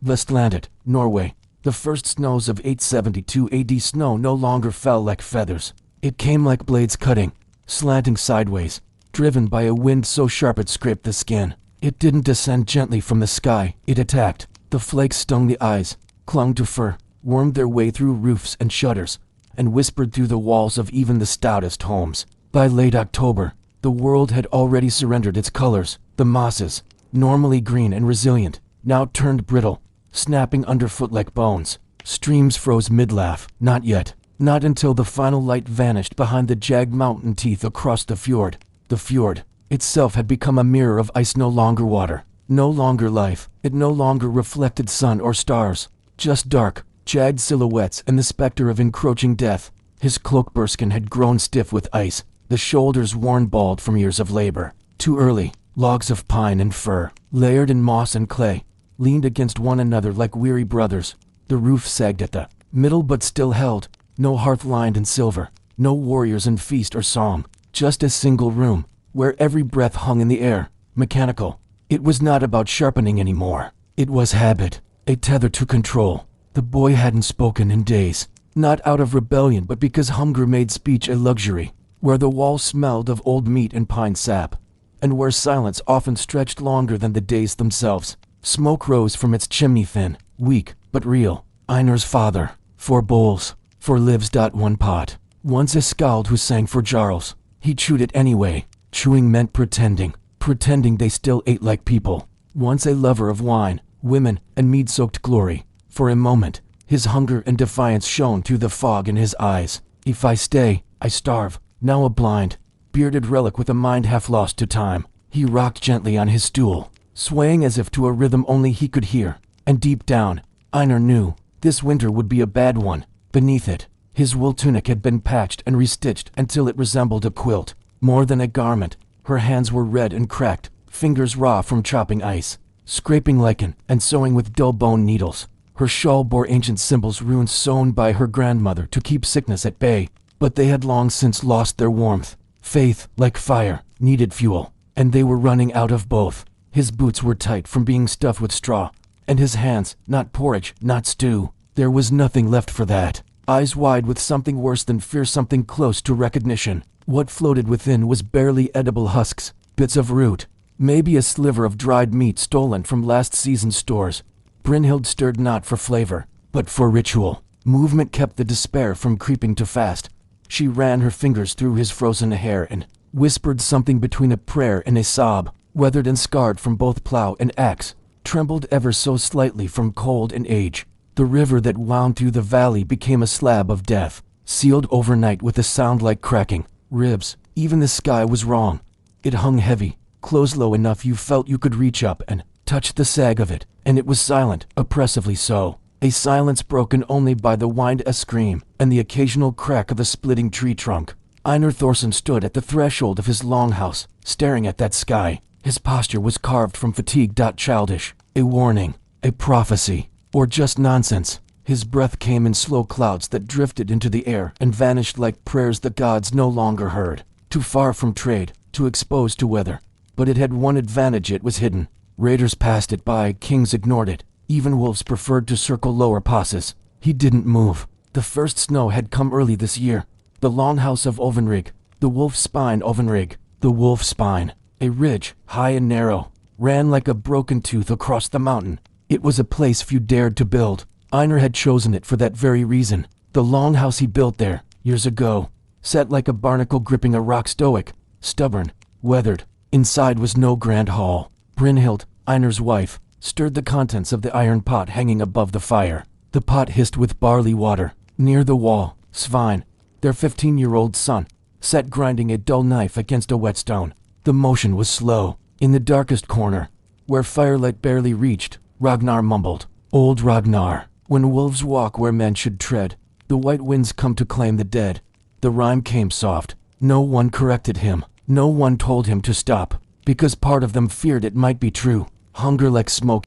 Vestlandet, Norway. The first snows of 872 AD snow no longer fell like feathers. It came like blades cutting, slanting sideways, driven by a wind so sharp it scraped the skin. It didn't descend gently from the sky, it attacked. The flakes stung the eyes, clung to fur, wormed their way through roofs and shutters, and whispered through the walls of even the stoutest homes. By late October, the world had already surrendered its colors. The mosses, normally green and resilient, now turned brittle, snapping underfoot like bones. Streams froze mid-laugh. Not yet. Not until the final light vanished behind the jagged mountain teeth across the fjord. The fjord itself had become a mirror of ice, no longer water, no longer life. It no longer reflected sun or stars, just dark, jagged silhouettes and the specter of encroaching death. His cloak bearskin had grown stiff with ice, the shoulders worn bald from years of labor. Too early, logs of pine and fir, layered in moss and clay, leaned against one another like weary brothers. The roof sagged at the middle but still held. No hearth lined in silver, no warriors in feast or song, just a single room, where every breath hung in the air, mechanical. It was not about sharpening anymore. It was habit, a tether to control. The boy hadn't spoken in days, not out of rebellion but because hunger made speech a luxury, where the walls smelled of old meat and pine sap, and where silence often stretched longer than the days themselves. Smoke rose from its chimney, thin, weak, but real. Einar's father, 4 bowls. 4 lives. 1 pot. Once a skald who sang for Jarls. He chewed it anyway. Chewing meant pretending they still ate like people. Once a lover of wine, women, and mead-soaked glory. For a moment, his hunger and defiance shone through the fog in his eyes. If I stay, I starve. Now a blind, bearded relic with a mind half lost to time, he rocked gently on his stool, swaying as if to a rhythm only he could hear. And deep down, Einar knew this winter would be a bad one. Beneath it, his wool tunic had been patched and restitched until it resembled a quilt, more than a garment. Her hands were red and cracked, fingers raw from chopping ice, scraping lichen and sewing with dull bone needles. Her shawl bore ancient symbols, runes sewn by her grandmother to keep sickness at bay, but they had long since lost their warmth. Faith, like fire, needed fuel, and they were running out of both. His boots were tight from being stuffed with straw, and his hands, not porridge, not stew. There was nothing left for that. Eyes wide with something worse than fear, something close to recognition. What floated within was barely edible husks, bits of root, maybe a sliver of dried meat stolen from last season's stores. Brynhild stirred not for flavor, but for ritual. Movement kept the despair from creeping too fast. She ran her fingers through his frozen hair and whispered something between a prayer and a sob. Weathered and scarred from both plow and axe, trembled ever so slightly from cold and age. The river that wound through the valley became a slab of death, sealed overnight with a sound like cracking ribs. Even the sky was wrong. It hung heavy, closed low enough you felt you could reach up and touch the sag of it, and it was silent, oppressively so. A silence broken only by the wind-a scream and the occasional crack of a splitting tree trunk. Einar Thorson stood at the threshold of his longhouse, staring at that sky. His posture was carved from fatigue. Childish, a warning, a prophecy, or just nonsense. His breath came in slow clouds that drifted into the air and vanished like prayers the gods no longer heard. Too far from trade, too exposed to weather. But it had one advantage: it was hidden. Raiders passed it by, kings ignored it. Even wolves preferred to circle lower passes. He didn't move. The first snow had come early this year. The longhouse of Ovenrig, the wolf spine Ovenrig, the wolf spine. A ridge, high and narrow, ran like a broken tooth across the mountain. It was a place few dared to build. Einar had chosen it for that very reason. The longhouse he built there, years ago, sat like a barnacle gripping a rock, stoic, stubborn, weathered. Inside was no grand hall. Brynhild, Einar's wife, stirred the contents of the iron pot hanging above the fire. The pot hissed with barley water. Near the wall, Svein, their 15-year-old son, sat grinding a dull knife against a whetstone. The motion was slow. In the darkest corner, where firelight barely reached, Ragnar mumbled. Old Ragnar. When wolves walk where men should tread, the white winds come to claim the dead. The rhyme came soft. No one corrected him. No one told him to stop, because part of them feared it might be true. Hunger like smoke.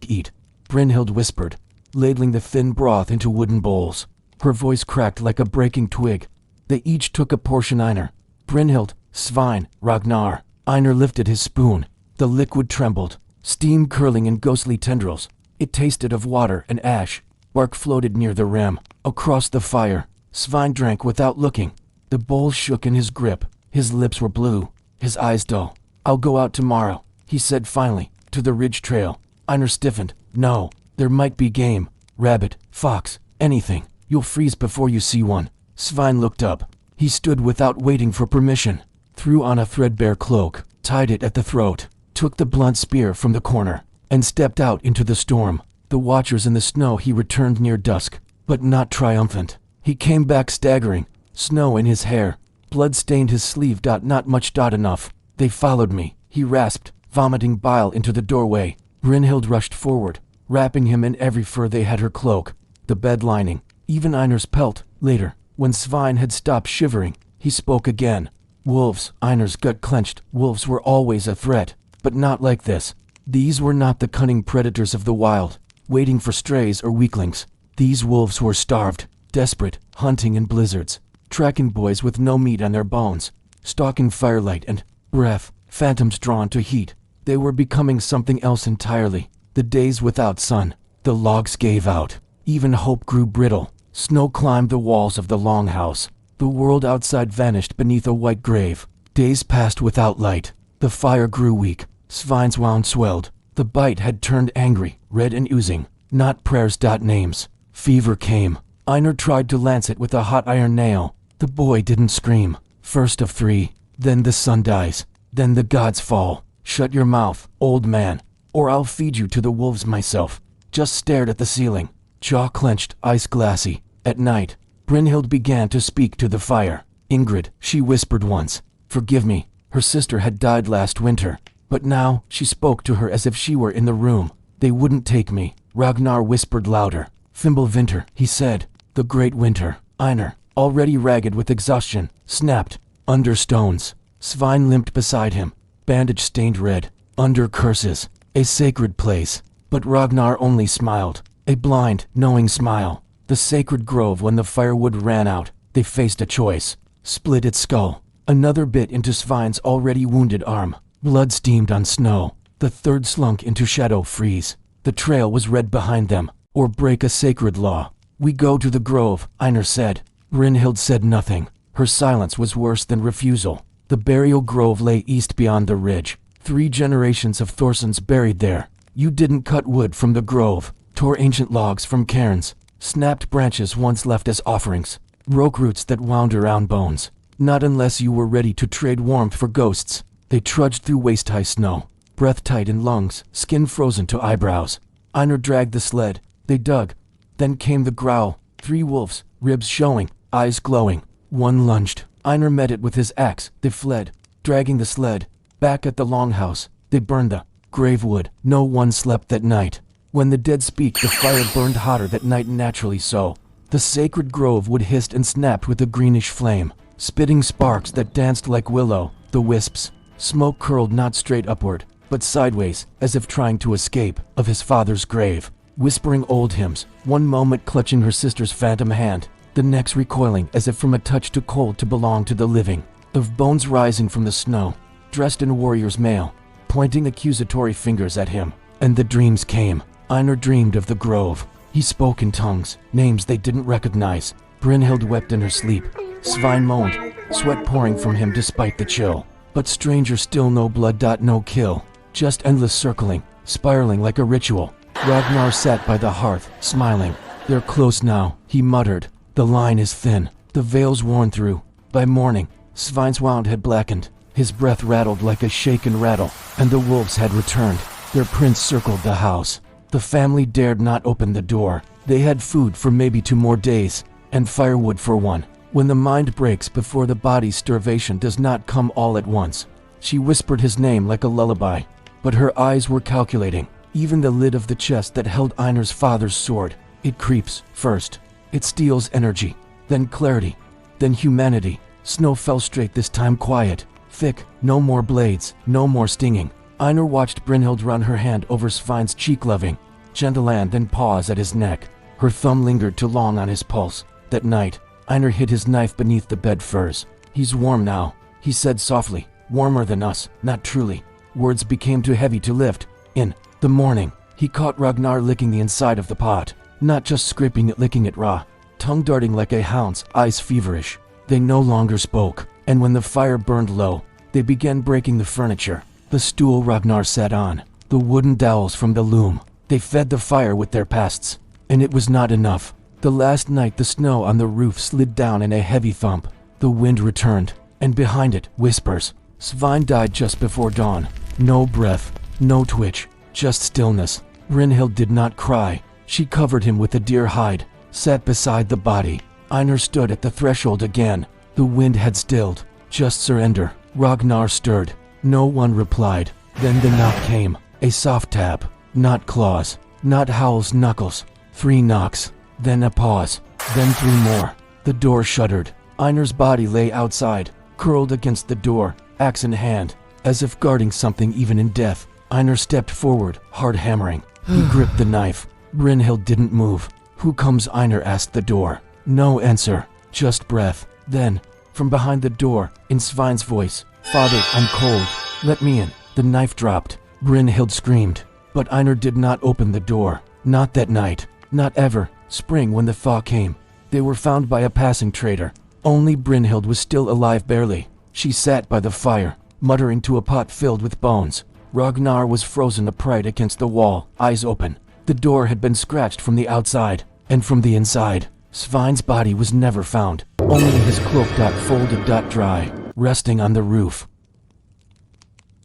Eat, Brynhild whispered, ladling the thin broth into wooden bowls. Her voice cracked like a breaking twig. They each took a portion. Einar, Brynhild, Svein, Ragnar. Einar lifted his spoon. The liquid trembled, steam curling in ghostly tendrils. It tasted of water and ash. Bark floated near the rim. Across the fire, Svein drank without looking. The bowl shook in his grip. His lips were blue, his eyes dull. "I'll go out tomorrow," he said finally, "to the ridge trail." Einar stiffened. "No, there might be game. Rabbit, fox, anything. You'll freeze before you see one." Svein looked up. He stood without waiting for permission, threw on a threadbare cloak, tied it at the throat, took the blunt spear from the corner, and stepped out into the storm. The watchers in the snow. He returned near dusk, but not triumphant. He came back staggering, snow in his hair, blood stained his sleeve. Not much. Enough. "They followed me," he rasped, vomiting bile into the doorway. Brynhild rushed forward, wrapping him in every fur they had, her cloak, the bed lining, even Einar's pelt. Later, when Svein had stopped shivering, he spoke again. "Wolves." Einar's gut clenched. Wolves were always a threat, but not like this. These were not the cunning predators of the wild, waiting for strays or weaklings. These wolves were starved, desperate, hunting in blizzards, tracking boys with no meat on their bones, stalking firelight and breath, phantoms drawn to heat. They were becoming something else entirely. The days without sun, the logs gave out. Even hope grew brittle. Snow climbed the walls of the longhouse. The world outside vanished beneath a white grave. Days passed without light. The fire grew weak. Svein's wound swelled. The bite had turned angry, red and oozing. Not prayers. Names. Fever came. Einar tried to lance it with a hot iron nail. The boy didn't scream. First of 3. Then the sun dies. Then the gods fall. "Shut your mouth, old man, or I'll feed you to the wolves myself." Just stared at the ceiling, jaw clenched, eyes glassy. At night, Brynhild began to speak to the fire. "Ingrid," she whispered once. "Forgive me." Her sister had died last winter, but now she spoke to her as if she were in the room. "They wouldn't take me." Ragnar whispered louder. "Fimbulvinter," he said. "The great winter." Einar, already ragged with exhaustion, snapped. "Under stones." Svein limped beside him, bandage stained red. "Under curses. A sacred place." But Ragnar only smiled. A blind, knowing smile. The sacred grove. When the firewood ran out, they faced a choice. Split its skull. Another bit into Svein's already wounded arm. Blood steamed on snow. The third slunk into shadow freeze. The trail was red behind them. Or break a sacred law. "We go to the grove," Einar said. Brynhild said nothing. Her silence was worse than refusal. The burial grove lay east beyond the ridge. 3 generations of Thorsons buried there. You didn't cut wood from the grove, tore ancient logs from cairns, snapped branches once left as offerings, broke roots that wound around bones. Not unless you were ready to trade warmth for ghosts. They trudged through waist-high snow, breath tight in lungs, skin frozen to eyebrows. Einar dragged the sled. They dug. Then came the growl. 3 wolves, ribs showing, eyes glowing. One lunged. Einar met it with his axe. They fled, dragging the sled. Back at the longhouse, they burned the grave wood. No one slept that night. When the dead speak, the fire burned hotter that night, naturally so. The sacred grove wood hissed and snapped with a greenish flame, spitting sparks that danced like willow. The wisps. Smoke curled not straight upward, but sideways, as if trying to escape, of his father's grave. Whispering old hymns, one moment clutching her sister's phantom hand, the next recoiling as if from a touch too cold to belong to the living. Of bones rising from the snow, dressed in warrior's mail, pointing accusatory fingers at him. And the dreams came. Einar dreamed of the grove. He spoke in tongues, names they didn't recognize. Brynhild wept in her sleep. Svein moaned, sweat pouring from him despite the chill. But stranger still, no blood. No kill. Just endless circling, spiraling like a ritual. Ragnar sat by the hearth, smiling. "They're close now," he muttered. "The line is thin, the veil's worn through." By morning, Svein's wound had blackened. His breath rattled like a shaken rattle, and the wolves had returned. Their prints circled the house. The family dared not open the door. They had food for maybe 2 more days, and firewood for 1. When the mind breaks before the body's starvation does not come all at once. She whispered his name like a lullaby, but her eyes were calculating. Even the lid of the chest that held Einar's father's sword. It creeps, first. It steals energy, then clarity, then humanity. Snow fell straight this time, quiet, thick, no more blades, no more stinging. Einar watched Brynhild run her hand over Svein's cheek, loving, gentle, and then pause at his neck. Her thumb lingered too long on his pulse. That night, Einar hid his knife beneath the bed furs. "He's warm now," he said softly. "Warmer than us, not truly." Words became too heavy to lift. In The morning, he caught Ragnar licking the inside of the pot, not just scraping it, licking it raw, tongue darting like a hound's, eyes feverish. They no longer spoke, and when the fire burned low, they began breaking the furniture, the stool Ragnar sat on, the wooden dowels from the loom. They fed the fire with their pests, and it was not enough. The last night the snow on the roof slid down in a heavy thump. The wind returned, and behind it, whispers. Svein died just before dawn. No breath, no twitch, just stillness. Brynhild did not cry. She covered him with a deer hide, sat beside the body. Einar stood at the threshold again. The wind had stilled, just surrender. Ragnar stirred. No one replied. Then the knock came, a soft tap, not claws, not Howl's knuckles. 3 knocks, then a pause, then 3 more. The door shuddered. Einar's body lay outside, curled against the door, axe in hand, as if guarding something even in death. Einar stepped forward, hard hammering. He gripped the knife. Brynhild didn't move. Who comes? Einar asked the door. No answer, just breath. Then, from behind the door, in Svein's voice, Father, I'm cold. Let me in. The knife dropped. Brynhild screamed. But Einar did not open the door. Not that night. Not ever. Spring, when the thaw came. They were found by a passing trader. Only Brynhild was still alive barely. She sat by the fire, muttering to a pot filled with bones. Ragnar was frozen upright against the wall, eyes open. The door had been scratched from the outside, and from the inside. Svein's body was never found. Only his cloak folded dry, resting on the roof.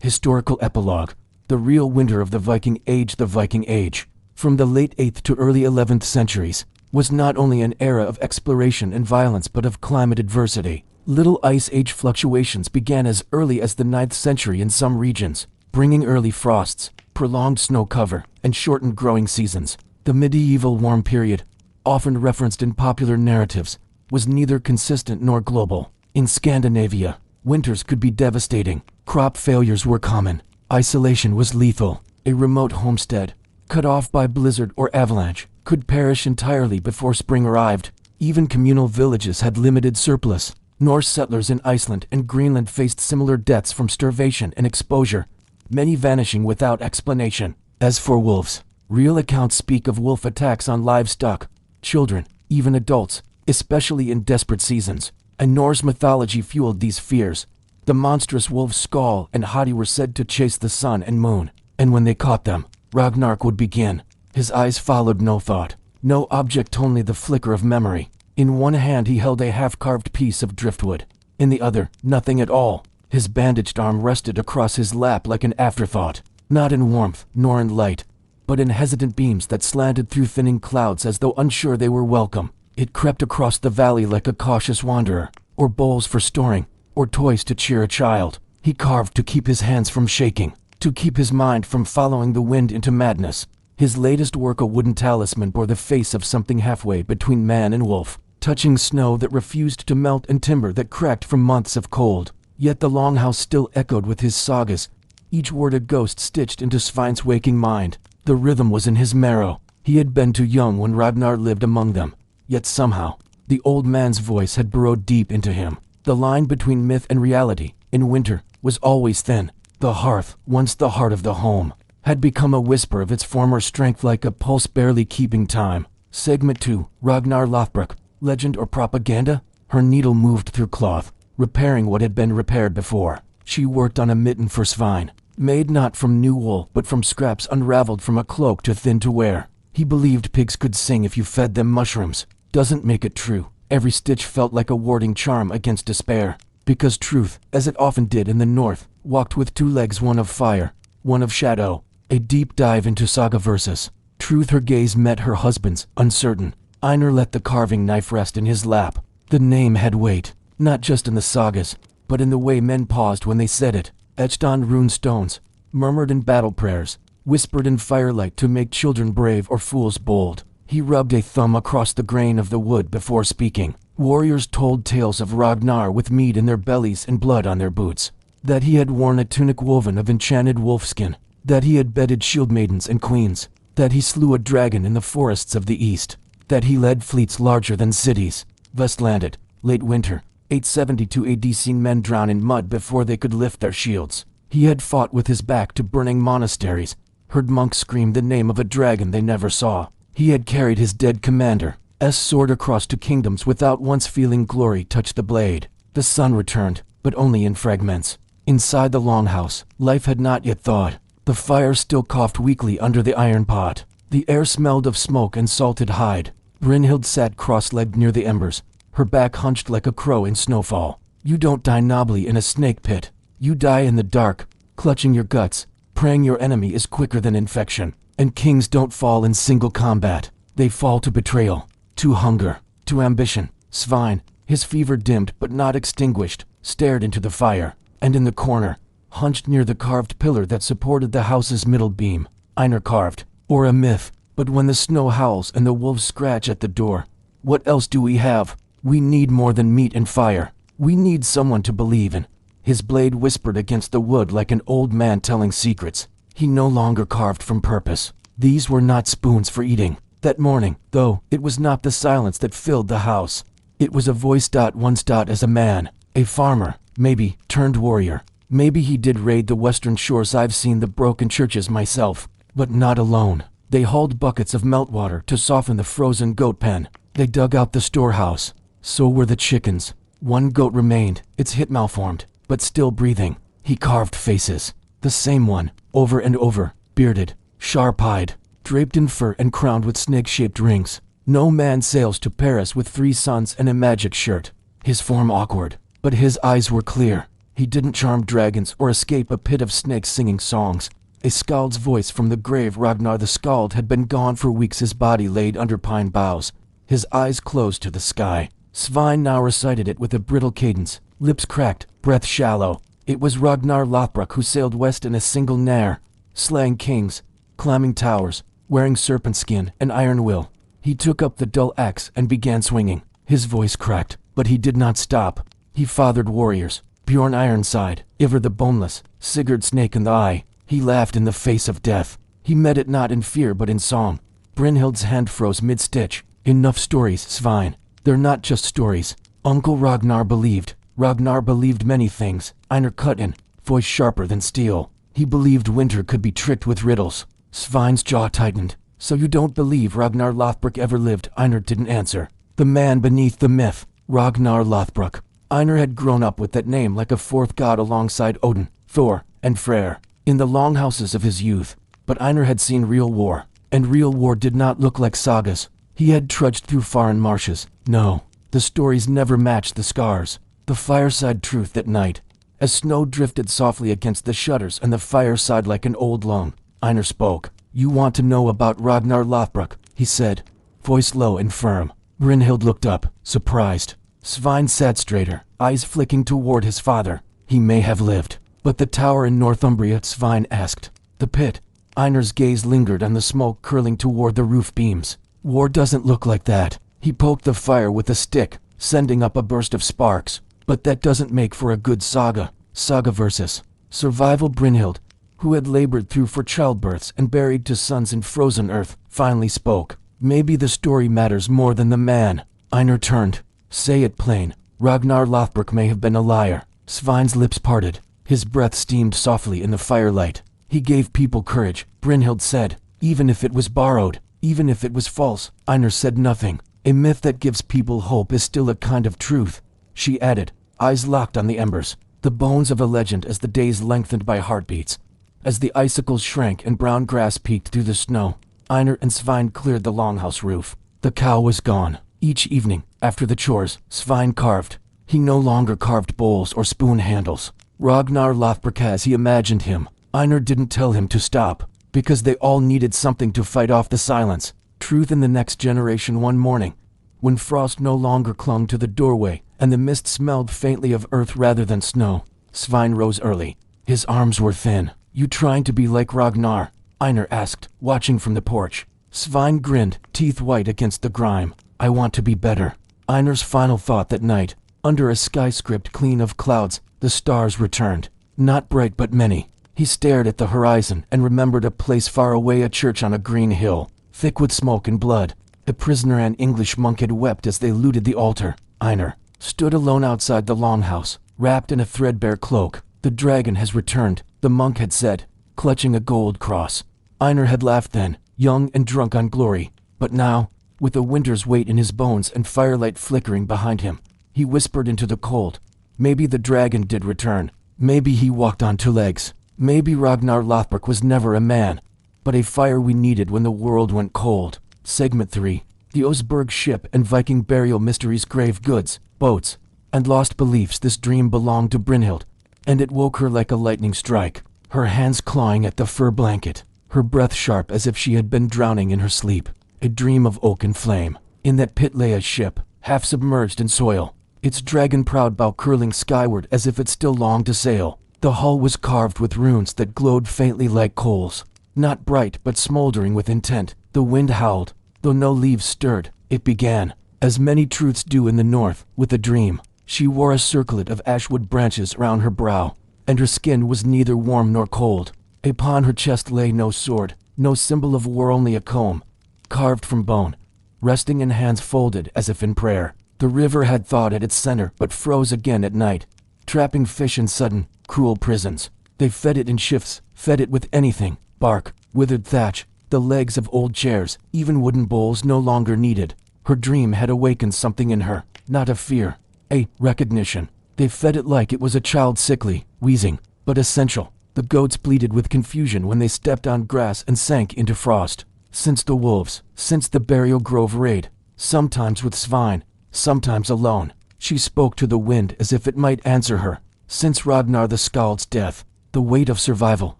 Historical epilogue. The real winter of the Viking Age. The Viking Age, from the late 8th to early 11th centuries, was not only an era of exploration and violence but of climate adversity. Little ice age fluctuations began as early as the 9th century in some regions, bringing early frosts, prolonged snow cover, and shortened growing seasons. The medieval warm period, often referenced in popular narratives, was neither consistent nor global. In Scandinavia, winters could be devastating. Crop failures were common. Isolation was lethal. A remote homestead, cut off by blizzard or avalanche, could perish entirely before spring arrived. Even communal villages had limited surplus. Norse settlers in Iceland and Greenland faced similar deaths from starvation and exposure, many vanishing without explanation. As for wolves, real accounts speak of wolf attacks on livestock, children, even adults, especially in desperate seasons. And Norse mythology fueled these fears. The monstrous wolves Skall and Hati were said to chase the sun and moon, and when they caught them, Ragnarok would begin. His eyes followed no thought, no object, only the flicker of memory. In one hand he held a half-carved piece of driftwood, in the other, nothing at all. His bandaged arm rested across his lap like an afterthought, not in warmth nor in light, but in hesitant beams that slanted through thinning clouds as though unsure they were welcome. It crept across the valley like a cautious wanderer, or bowls for storing, or toys to cheer a child. He carved to keep his hands from shaking, to keep his mind from following the wind into madness. His latest work, a wooden talisman, bore the face of something halfway between man and wolf, touching snow that refused to melt and timber that cracked from months of cold. Yet the longhouse still echoed with his sagas, each word a ghost stitched into Svein's waking mind. The rhythm was in his marrow. He had been too young when Ragnar lived among them, yet somehow, the old man's voice had burrowed deep into him. The line between myth and reality, in winter, was always thin. The hearth, once the heart of the home, had become a whisper of its former strength, like a pulse barely keeping time. Segment 2, Ragnar Lothbrok, legend or propaganda? Her needle moved through cloth, repairing what had been repaired before. She worked on a mitten for Svein, made not from new wool but from scraps unraveled from a cloak too thin to wear. He believed pigs could sing if you fed them mushrooms. Doesn't make it true. Every stitch felt like a warding charm against despair, because truth, as it often did in the north, walked with 2 legs, one of fire, one of shadow. A deep dive into saga verses. Truth, her gaze met her husband's, uncertain. Einar let the carving knife rest in his lap. The name had weight, not just in the sagas, but in the way men paused when they said it, etched on rune stones, murmured in battle prayers, whispered in firelight to make children brave or fools bold. He rubbed a thumb across the grain of the wood before speaking. Warriors told tales of Ragnar with mead in their bellies and blood on their boots, that he had worn a tunic woven of enchanted wolfskin, that he had bedded shield maidens and queens, that he slew a dragon in the forests of the east, that he led fleets larger than cities. Vestlanded, late winter, 872 AD, seen men drown in mud before they could lift their shields. He had fought with his back to burning monasteries, heard monks scream the name of a dragon they never saw. He had carried his dead commander's sword across 2 kingdoms without once feeling glory touch the blade. The sun returned, but only in fragments. Inside the longhouse, life had not yet thawed. The fire still coughed weakly under the iron pot. The air smelled of smoke and salted hide. Brynhild sat cross-legged near the embers, her back hunched like a crow in snowfall. You don't die nobly in a snake pit. You die in the dark, clutching your guts, praying your enemy is quicker than infection. And kings don't fall in single combat. They fall to betrayal, to hunger, to ambition. Svein, his fever dimmed but not extinguished, stared into the fire. And in the corner, hunched near the carved pillar that supported the house's middle beam, Einar carved, or a myth. But when the snow howls and the wolves scratch at the door, what else do we have? We need more than meat and fire. We need someone to believe in. His blade whispered against the wood like an old man telling secrets. He no longer carved from purpose. These were not spoons for eating. That morning, though, it was not the silence that filled the house. It was a voice. Once as a man, a farmer, maybe, turned warrior. Maybe he did raid the western shores. I've seen the broken churches myself, but not alone. They hauled buckets of meltwater to soften the frozen goat pen. They dug out the storehouse. So were the chickens. 1 goat remained, its hip malformed, but still breathing. He carved faces. The same one, over and over, bearded, sharp-eyed, draped in fur and crowned with snake-shaped rings. No man sails to Paris with 3 sons and a magic shirt. His form awkward, but his eyes were clear. He didn't charm dragons or escape a pit of snakes singing songs. A skald's voice from the grave. Ragnar the skald had been gone for weeks, his body laid under pine boughs, his eyes closed to the sky. Svein now recited it with a brittle cadence, lips cracked, breath shallow. It was Ragnar Lothbrok who sailed west in a single nair, slaying kings, climbing towers, wearing serpent skin and iron will. He took up the dull axe and began swinging. His voice cracked, but he did not stop. He fathered warriors, Bjorn Ironside, Ivar the Boneless, Sigurd Snake in the Eye. He laughed in the face of death. He met it not in fear but in song. Brynhild's hand froze mid-stitch. Enough stories, Svein. They're not just stories. Uncle Ragnar believed. Ragnar believed many things. Einar cut in, voice sharper than steel. He believed winter could be tricked with riddles. Svein's jaw tightened. So you don't believe Ragnar Lothbrok ever lived? Einar didn't answer. The man beneath the myth, Ragnar Lothbrok. Einar had grown up with that name like a 4th god alongside Odin, Thor, and Freyr, in the longhouses of his youth. But Einar had seen real war, and real war did not look like sagas. He had trudged through foreign marshes. No, the stories never matched the scars. The fireside truth that night, as snow drifted softly against the shutters and the fireside like an old lung. Einar spoke. You want to know about Ragnar Lothbrok, he said, voice low and firm. Brynhild looked up, surprised. Svein sat straighter, eyes flicking toward his father. He may have lived. But the tower in Northumbria? Svein asked. The pit. Einar's gaze lingered on the smoke curling toward the roof beams. War doesn't look like that. He poked the fire with a stick, sending up a burst of sparks. But that doesn't make for a good saga. Saga versus survival. Brynhild, who had labored through for childbirths and buried 2 sons in frozen earth, finally spoke. Maybe the story matters more than the man. Einar turned. Say it plain. Ragnar Lothbrok may have been a liar. Svein's lips parted. His breath steamed softly in the firelight. He gave people courage, Brynhild said, even if it was borrowed, even if it was false. Einar said nothing. A myth that gives people hope is still a kind of truth, she added, eyes locked on the embers. The bones of a legend as the days lengthened by heartbeats. As the icicles shrank and brown grass peeked through the snow, Einar and Svein cleared the longhouse roof. The cow was gone. Each evening, after the chores, Svein carved. He no longer carved bowls or spoon handles. Ragnar Lothbrok as he imagined him. Einar didn't tell him to stop, because they all needed something to fight off the silence. Truth in the next generation. One morning, when frost no longer clung to the doorway and the mist smelled faintly of earth rather than snow, Svein rose early. His arms were thin. You trying to be like Ragnar? Einar asked, watching from the porch. Svein grinned, teeth white against the grime. I want to be better. Einar's final thought that night. Under a sky script clean of clouds, the stars returned. Not bright but many. He stared at the horizon and remembered a place far away, a church on a green hill, thick with smoke and blood. A prisoner and English monk had wept as they looted the altar. Einar stood alone outside the longhouse, wrapped in a threadbare cloak. The dragon has returned, the monk had said, clutching a gold cross. Einar had laughed then, young and drunk on glory. But now, with a winter's weight in his bones and firelight flickering behind him, he whispered into the cold. Maybe the dragon did return. Maybe he walked on two legs. Maybe Ragnar Lothbrok was never a man, but a fire we needed when the world went cold. Segment 3. The Osberg ship and Viking burial mysteries, grave goods, boats, and lost beliefs. This dream belonged to Brynhild, and it woke her like a lightning strike, her hands clawing at the fur blanket, her breath sharp as if she had been drowning in her sleep. A dream of oak and flame. In that pit lay a ship, half submerged in soil, its dragon-proud bow curling skyward as if it still longed to sail. The hull was carved with runes that glowed faintly like coals, not bright but smoldering with intent. The wind howled, though no leaves stirred. It began, as many truths do in the north, with a dream. She wore a circlet of ashwood branches round her brow, and her skin was neither warm nor cold. Upon her chest lay no sword, no symbol of war, only a comb, carved from bone, resting in hands folded as if in prayer. The river had thawed at its center but froze again at night, trapping fish in sudden, cruel prisons. They fed it in shifts, fed it with anything, bark, withered thatch, the legs of old chairs, even wooden bowls no longer needed. Her dream had awakened something in her, not a fear, a recognition. They fed it like it was a child, sickly, wheezing, but essential. The goats bleated with confusion when they stepped on grass and sank into frost. Since the wolves, since the burial grove raid, sometimes with Svein, sometimes alone, she spoke to the wind as if it might answer her. Since Ragnar the Skald's death, the weight of survival,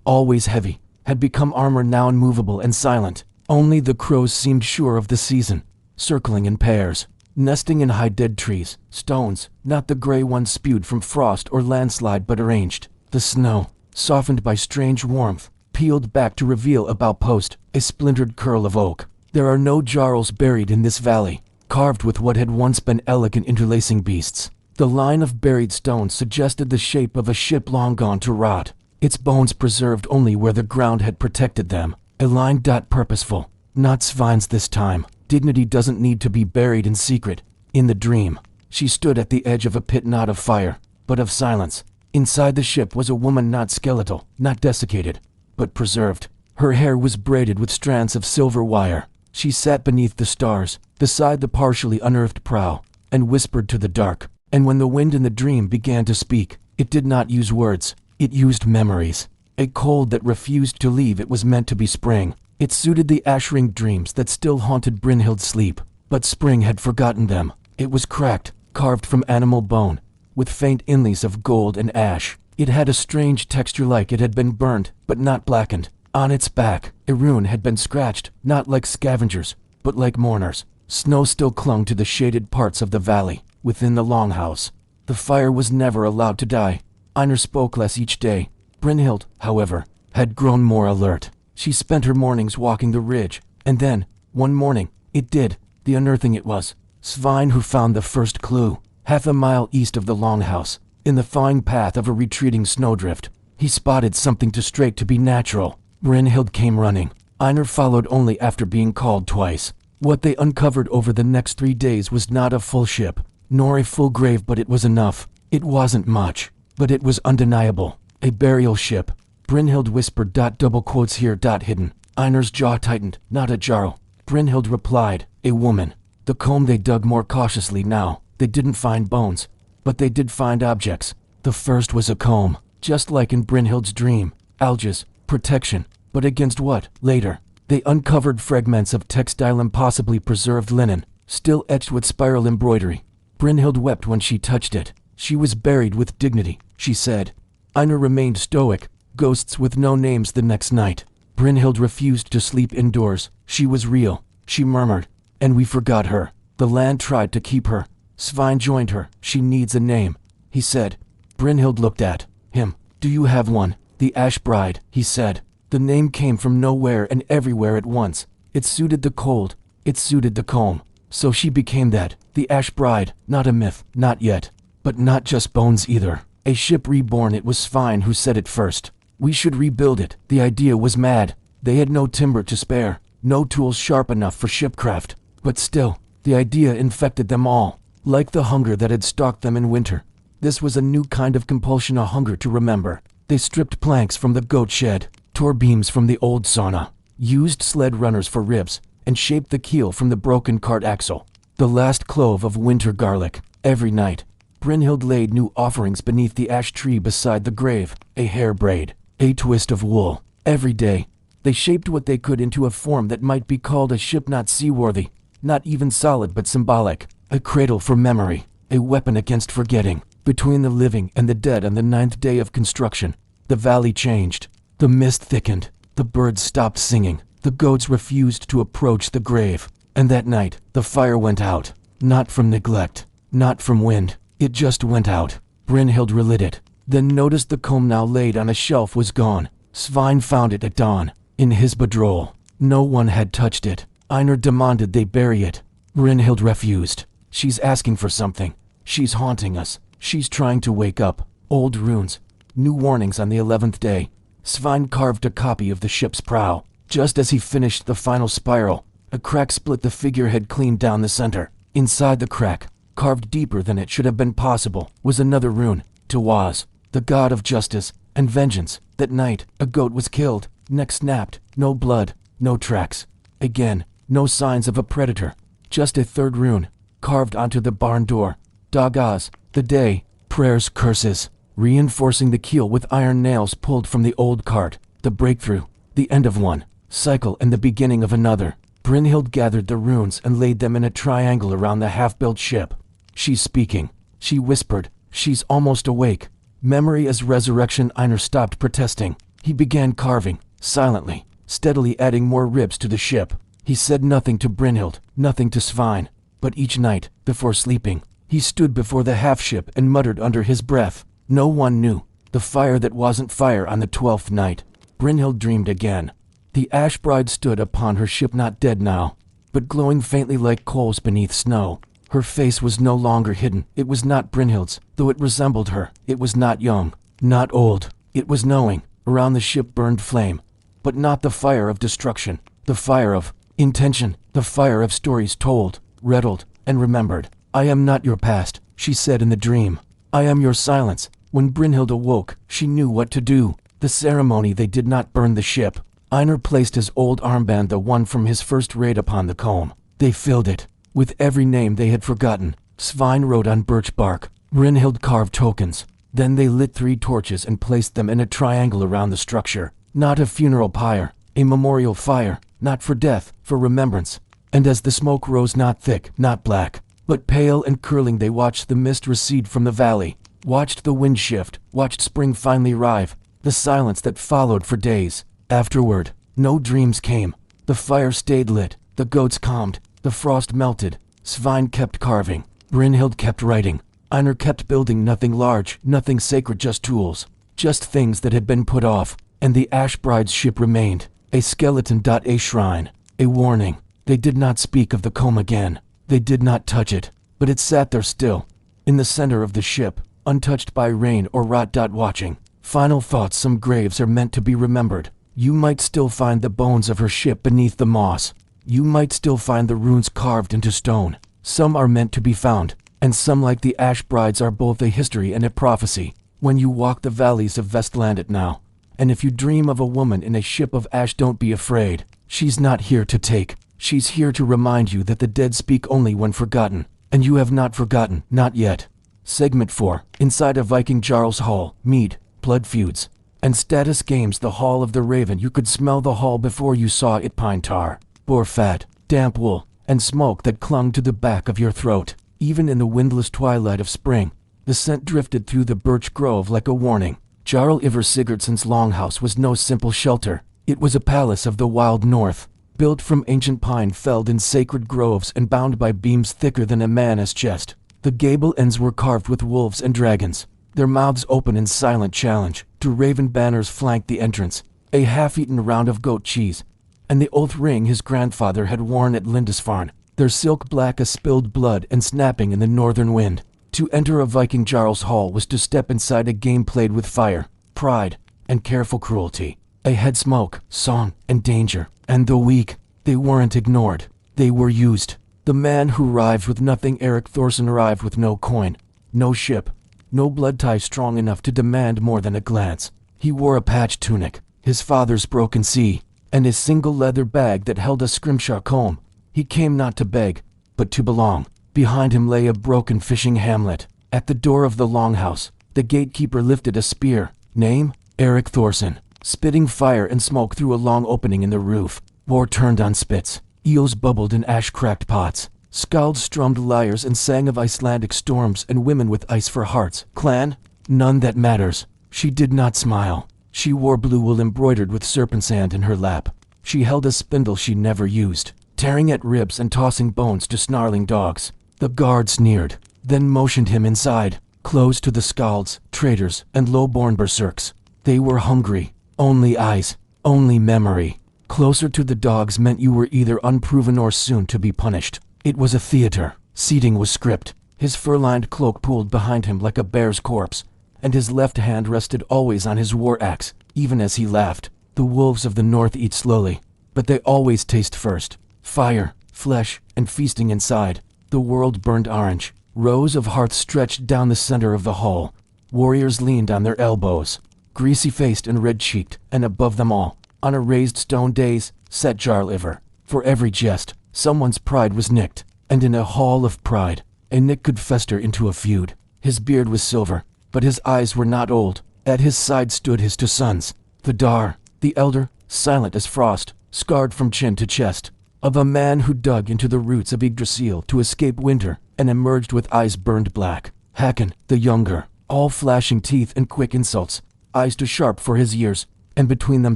always heavy, had become armor, now immovable and silent. Only the crows seemed sure of the season, circling in pairs, nesting in high dead trees, stones, not the gray ones spewed from frost or landslide but arranged. The snow, softened by strange warmth, peeled back to reveal a bow post, a splintered curl of oak. There are no jarls buried in this valley, carved with what had once been elegant interlacing beasts. The line of buried stones suggested the shape of a ship long gone to rot, its bones preserved only where the ground had protected them. A line purposeful, not Svein's this time. Dignity doesn't need to be buried in secret. In the dream, she stood at the edge of a pit, not of fire, but of silence. Inside the ship was a woman, not skeletal, not desiccated, but preserved. Her hair was braided with strands of silver wire. She sat beneath the stars, beside the partially unearthed prow, and whispered to the dark. And when the wind in the dream began to speak, it did not use words, it used memories. A cold that refused to leave. It was meant to be spring. It suited the ash-ringed dreams that still haunted Brynhild's sleep. But spring had forgotten them. It was cracked, carved from animal bone, with faint inlays of gold and ash. It had a strange texture, like it had been burned, but not blackened. On its back, a rune had been scratched, not like scavengers, but like mourners. Snow still clung to the shaded parts of the valley, within the longhouse. The fire was never allowed to die. Einar spoke less each day. Brynhild, however, had grown more alert. She spent her mornings walking the ridge, and then, one morning, it did. The unearthing it was. Svein who found the first clue, half a mile east of the longhouse, in the thawing path of a retreating snowdrift. He spotted something too straight to be natural. Brynhild came running. Einar followed only after being called twice. What they uncovered over the next 3 days was not a full ship, nor a full grave, but it was enough. It wasn't much, but it was undeniable. A burial ship. Brynhild whispered, double quotes here, hidden. Einar's jaw tightened, not a jarl. Brynhild replied, a woman. The comb they dug more cautiously now. They didn't find bones, but they did find objects. The first was a comb, just like in Brynhild's dream. Alges, protection, but against what? Later, they uncovered fragments of textile, impossibly preserved linen, still etched with spiral embroidery. Brynhild wept when she touched it. She was buried with dignity, she said. Einar remained stoic, ghosts with no names. The next night, Brynhild refused to sleep indoors. She was real, she murmured, and we forgot her. The land tried to keep her. Svein joined her. She needs a name, he said. Brynhild looked at him. Do you have one? The Ash Bride, he said. The name came from nowhere and everywhere at once. It suited the cold. It suited the comb. So she became that, the Ash Bride. Not a myth, not yet. But not just bones either. A ship reborn. It was Svein who said it first. We should rebuild it. The idea was mad. They had no timber to spare, no tools sharp enough for shipcraft. But still, the idea infected them all, like the hunger that had stalked them in winter. This was a new kind of compulsion, a hunger to remember. They stripped planks from the goat shed, tore beams from the old sauna, used sled runners for ribs, and shaped the keel from the broken cart axle. The last clove of winter garlic. Every night, Brynhild laid new offerings beneath the ash tree beside the grave, a hair braid, a twist of wool. Every day, they shaped what they could into a form that might be called a ship not seaworthy, not even solid but symbolic, a cradle for memory, a weapon against forgetting. Between the living and the dead on the 9th day of construction, the valley changed. The mist thickened, the birds stopped singing, the goats refused to approach the grave, and that night, the fire went out. Not from neglect, not from wind, it just went out. Brynhild relit it, then noticed the comb now laid on a shelf was gone. Svein found it at dawn, in his bedroll. No one had touched it. Einar demanded they bury it. Brynhild refused. She's asking for something. She's haunting us. She's trying to wake up. Old runes. New warnings on the 11th day. Svein carved a copy of the ship's prow. Just as he finished the final spiral, a crack split the figurehead clean down the center. Inside the crack, carved deeper than it should have been possible, was another rune, Tawaz, the god of justice and vengeance. That night, a goat was killed, neck snapped, no blood, no tracks. Again, no signs of a predator. Just a third rune, carved onto the barn door. Dagaz, the day, prayers, curses, reinforcing the keel with iron nails pulled from the old cart. The breakthrough, the end of one cycle and the beginning of another. Brynhild gathered the runes and laid them in a triangle around the half-built ship. She's speaking. She whispered. She's almost awake. Memory as resurrection. Einar stopped protesting. He began carving, silently, steadily adding more ribs to the ship. He said nothing to Brynhild, nothing to Svein. But each night, before sleeping, he stood before the half-ship and muttered under his breath. No one knew. The fire that wasn't fire on the 12th night. Brynhild dreamed again. The ash bride stood upon her ship, not dead now, but glowing faintly like coals beneath snow. Her face was no longer hidden. It was not Brynhild's, though it resembled her. It was not young, not old. It was knowing. Around the ship burned flame, but not the fire of destruction. The fire of intention. The fire of stories told, riddled, and remembered. I am not your past, she said in the dream. I am your silence. When Brynhild awoke, she knew what to do. The ceremony. They did not burn the ship. Einar placed his old armband, the one from his first raid, upon the comb. They filled it with every name they had forgotten. Svein wrote on birch bark. Brynhild carved tokens. Then they lit 3 torches and placed them in a triangle around the structure. Not a funeral pyre, a memorial fire, not for death, for remembrance. And as the smoke rose, not thick, not black, but pale and curling, they watched the mist recede from the valley, watched the wind shift, watched spring finally arrive. The silence that followed for days. Afterward, no dreams came. The fire stayed lit, the goats calmed, the frost melted. Svein kept carving. Brynhild kept writing. Einar kept building. Nothing large, nothing sacred, just tools. Just things that had been put off. And the ash bride's ship remained. A skeleton. A shrine. A warning. They did not speak of the comb again. They did not touch it. But it sat there still, in the center of the ship, untouched by rain or rot. Watching. Final thoughts. Some graves are meant to be remembered. You might still find the bones of her ship beneath the moss. You might still find the runes carved into stone. Some are meant to be found, and some, like the ash brides, are both a history and a prophecy. When you walk the valleys of Vestland at now, and if you dream of a woman in a ship of ash, don't be afraid. She's not here to take. She's here to remind you that the dead speak only when forgotten, and you have not forgotten, not yet. Segment 4. Inside a Viking Jarl's hall, mead, blood feuds, and status games. The Hall of the Raven. You could smell the hall before you saw it. Pine tar, boar fat, damp wool, and smoke that clung to the back of your throat. Even in the windless twilight of spring, the scent drifted through the birch grove like a warning. Jarl Ivar Sigurdsson's longhouse was no simple shelter. It was a palace of the wild north, built from ancient pine felled in sacred groves and bound by beams thicker than a man's chest. The gable ends were carved with wolves and dragons, their mouths open in silent challenge. 2 raven banners flanked the entrance, a half-eaten round of goat cheese, and the oath ring his grandfather had worn at Lindisfarne, their silk black as spilled blood and snapping in the northern wind. To enter a Viking Jarl's hall was to step inside a game played with fire, pride, and careful cruelty. A head smoke, song, and danger. And the weak, they weren't ignored. They were used. The man who arrived with nothing. Eric Thorson arrived with no coin, no ship, no blood tie strong enough to demand more than a glance. He wore a patched tunic, his father's broken sea, and his single leather bag that held a scrimshaw comb. He came not to beg, but to belong. Behind him lay a broken fishing hamlet. At the door of the longhouse, the gatekeeper lifted a spear. Name? Eric Thorson. Spitting fire and smoke through a long opening in the roof. War turned on spits. Eels bubbled in ash-cracked pots. Skalds strummed lyres and sang of Icelandic storms and women with ice for hearts. Clan? None that matters. She did not smile. She wore blue wool embroidered with serpent sand in her lap. She held a spindle she never used, tearing at ribs and tossing bones to snarling dogs. The guard sneered, then motioned him inside, close to the skalds, traitors, and low-born berserks. They were hungry. Only eyes. Only memory. Closer to the dogs meant you were either unproven or soon to be punished. It was a theater. Seating was script. His fur-lined cloak pooled behind him like a bear's corpse, and his left hand rested always on his war axe, even as he laughed. The wolves of the north eat slowly, but they always taste first. Fire, flesh, and feasting inside. The world burned orange. Rows of hearths stretched down the center of the hall. Warriors leaned on their elbows, greasy-faced and red-cheeked, and above them all, on a raised stone dais, sat jar liver. For every jest, someone's pride was nicked, and in a hall of pride, a nick could fester into a feud. His beard was silver, but his eyes were not old. At his side stood his two sons, Vidar, the elder, silent as frost, scarred from chin to chest, of a man who dug into the roots of Yggdrasil to escape winter and emerged with eyes burned black. Hakon, the younger, all flashing teeth and quick insults, eyes too sharp for his years, and between them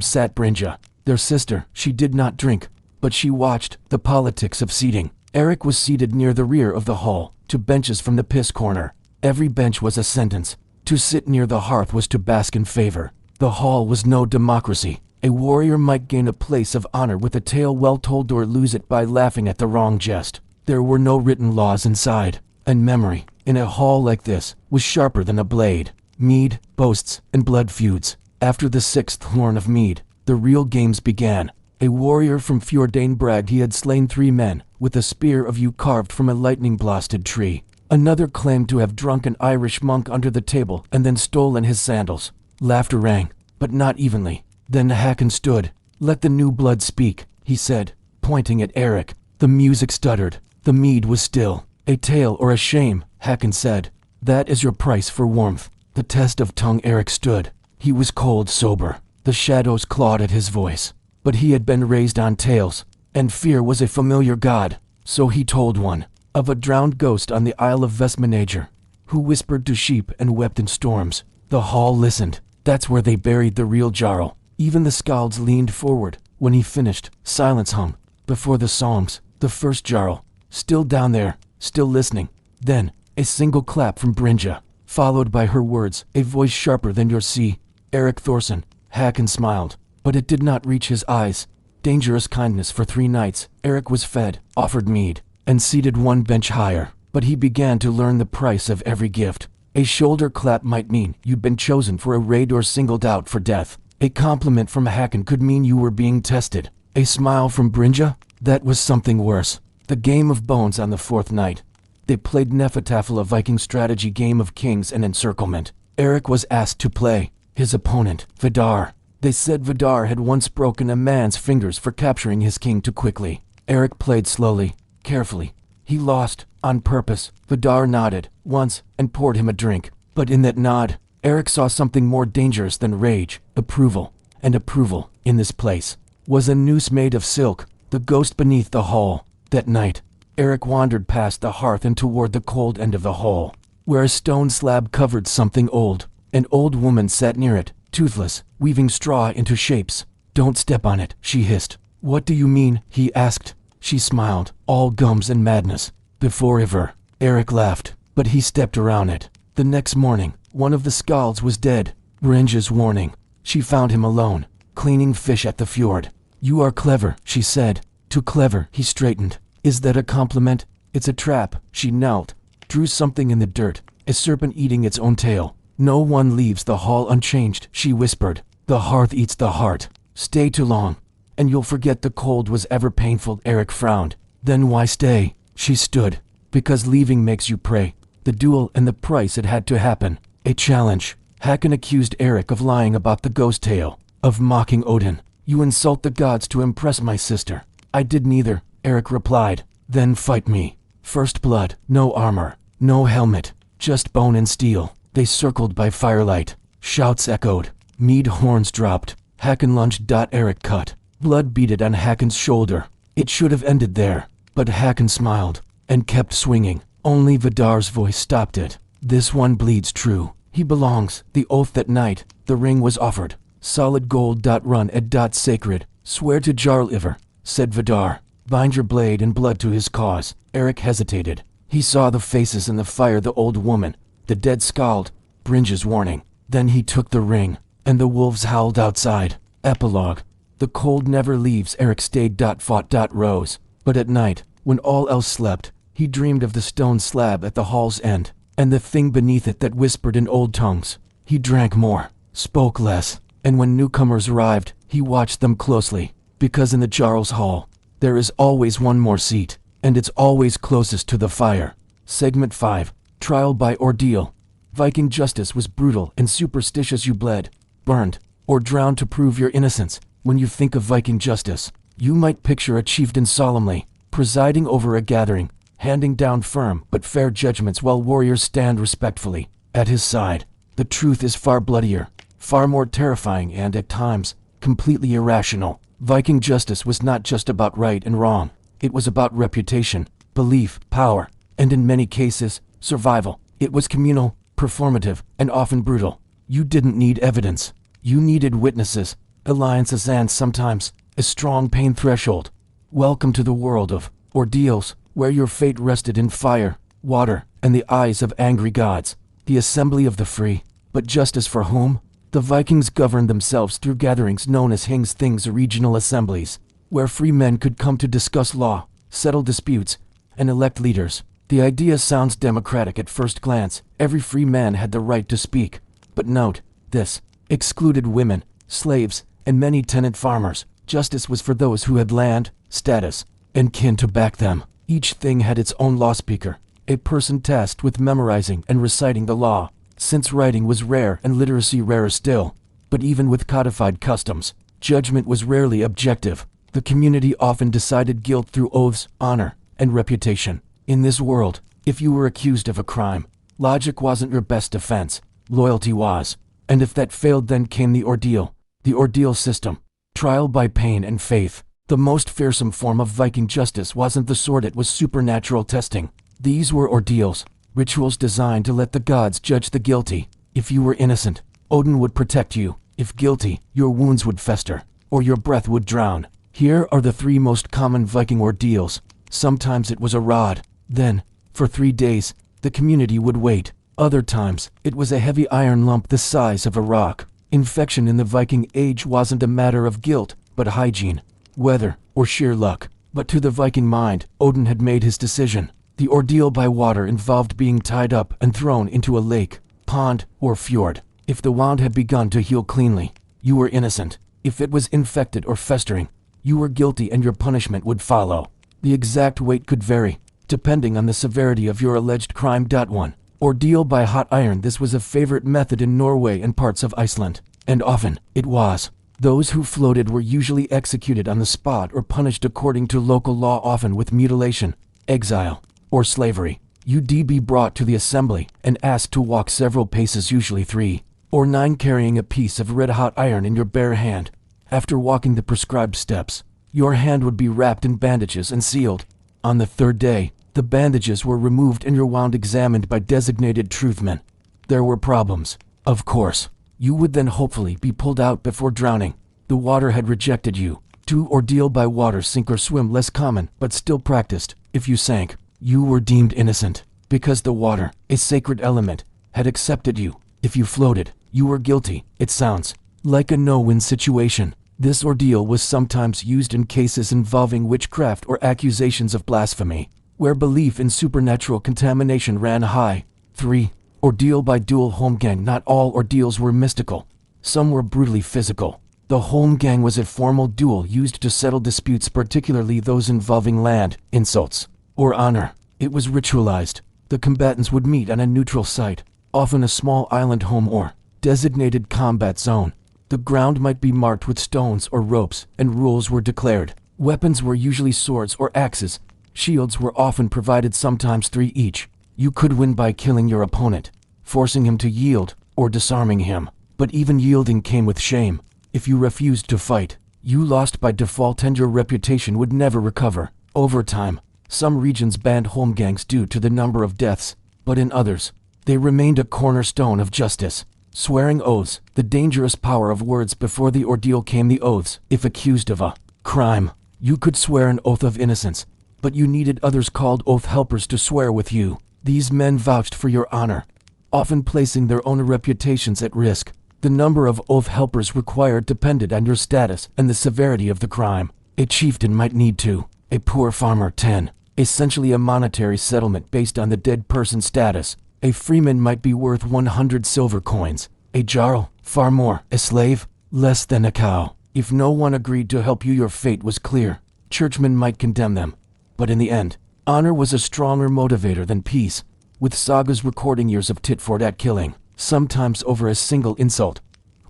sat Brynja, their sister. She did not drink, but she watched the politics of seating. Eric was seated near the rear of the hall, 2 benches from the piss corner. Every bench was a sentence. To sit near the hearth was to bask in favor. The hall was no democracy. A warrior might gain a place of honor with a tale well told or lose it by laughing at the wrong jest. There were no written laws inside, and memory, in a hall like this, was sharper than a blade. Mead, boasts, and blood feuds. After the 6th horn of mead, the real games began. A warrior from Fjordain bragged he had slain 3 men, with a spear of yew carved from a lightning-blasted tree. Another claimed to have drunk an Irish monk under the table and then stolen his sandals. Laughter rang, but not evenly. Then Hakon stood. "Let the new blood speak," he said, pointing at Eric. The music stuttered. The mead was still. "A tale or a shame," Hakon said. "That is your price for warmth." The test of tongue. Eric stood. He was cold sober. The shadows clawed at his voice. But he had been raised on tales, and fear was a familiar god. So he told one, of a drowned ghost on the Isle of Vestmanager, who whispered to sheep and wept in storms. The hall listened. That's where they buried the real Jarl. Even the skalds leaned forward. When he finished, silence hung. Before the songs, the first Jarl, still down there, still listening. Then, a single clap from Brynja, followed by her words, a voice sharper than your sea. "Eric Thorson." Hakon smiled, but it did not reach his eyes. Dangerous kindness for 3 nights. Eric was fed, offered mead, and seated 1 bench higher. But he began to learn the price of every gift. A shoulder clap might mean you'd been chosen for a raid or singled out for death. A compliment from Hakon could mean you were being tested. A smile from Brynja? That was something worse. The game of bones on the 4th night. They played Nefertafel, a Viking strategy game of kings and encirclement. Eric was asked to play. His opponent, Vidar. They said Vidar had once broken a man's fingers for capturing his king too quickly. Eric played slowly, carefully. He lost, on purpose. Vidar nodded, once, and poured him a drink. But in that nod, Eric saw something more dangerous than rage. Approval. And approval, in this place, was a noose made of silk, the ghost beneath the hall. That night, Eric wandered past the hearth and toward the cold end of the hall, where a stone slab covered something old. An old woman sat near it, toothless, weaving straw into shapes. "Don't step on it," she hissed. "What do you mean?" he asked. She smiled, all gums and madness. "Before ever." Eric laughed, but he stepped around it. The next morning, one of the skalds was dead. Brynja's warning. She found him alone, cleaning fish at the fjord. "You are clever," she said. "Too clever." He straightened. "Is that a compliment?" "It's a trap." She knelt, drew something in the dirt, a serpent eating its own tail. "No one leaves the hall unchanged," she whispered. "The hearth eats the heart. Stay too long, and you'll forget the cold was ever painful." Eric frowned. "Then why stay?" She stood. "Because leaving makes you pray." The duel and the price it had to happen. A challenge. Hakon accused Eric of lying about the ghost tale, of mocking Odin. You insult the gods to impress my sister. I did neither, Eric replied. Then fight me. First blood, no armor, no helmet, just bone and steel. They circled by firelight. Shouts echoed. Mead horns dropped. Hakon lunged. Eric cut. Blood beaded on Hakon's shoulder. It should have ended there, but Hakon smiled and kept swinging. Only Vidar's voice stopped it. This one bleeds true. He belongs. The oath that night, the ring was offered. Solid gold. Run at. Sacred. Swear to Jarl Ivar, said Vidar. Bind your blade and blood to his cause. Eric hesitated. He saw the faces in the fire, the old woman, the dead skald, Brynja's warning. Then he took the ring, and the wolves howled outside. Epilogue. The cold never leaves. Eric stayed. Fought. Rose. But at night, when all else slept, he dreamed of the stone slab at the hall's end, and the thing beneath it that whispered in old tongues. He drank more, spoke less, and when newcomers arrived, he watched them closely, because in the Jarl's hall, there is always one more seat, and it's always closest to the fire. Segment 5. Trial by ordeal. Viking justice was brutal and superstitious. You bled, burned, or drowned to prove your innocence. When you think of Viking justice, you might picture a chieftain solemnly presiding over a gathering, handing down firm but fair judgments while warriors stand respectfully at his side. The truth is far bloodier, far more terrifying, and at times, completely irrational. Viking justice was not just about right and wrong. It was about reputation, belief, power, and in many cases, survival. It was communal, performative, and often brutal. You didn't need evidence. You needed witnesses, alliances, and sometimes a strong pain threshold. Welcome to the world of ordeals, where your fate rested in fire, water, and the eyes of angry gods. The assembly of the free. But justice for whom? The Vikings governed themselves through gatherings known as Hings Things, or regional assemblies, where free men could come to discuss law, settle disputes, and elect leaders. The idea sounds democratic at first glance. Every free man had the right to speak. But note, this excluded women, slaves, and many tenant farmers. Justice was for those who had land, status, and kin to back them. Each thing had its own law speaker, a person tasked with memorizing and reciting the law. Since writing was rare and literacy rarer still, but even with codified customs, judgment was rarely objective. The community often decided guilt through oaths, honor, and reputation. In this world, if you were accused of a crime, logic wasn't your best defense, loyalty was. And if that failed, then came the ordeal system. Trial by pain and faith. The most fearsome form of Viking justice wasn't the sword, it was supernatural testing. These were ordeals, rituals designed to let the gods judge the guilty. If you were innocent, Odin would protect you. If guilty, your wounds would fester, or your breath would drown. Here are the 3 most common Viking ordeals. Sometimes it was a rod. Then, for 3 days, the community would wait. Other times, it was a heavy iron lump the size of a rock. Infection in the Viking Age wasn't a matter of guilt, but hygiene, weather, or sheer luck. But to the Viking mind, Odin had made his decision. The ordeal by water involved being tied up and thrown into a lake, pond, or fjord. If the wound had begun to heal cleanly, you were innocent. If it was infected or festering, you were guilty and your punishment would follow. The exact weight could vary, depending on the severity of your alleged crime. 1. Ordeal by hot iron. This was a favorite method in Norway and parts of Iceland, and often, it was. Those who floated were usually executed on the spot or punished according to local law, often with mutilation, exile, or slavery. You'd be brought to the assembly and asked to walk several paces, usually 3 or 9, carrying a piece of red-hot iron in your bare hand. After walking the prescribed steps, your hand would be wrapped in bandages and sealed. On the 3rd day, the bandages were removed and your wound examined by designated truthmen. There were problems, of course. You would then hopefully be pulled out before drowning. The water had rejected you. 2. Ordeal by water. Sink or swim. Less common, but still practiced. If you sank, you were deemed innocent, because the water, a sacred element, had accepted you. If you floated, you were guilty. It sounds like a no-win situation. This ordeal was sometimes used in cases involving witchcraft or accusations of blasphemy, where belief in supernatural contamination ran high. 3. Ordeal by duel. Holmgang. Not all ordeals were mystical. Some were brutally physical. The holmgang was a formal duel used to settle disputes, particularly those involving land, insults, or honor. It was ritualized. The combatants would meet on a neutral site, often a small island home or designated combat zone. The ground might be marked with stones or ropes, and rules were declared. Weapons were usually swords or axes. Shields were often provided, sometimes 3 each. You could win by killing your opponent, forcing him to yield, or disarming him. But even yielding came with shame. If you refused to fight, you lost by default and your reputation would never recover. Over time, some regions banned holmgangs due to the number of deaths, but in others, they remained a cornerstone of justice. Swearing oaths, the dangerous power of words. Before the ordeal came the oaths. If accused of a crime, you could swear an oath of innocence, but you needed others called oath helpers to swear with you. These men vouched for your honor, often placing their own reputations at risk. The number of oath helpers required depended on your status and the severity of the crime. A chieftain might need 2, a poor farmer 10, essentially a monetary settlement based on the dead person's status. A freeman might be worth 100 silver coins, a jarl, far more, a slave, less than a cow. If no one agreed to help you, your fate was clear. Churchmen might condemn them, but in the end, honor was a stronger motivator than peace, with sagas recording years of tit-for-tat killing, sometimes over a single insult.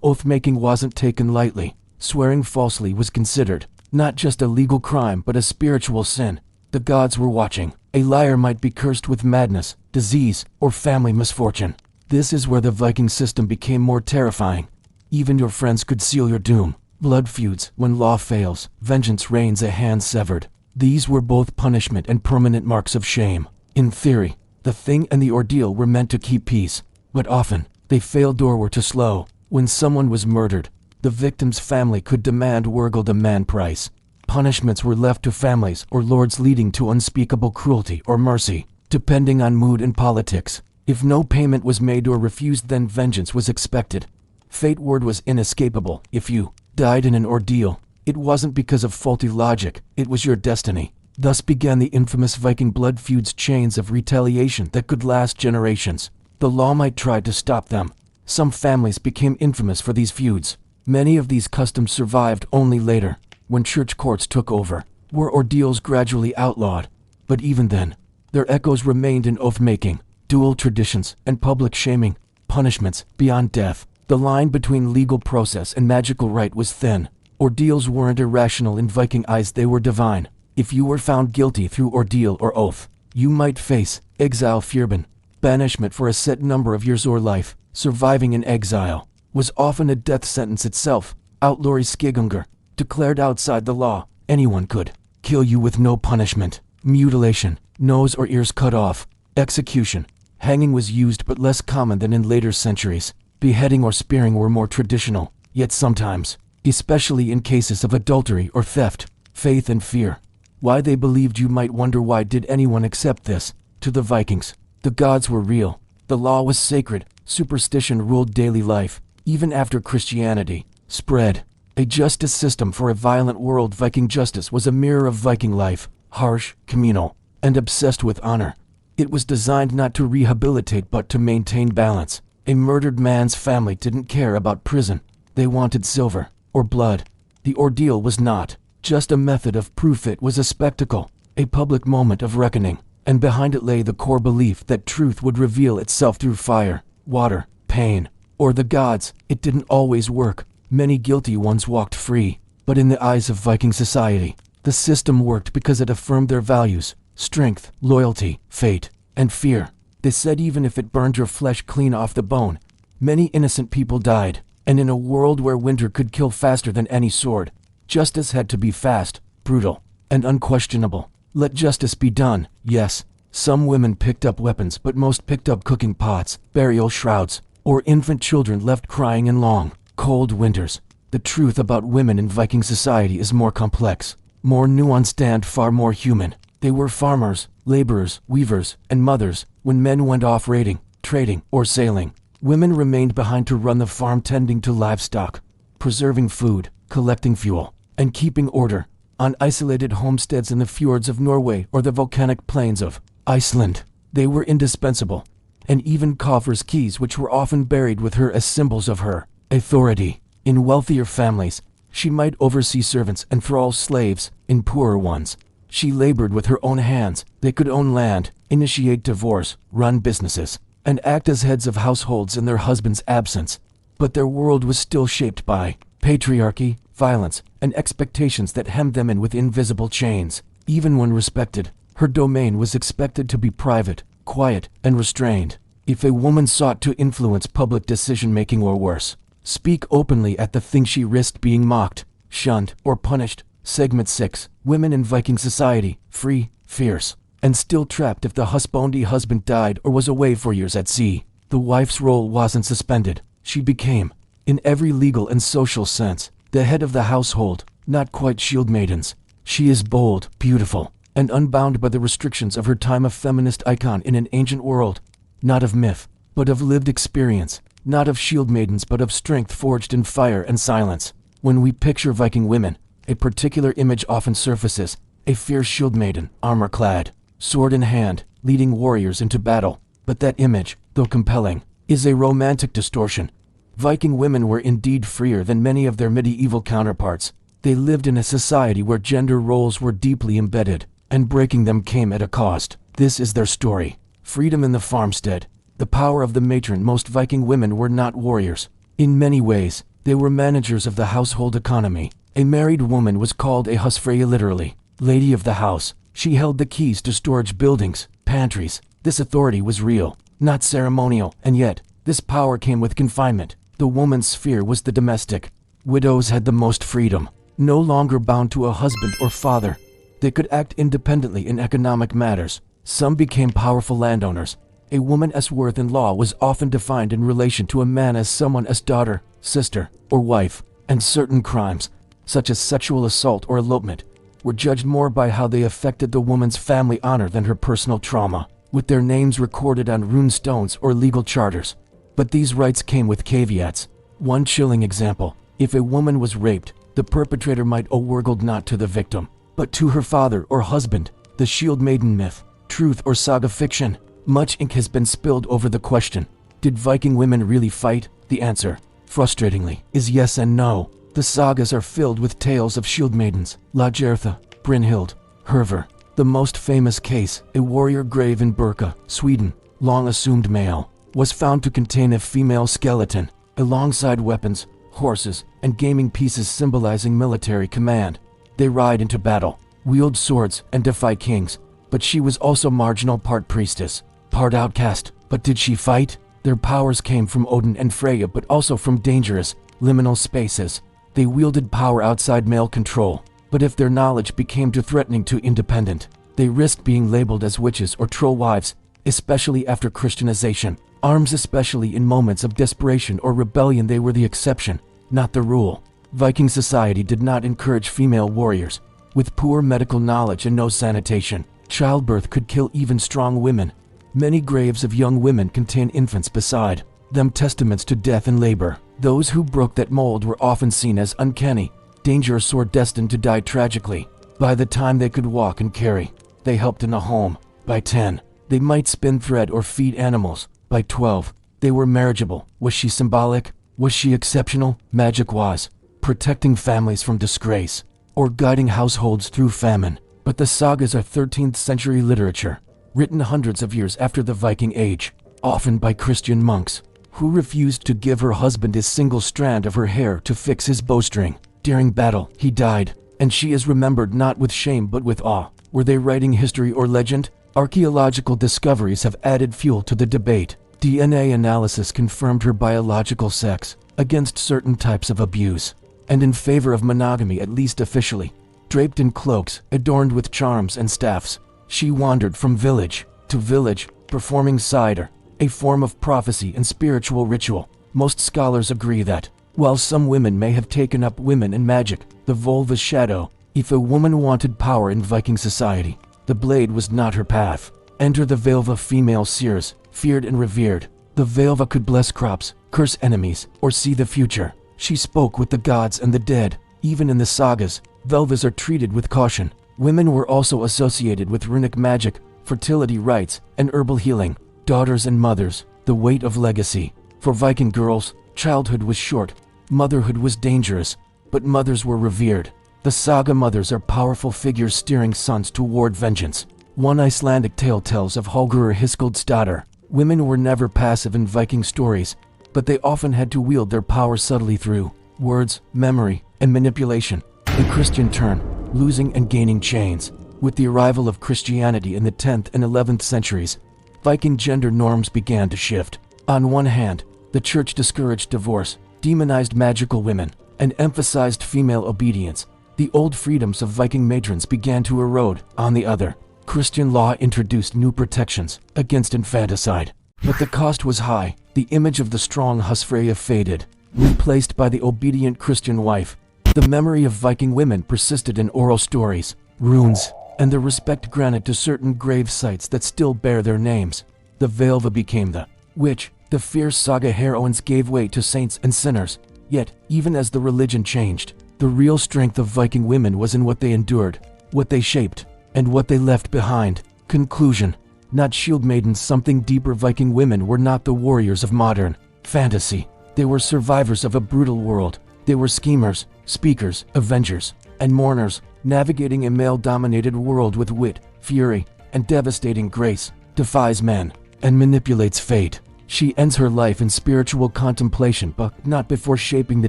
Oath-making wasn't taken lightly. Swearing falsely was considered not just a legal crime but a spiritual sin. The gods were watching. A liar might be cursed with madness, disease, or family misfortune. This is where the Viking system became more terrifying. Even your friends could seal your doom. Blood feuds, when law fails, vengeance reigns, a hand severed. These were both punishment and permanent marks of shame. In theory, the thing and the ordeal were meant to keep peace, but often, they failed or were too slow. When someone was murdered, the victim's family could demand the man price. Punishments were left to families or lords, leading to unspeakable cruelty or mercy, depending on mood and politics. If no payment was made or refused, then vengeance was expected. Fate word was inescapable. If you died in an ordeal, it wasn't because of faulty logic, it was your destiny. Thus began the infamous Viking blood feuds, chains of retaliation that could last generations. The law might try to stop them. Some families became infamous for these feuds. Many of these customs survived only later, when church courts took over. Were ordeals gradually outlawed? But even then, their echoes remained in oath-making, dual traditions, and public shaming. Punishments beyond death. The line between legal process and magical rite was thin. Ordeals weren't irrational in Viking eyes, they were divine. If you were found guilty through ordeal or oath, you might face exile, firban, banishment for a set number of years or life. Surviving in exile was often a death sentence itself. Outlawry skigungar, declared outside the law. Anyone could kill you with no punishment. Mutilation, nose or ears cut off. Execution, hanging was used but less common than in later centuries. Beheading or spearing were more traditional, yet sometimes, especially in cases of adultery or theft, faith and fear. Why they believed, you might wonder. Why did anyone accept this? To the Vikings, the gods were real. The law was sacred. Superstition ruled daily life. Even after Christianity spread, a justice system for a violent world. Viking justice was a mirror of Viking life, harsh, communal, and obsessed with honor. It was designed not to rehabilitate but to maintain balance. A murdered man's family didn't care about prison. They wanted silver or blood. The ordeal was not just a method of proof, it was a spectacle, a public moment of reckoning, and behind it lay the core belief that truth would reveal itself through fire, water, pain, or the gods. It didn't always work. Many guilty ones walked free, but in the eyes of Viking society, the system worked because it affirmed their values: strength, loyalty, fate, and fear. They said even if it burned your flesh clean off the bone. Many innocent people died, and in a world where winter could kill faster than any sword, justice had to be fast, brutal, and unquestionable. Let justice be done. Yes, some women picked up weapons, but most picked up cooking pots, burial shrouds, or infant children left crying in long, cold winters. The truth about women in Viking society is more complex, more nuanced, and far more human. They were farmers, laborers, weavers, and mothers. When men went off raiding, trading, or sailing, women remained behind to run the farm, tending to livestock, preserving food, collecting fuel, and keeping order. On isolated homesteads in the fjords of Norway or the volcanic plains of Iceland, they were indispensable. And even Koffer's keys, which were often buried with her as symbols of her authority. In wealthier families, she might oversee servants and thrall slaves. In poorer ones, she labored with her own hands. They could own land, initiate divorce, run businesses, and act as heads of households in their husband's absence. but their world was still shaped by patriarchy, violence, and expectations that hemmed them in with invisible chains. Even when respected, her domain was expected to be private, quiet, and restrained. If a woman sought to influence public decision-making or worse, speak openly at the thing, she risked being mocked, shunned, or punished. Segment 6. Women in Viking society. Free, fierce, and still trapped if the husband died or was away for years at sea. The wife's role wasn't suspended. She became, in every legal and social sense, the head of the household. Not quite shield maidens. She is bold, beautiful, and unbound by the restrictions of her time, a feminist icon in an ancient world. Not of myth, but of lived experience. Not of shield maidens, but of strength forged in fire and silence. When we picture Viking women, a particular image often surfaces: a fierce shield maiden, armor-clad, sword in hand, leading warriors into battle. But that image, though compelling, is a romantic distortion. Viking women were indeed freer than many of their medieval counterparts. They lived in a society where gender roles were deeply embedded, and breaking them came at a cost. This is their story. Freedom in the farmstead. The power of the matron. Most Viking women were not warriors. In many ways, they were managers of the household economy. A married woman was called a husfreyja, literally, lady of the house. She held the keys to storage buildings, pantries. This authority was real, not ceremonial, and yet, this power came with confinement. The woman's sphere was the domestic. Widows had the most freedom, no longer bound to a husband or father. They could act independently in economic matters. Some became powerful landowners. A woman's worth in law was often defined in relation to a man as someone as daughter, sister, or wife, and certain crimes, such as sexual assault or elopement, were judged more by how they affected the woman's family honor than her personal trauma, with their names recorded on rune stones or legal charters. But these rights came with caveats. One chilling example: if a woman was raped, the perpetrator might owe world not to the victim, but to her father or husband. The shield maiden myth. Truth or saga fiction? Much ink has been spilled over the question: did Viking women really fight? The answer, frustratingly, is yes and no. The sagas are filled with tales of shield maidens: Lagertha, Brynhild, Hervor. The most famous case, a warrior grave in Birka, Sweden, long assumed male, was found to contain a female skeleton, alongside weapons, horses, and gaming pieces symbolizing military command. They ride into battle, wield swords, and defy kings. But she was also marginal, part priestess, part outcast. But did she fight? Their powers came from Odin and Freya, but also from dangerous, liminal spaces. They wielded power outside male control. But if their knowledge became too threatening to independent, they risked being labeled as witches or troll wives, especially after Christianization. Arms, especially in moments of desperation or rebellion, they were the exception, not the rule. Viking society did not encourage female warriors. With poor medical knowledge and no sanitation, childbirth could kill even strong women. Many graves of young women contain infants beside them, testaments to death and labor. Those who broke that mold were often seen as uncanny, dangerous, or destined to die tragically. By the time they could walk and carry, they helped in a home. By 10, they might spin thread or feed animals. By 12, they were marriageable. Was she symbolic? Was she exceptional? Magic was protecting families from disgrace, or guiding households through famine. But the sagas are 13th century literature, written hundreds of years after the Viking Age, often by Christian monks, who refused to give her husband a single strand of her hair to fix his bowstring. During battle, he died, and she is remembered not with shame but with awe. Were they writing history or legend? Archaeological discoveries have added fuel to the debate. DNA analysis confirmed her biological sex, against certain types of abuse, and in favor of monogamy, at least officially. Draped in cloaks, adorned with charms and staffs, she wandered from village to village, performing cider, a form of prophecy and spiritual ritual. Most scholars agree that, while some women may have taken up women and magic, the vulva's shadow, if a woman wanted power in Viking society, the blade was not her path. Enter the Velva, female seers, feared and revered. The Velva could bless crops, curse enemies, or see the future. She spoke with the gods and the dead. Even in the sagas, Velvas are treated with caution. Women were also associated with runic magic, fertility rites, and herbal healing. Daughters and mothers, the weight of legacy. For Viking girls, childhood was short, motherhood was dangerous, but mothers were revered. The saga mothers are powerful figures steering sons toward vengeance. One Icelandic tale tells of Hallgrímr Hiskildsdóttir. Women were never passive in Viking stories. but they often had to wield their power subtly through words, memory, and manipulation. The Christian turn, losing and gaining chains. With the arrival of Christianity in the 10th and 11th centuries, Viking gender norms began to shift. On one hand, the church discouraged divorce, demonized magical women, and emphasized female obedience. The old freedoms of Viking matrons began to erode. On the other, Christian law introduced new protections against infanticide. But the cost was high. The image of the strong Husfreyja faded, replaced by the obedient Christian wife. The memory of Viking women persisted in oral stories, runes, and the respect granted to certain grave sites that still bear their names. The Vaelva became the witch. The fierce saga heroines gave way to saints and sinners. Yet, even as the religion changed, the real strength of Viking women was in what they endured, what they shaped, and what they left behind. Conclusion. Not shield maidens, something deeper. Viking women were not the warriors of modern fantasy. They were survivors of a brutal world. They were schemers, speakers, avengers, and mourners, navigating a male-dominated world with wit, fury, and devastating grace. Defies men and manipulates fate. She ends her life in spiritual contemplation, but not before shaping the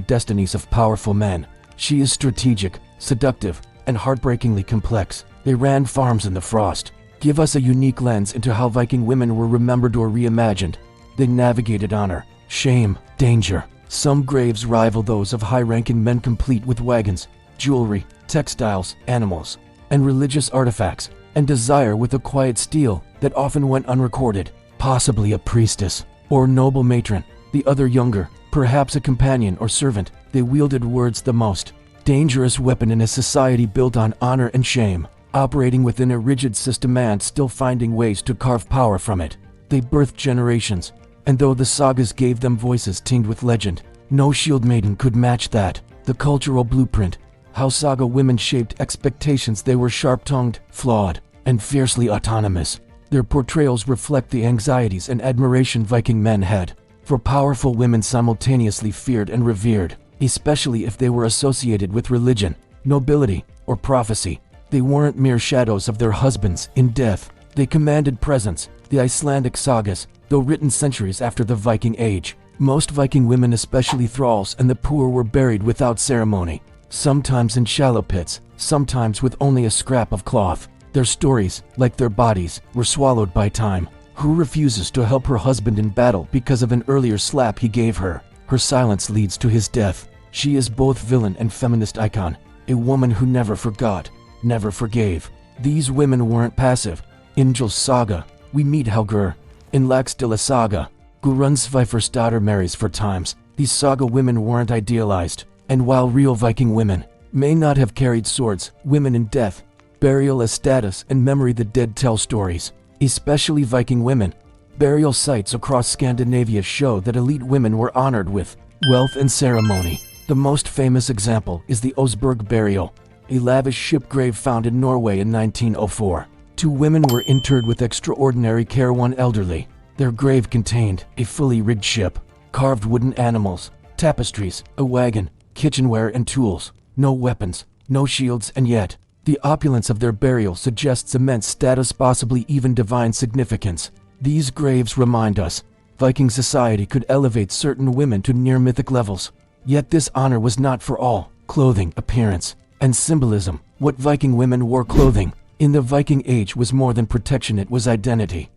destinies of powerful men. She is strategic, seductive, and heartbreakingly complex. They ran farms in the frost. Give us a unique lens into how Viking women were remembered or reimagined. They navigated honor, shame, danger. Some graves rival those of high-ranking men, complete with wagons, jewelry, textiles, animals, and religious artifacts, and desire with a quiet steel that often went unrecorded. Possibly a priestess or noble matron, the other younger, perhaps a companion or servant. They wielded words, the most dangerous weapon in a society built on honor and shame, operating within a rigid system and still finding ways to carve power from it. They birthed generations, and though the sagas gave them voices tinged with legend, no shield maiden could match that. The cultural blueprint, how saga women shaped expectations. They were sharp-tongued, flawed, and fiercely autonomous. Their portrayals reflect the anxieties and admiration Viking men had for powerful women, simultaneously feared and revered, especially if they were associated with religion, nobility, or prophecy. They weren't mere shadows of their husbands in death. They commanded presence. The Icelandic sagas, though written centuries after the Viking Age, most Viking women, especially thralls and the poor, were buried without ceremony, sometimes in shallow pits, sometimes with only a scrap of cloth. Their stories, like their bodies, were swallowed by time. Who refuses to help her husband in battle because of an earlier slap he gave her? Her silence leads to his death. She is both villain and feminist icon, a woman who never forgot, never forgave. These women weren't passive. In Njol's saga, we meet Helgur. In Laxdilla saga, Guðrun's daughter marries for times. These saga women weren't idealized, and while real Viking women may not have carried swords, women in death, burial as status and memory, the dead tell stories. Especially Viking women. Burial sites across Scandinavia show that elite women were honored with wealth and ceremony. The most famous example is the Osberg burial, a lavish ship grave found in Norway in 1904. Two women were interred with extraordinary care, one elderly. Their grave contained a fully rigged ship, carved wooden animals, tapestries, a wagon, kitchenware and tools. No weapons, no shields, and yet the opulence of their burial suggests immense status, possibly even divine significance. These graves remind us Viking society could elevate certain women to near mythic levels. Yet this honor was not for all. Clothing, appearance, and symbolism. What Viking women wore clothing in the Viking Age was more than protection, it was identity.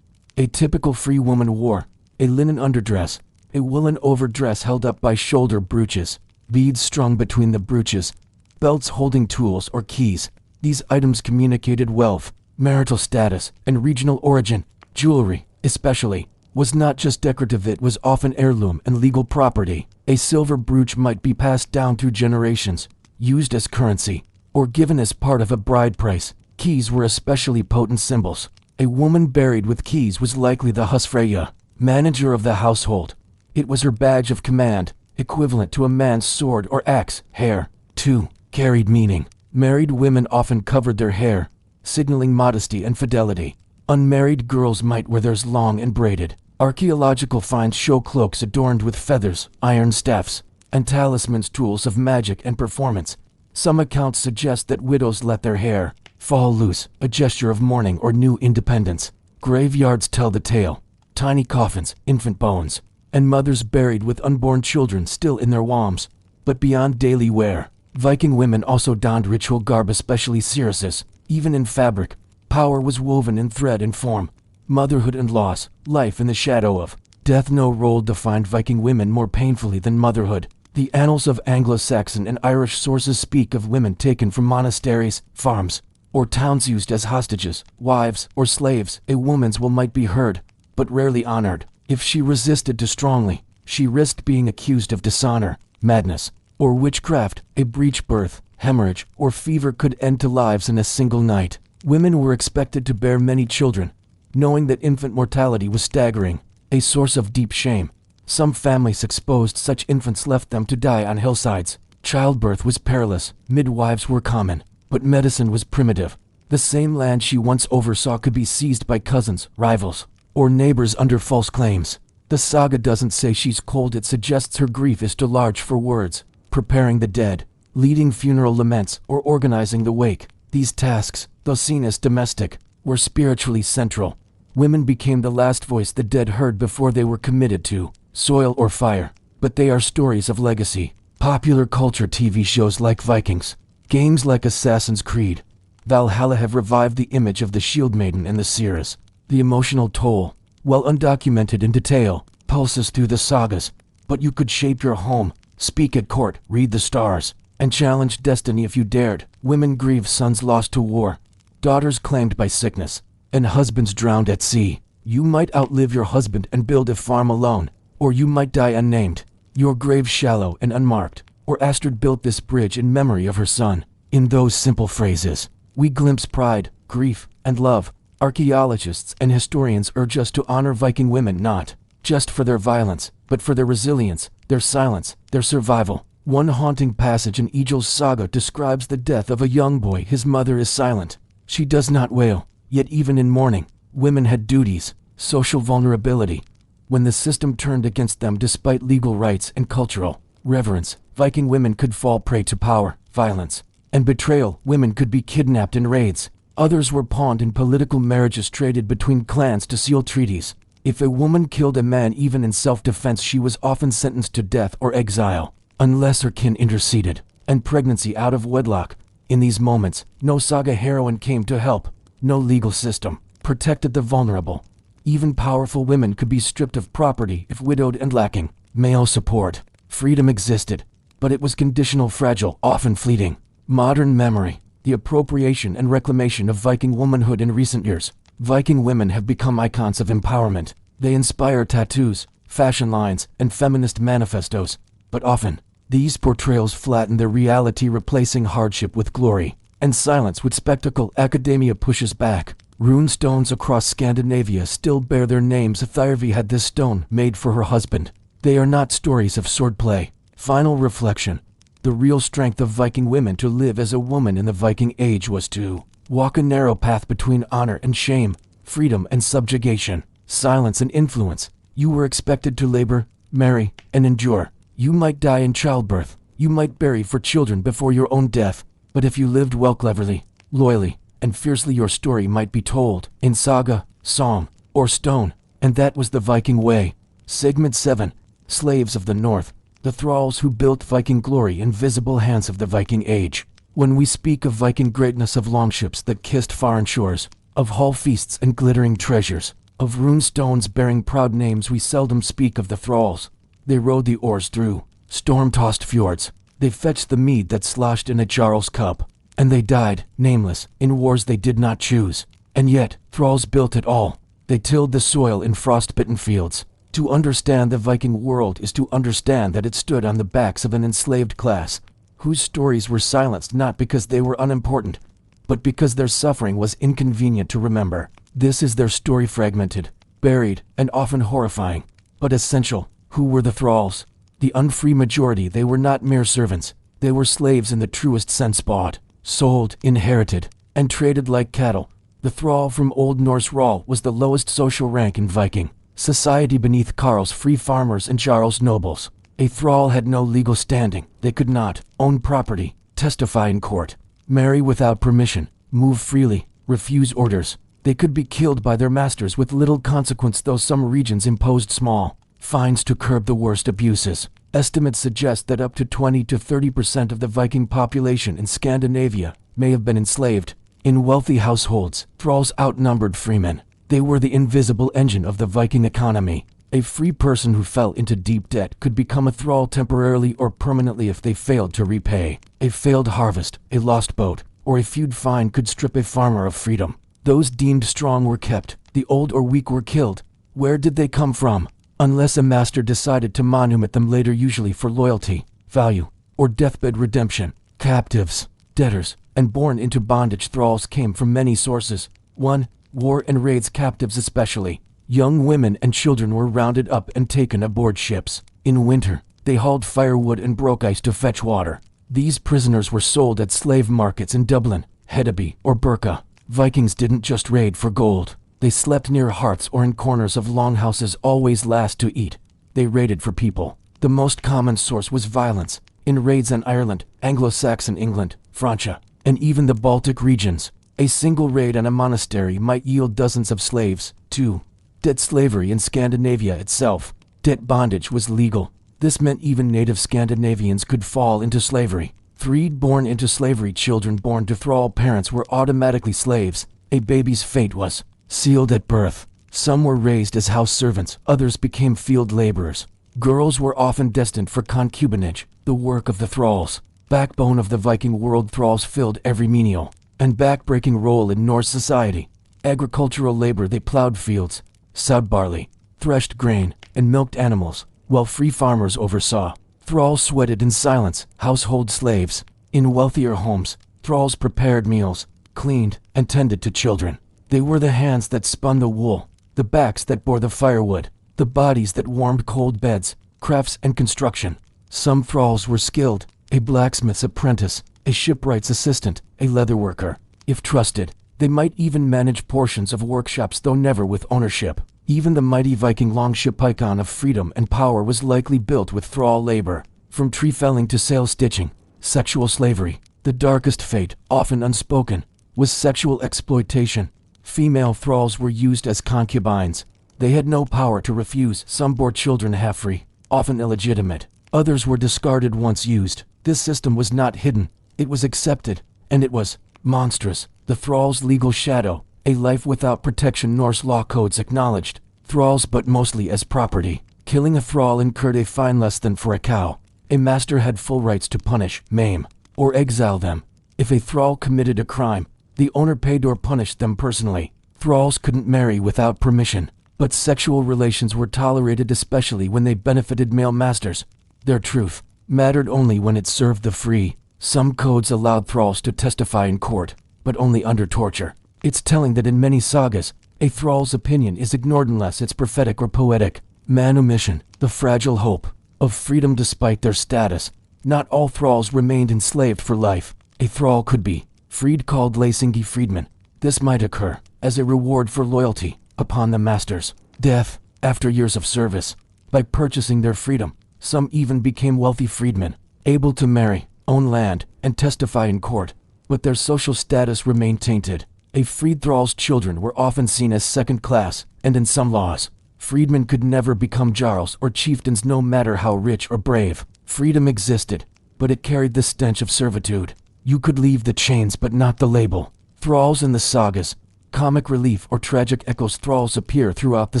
A typical free woman wore a linen underdress, a woolen overdress held up by shoulder brooches, beads strung between the brooches, belts holding tools or keys. These items communicated wealth, marital status, and regional origin. Jewelry, especially, was not just decorative, it was often heirloom and legal property. A silver brooch might be passed down through generations, used as currency, or given as part of a bride price. Keys were especially potent symbols. A woman buried with keys was likely the Husfreyja, manager of the household. It was her badge of command, equivalent to a man's sword or axe. Hair, too, carried meaning. Married women often covered their hair, signaling modesty and fidelity. Unmarried girls might wear theirs long and braided. Archaeological finds show cloaks adorned with feathers, iron staffs, and talismans, tools of magic and performance. Some accounts suggest that widows let their hair fall loose, a gesture of mourning or new independence. Graveyards tell the tale. tiny coffins, infant bones, and mothers buried with unborn children still in their wombs. But beyond daily wear, Viking women also donned ritual garb, especially cuirasses. Even in fabric, power was woven in thread and form. Motherhood and loss, life in the shadow of death. No role defined Viking women more painfully than motherhood. The annals of Anglo-Saxon and Irish sources speak of women taken from monasteries, farms, or towns used as hostages, wives, or slaves. A woman's will might be heard, but rarely honored. If she resisted too strongly, she risked being accused of dishonor, madness, or witchcraft. A breech birth, hemorrhage, or fever could end to lives in a single night. Women were expected to bear many children, knowing that infant mortality was staggering, a source of deep shame. Some families exposed such infants left them to die on hillsides. Childbirth was perilous, midwives were common, but medicine was primitive. The same land she once oversaw could be seized by cousins, rivals, or neighbors under false claims. The saga doesn't say she's cold, it suggests her grief is too large for words. Preparing the dead, leading funeral laments, or organizing the wake. These tasks, though seen as domestic, were spiritually central. Women became the last voice the dead heard before they were committed to soil or fire. But they are stories of legacy. Popular culture, TV shows like Vikings, games like Assassin's Creed, Valhalla have revived the image of the Shield Maiden and the Seeress. The emotional toll, while undocumented in detail, pulses through the sagas. But you could shape your home, speak at court, read the stars, and challenge destiny if you dared. Women grieve sons lost to war, daughters claimed by sickness, and husbands drowned at sea. You might outlive your husband and build a farm alone, or you might die unnamed, your grave shallow and unmarked. Or Astrid built this bridge in memory of her son. In those simple phrases, we glimpse pride, grief, and love. Archaeologists and historians urge us to honor Viking women not just for their violence, but for their resilience, their silence, their survival. One haunting passage in Egil's saga describes the death of a young boy. His mother is silent. She does not wail, yet even in mourning, women had duties, social vulnerability. When the system turned against them despite legal rights and cultural reverence, Viking women could fall prey to power, violence, and betrayal. Women could be kidnapped in raids. Others were pawned in political marriages traded between clans to seal treaties. If a woman killed a man even in self-defense, she was often sentenced to death or exile, unless her kin interceded. And pregnancy out of wedlock. In these moments, no saga heroine came to help. No legal system protected the vulnerable. Even powerful women could be stripped of property if widowed and lacking male support. Freedom existed, but it was conditional, fragile, often fleeting. Modern memory, the appropriation and reclamation of Viking womanhood in recent years. Viking women have become icons of empowerment. They inspire tattoos, fashion lines, and feminist manifestos. But often, these portrayals flatten their reality, replacing hardship with glory and silence with spectacle. Academia pushes back. Rune stones across Scandinavia still bear their names. Thyrvi had this stone made for her husband. They are not stories of swordplay. Final reflection. The real strength of Viking women to live as a woman in the Viking Age was to walk a narrow path between honor and shame, freedom and subjugation, silence and influence. You were expected to labor, marry, and endure. You might die in childbirth. You might bury for children before your own death. But if you lived well, cleverly, loyally, and fiercely, your story might be told in saga, song, or stone. And that was the Viking way. Segment 7. Slaves of the North. The thralls who built Viking glory, invisible hands of the Viking Age. When we speak of Viking greatness, of longships that kissed foreign shores, of hall feasts and glittering treasures, of rune stones bearing proud names, we seldom speak of the thralls. They rowed the oars through storm-tossed fjords. They fetched the mead that sloshed in a jarl's cup. And they died, nameless, in wars they did not choose. And yet, thralls built it all. They tilled the soil in frost-bitten fields. To understand the Viking world is to understand that it stood on the backs of an enslaved class, whose stories were silenced not because they were unimportant, but because their suffering was inconvenient to remember. This is their story, fragmented, buried, and often horrifying, but essential. Who were the thralls? The unfree majority. They were not mere servants. They were slaves in the truest sense, bought, sold, inherited, and traded like cattle. The thrall, from Old Norse rall, was the lowest social rank in Viking society beneath carls, free farmers, and jarls, nobles. A thrall had no legal standing. They could not own property, testify in court, marry without permission, move freely, refuse orders. They could be killed by their masters with little consequence, though some regions imposed small fines to curb the worst abuses. Estimates suggest that up to 20 to 30% of the Viking population in Scandinavia may have been enslaved. In wealthy households, thralls outnumbered freemen. They were the invisible engine of the Viking economy. A free person who fell into deep debt could become a thrall temporarily or permanently if they failed to repay. A failed harvest, a lost boat, or a feud fine could strip a farmer of freedom. Those deemed strong were kept, the old or weak were killed. Where did they come from? Unless a master decided to monument them later, usually for loyalty, value, or deathbed redemption. Captives, debtors, and born into bondage thralls came from many sources. 1. War and raids. Captives especially. Young women and children were rounded up and taken aboard ships. In winter, they hauled firewood and broke ice to fetch water. These prisoners were sold at slave markets in Dublin, Hedeby, or Birka. Vikings didn't just raid for gold. They slept near hearths or in corners of longhouses, always last to eat. They raided for people. The most common source was violence. In raids in Ireland, Anglo-Saxon England, Francia, and even the Baltic regions, a single raid on a monastery might yield dozens of slaves. 2. Debt slavery. In Scandinavia itself, debt bondage was legal. This meant even native Scandinavians could fall into slavery. 3. Born into slavery. Children born to thrall parents were automatically slaves. A baby's fate was sealed at birth. Some were raised as house servants, others became field laborers. Girls were often destined for concubinage, the work of the thralls. Backbone of the Viking world, thralls filled every menial and backbreaking role in Norse society. Agricultural labor. They plowed fields, sowed barley, threshed grain, and milked animals, while free farmers oversaw. Thralls sweated in silence. Household slaves. In wealthier homes, thralls prepared meals, cleaned, and tended to children. They were the hands that spun the wool, the backs that bore the firewood, the bodies that warmed cold beds. Crafts and construction. Some thralls were skilled: a blacksmith's apprentice, a shipwright's assistant, a leatherworker. If trusted, they might even manage portions of workshops, though never with ownership. Even the mighty Viking longship icon of freedom and power was likely built with thrall labor. From tree felling to sail stitching. Sexual slavery. The darkest fate, often unspoken, was sexual exploitation. Female thralls were used as concubines. They had no power to refuse. Some bore children half-free, often illegitimate. Others were discarded once used. This system was not hidden. It was accepted, and it was monstrous. The thrall's legal shadow, a life without protection. Norse law codes acknowledged thralls, but mostly as property. Killing a thrall incurred a fine less than for a cow. A master had full rights to punish, maim, or exile them. If a thrall committed a crime, the owner paid or punished them personally. Thralls couldn't marry without permission, but sexual relations were tolerated, especially when they benefited male masters. Their truth mattered only when it served the free. Some codes allowed thralls to testify in court, but only under torture. It's telling that in many sagas, a thrall's opinion is ignored unless it's prophetic or poetic. Manumission, the fragile hope of freedom despite their status. Not all thralls remained enslaved for life. A thrall could be freed, called Lasingi freedman. This might occur as a reward for loyalty upon the master's death after years of service. By purchasing their freedom, some even became wealthy freedmen, able to marry, own land, and testify in court. But their social status remained tainted. A freed thrall's children were often seen as second class, and in some laws, freedmen could never become jarls or chieftains, no matter how rich or brave. Freedom existed, but it carried the stench of servitude. You could leave the chains but not the label. Thralls in the sagas. Comic relief or tragic echoes. Thralls appear throughout the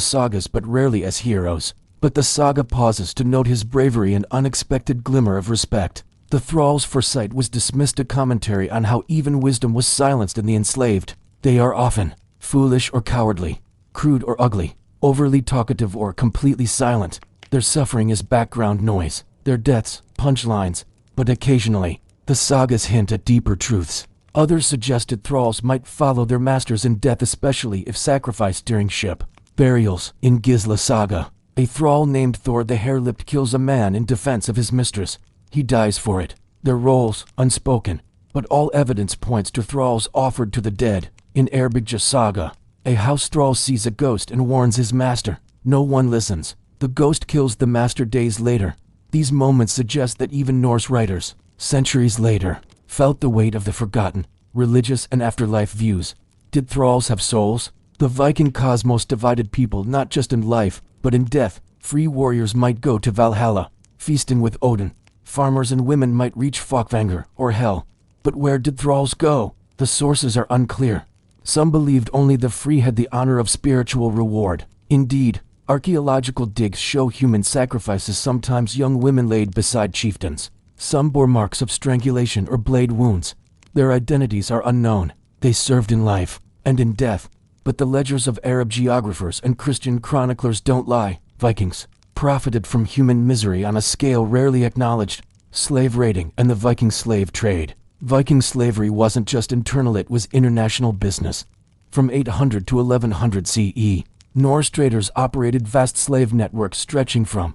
sagas but rarely as heroes. But the saga pauses to note his bravery and unexpected glimmer of respect. The thrall's foresight was dismissed, a commentary on how even wisdom was silenced in the enslaved. They are often foolish or cowardly, crude or ugly, overly talkative or completely silent. Their suffering is background noise, their deaths, punchlines, but occasionally, the sagas hint at deeper truths. Others suggested thralls might follow their masters in death, especially if sacrificed during ship burials. In Gisla saga, a thrall named Thor the Hair-Lipped kills a man in defense of his mistress. He dies for it. Their roles, unspoken, but all evidence points to thralls offered to the dead. In Erbygja saga, a house thrall sees a ghost and warns his master. No one listens. The ghost kills the master days later. These moments suggest that even Norse writers, centuries later, felt the weight of the forgotten, religious and afterlife views. Did thralls have souls? The Viking cosmos divided people not just in life, but in death. Free warriors might go to Valhalla, feasting with Odin. Farmers and women might reach Folkvanger or Hell. But where did thralls go? The sources are unclear. Some believed only the free had the honor of spiritual reward. Indeed, archaeological digs show human sacrifices, sometimes young women laid beside chieftains. Some bore marks of strangulation or blade wounds. Their identities are unknown. They served in life and in death. But the ledgers of Arab geographers and Christian chroniclers don't lie. Vikings profited from human misery on a scale rarely acknowledged. Slave raiding and the Viking slave trade. Viking slavery wasn't just internal, it was international business. From 800 to 1100 CE, Norse traders operated vast slave networks stretching from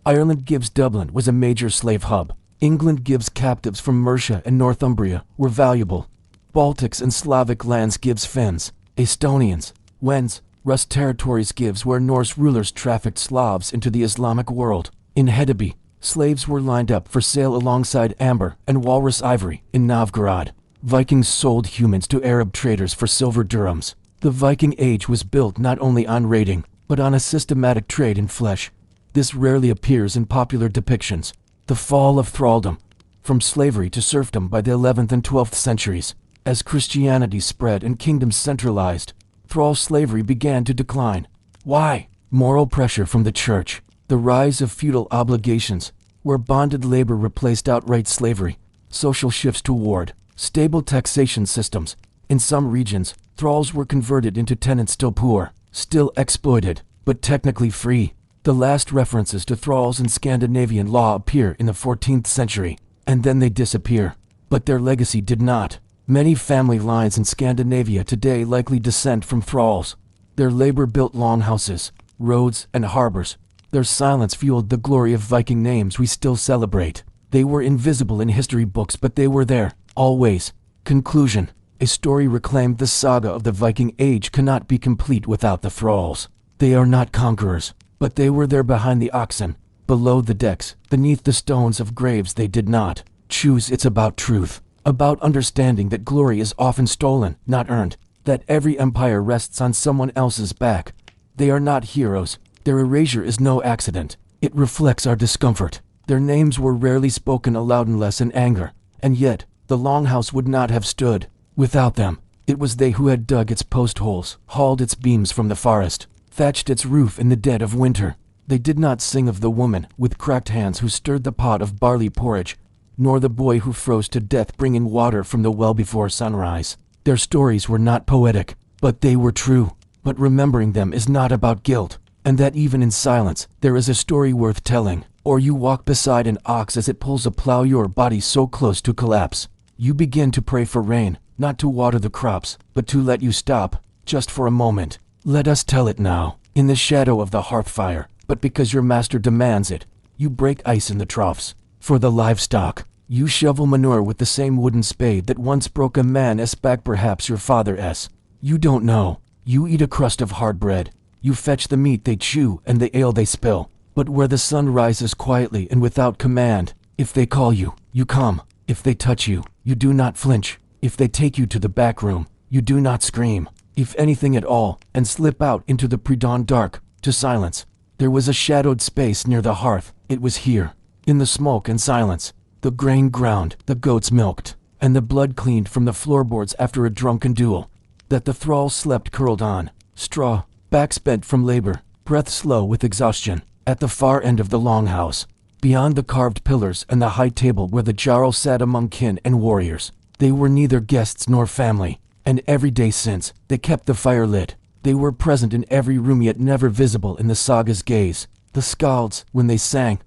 Ireland. Gives Dublin was a major slave hub. England gives captives from Mercia and Northumbria were valuable. Baltics and Slavic lands gives Finns, Estonians, Wends, Rus territories gives where Norse rulers trafficked Slavs into the Islamic world. In Hedeby, slaves were lined up for sale alongside amber and walrus ivory. In Novgorod, Vikings sold humans to Arab traders for silver dirhams. The Viking Age was built not only on raiding, but on a systematic trade in flesh. This rarely appears in popular depictions. The fall of thraldom, from slavery to serfdom by the 11th and 12th centuries. As Christianity spread and kingdoms centralized, thrall slavery began to decline. Why? Moral pressure from the church. The rise of feudal obligations, where bonded labor replaced outright slavery. Social shifts toward stable taxation systems. In some regions, thralls were converted into tenants, still poor, still exploited, but technically free. The last references to thralls in Scandinavian law appear in the 14th century, and then they disappear. But their legacy did not. Many family lines in Scandinavia today likely descend from thralls. Their labor built longhouses, roads, and harbors. Their silence fueled the glory of Viking names we still celebrate. They were invisible in history books, but they were there, always. Conclusion. A story reclaimed. The saga of the Viking Age cannot be complete without the thralls. They are not conquerors, but they were there behind the oxen, below the decks, beneath the stones of graves they did not choose. It's about truth, about understanding that glory is often stolen, not earned, that every empire rests on someone else's back. They are not heroes. Their erasure is no accident. It reflects our discomfort. Their names were rarely spoken aloud unless in anger, and yet the longhouse would not have stood without them. It was they who had dug its post holes, hauled its beams from the forest, thatched its roof in the dead of winter. They did not sing of the woman with cracked hands who stirred the pot of barley porridge, nor the boy who froze to death bringing water from the well before sunrise. Their stories were not poetic, but they were true. But remembering them is not about guilt, and that even in silence, there is a story worth telling. Or you walk beside an ox as it pulls a plow, your body so close to collapse. You begin to pray for rain, not to water the crops, but to let you stop, just for a moment. Let us tell it now, in the shadow of the hearth fire, but because your master demands it. You break ice in the troughs. For the livestock, you shovel manure with the same wooden spade that once broke a man's back, perhaps your father's. You don't know. You eat a crust of hard bread. You fetch the meat they chew and the ale they spill. But where the sun rises quietly and without command, if they call you, you come. If they touch you, you do not flinch. If they take you to the back room, you do not scream. If anything at all, and slip out into the pre-dawn dark, to silence. There was a shadowed space near the hearth. It was here, in the smoke and silence. The grain ground, the goats milked, and the blood cleaned from the floorboards after a drunken duel, that the thralls slept curled on straw, backs bent from labor, breath slow with exhaustion. At the far end of the longhouse, beyond the carved pillars and the high table where the jarl sat among kin and warriors, they were neither guests nor family, and every day since, they kept the fire lit. They were present in every room yet never visible in the saga's gaze. The skalds, when they sang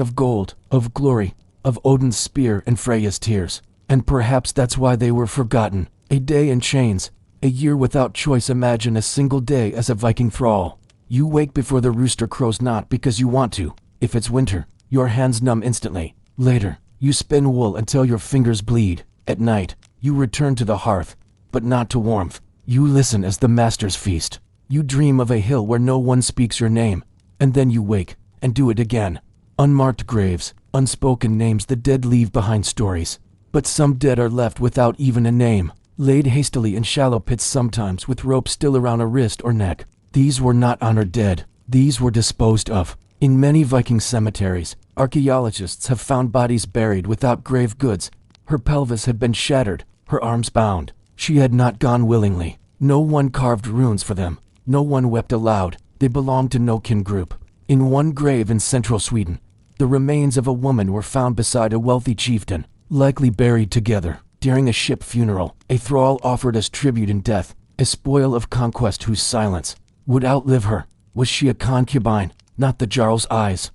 of gold, of glory, of Odin's spear and Freya's tears. And perhaps that's why they were forgotten. A day in chains, a year without choice. Imagine a single day as a Viking thrall. You wake before the rooster crows not because you want to. If it's winter, your hands numb instantly. Later, you spin wool until your fingers bleed. At night, you return to the hearth, but not to warmth. You listen as the masters feast. You dream of a hill where no one speaks your name. And then you wake, and do it again. Unmarked graves, unspoken names. The dead leave behind stories. But some dead are left without even a name. laid hastily in shallow pits, sometimes with rope still around a wrist or neck. These were not honored dead. These were disposed of. In many Viking cemeteries, archaeologists have found bodies buried without grave goods. Her pelvis had been shattered, her arms bound. She had not gone willingly. No one carved runes for them. No one wept aloud. They belonged to no kin group. In one grave in central Sweden, the remains of a woman were found beside a wealthy chieftain, likely buried together. During a ship funeral, a thrall offered as tribute in death, a spoil of conquest whose silence would outlive her. Was she a concubine? Not the Jarl's eyes.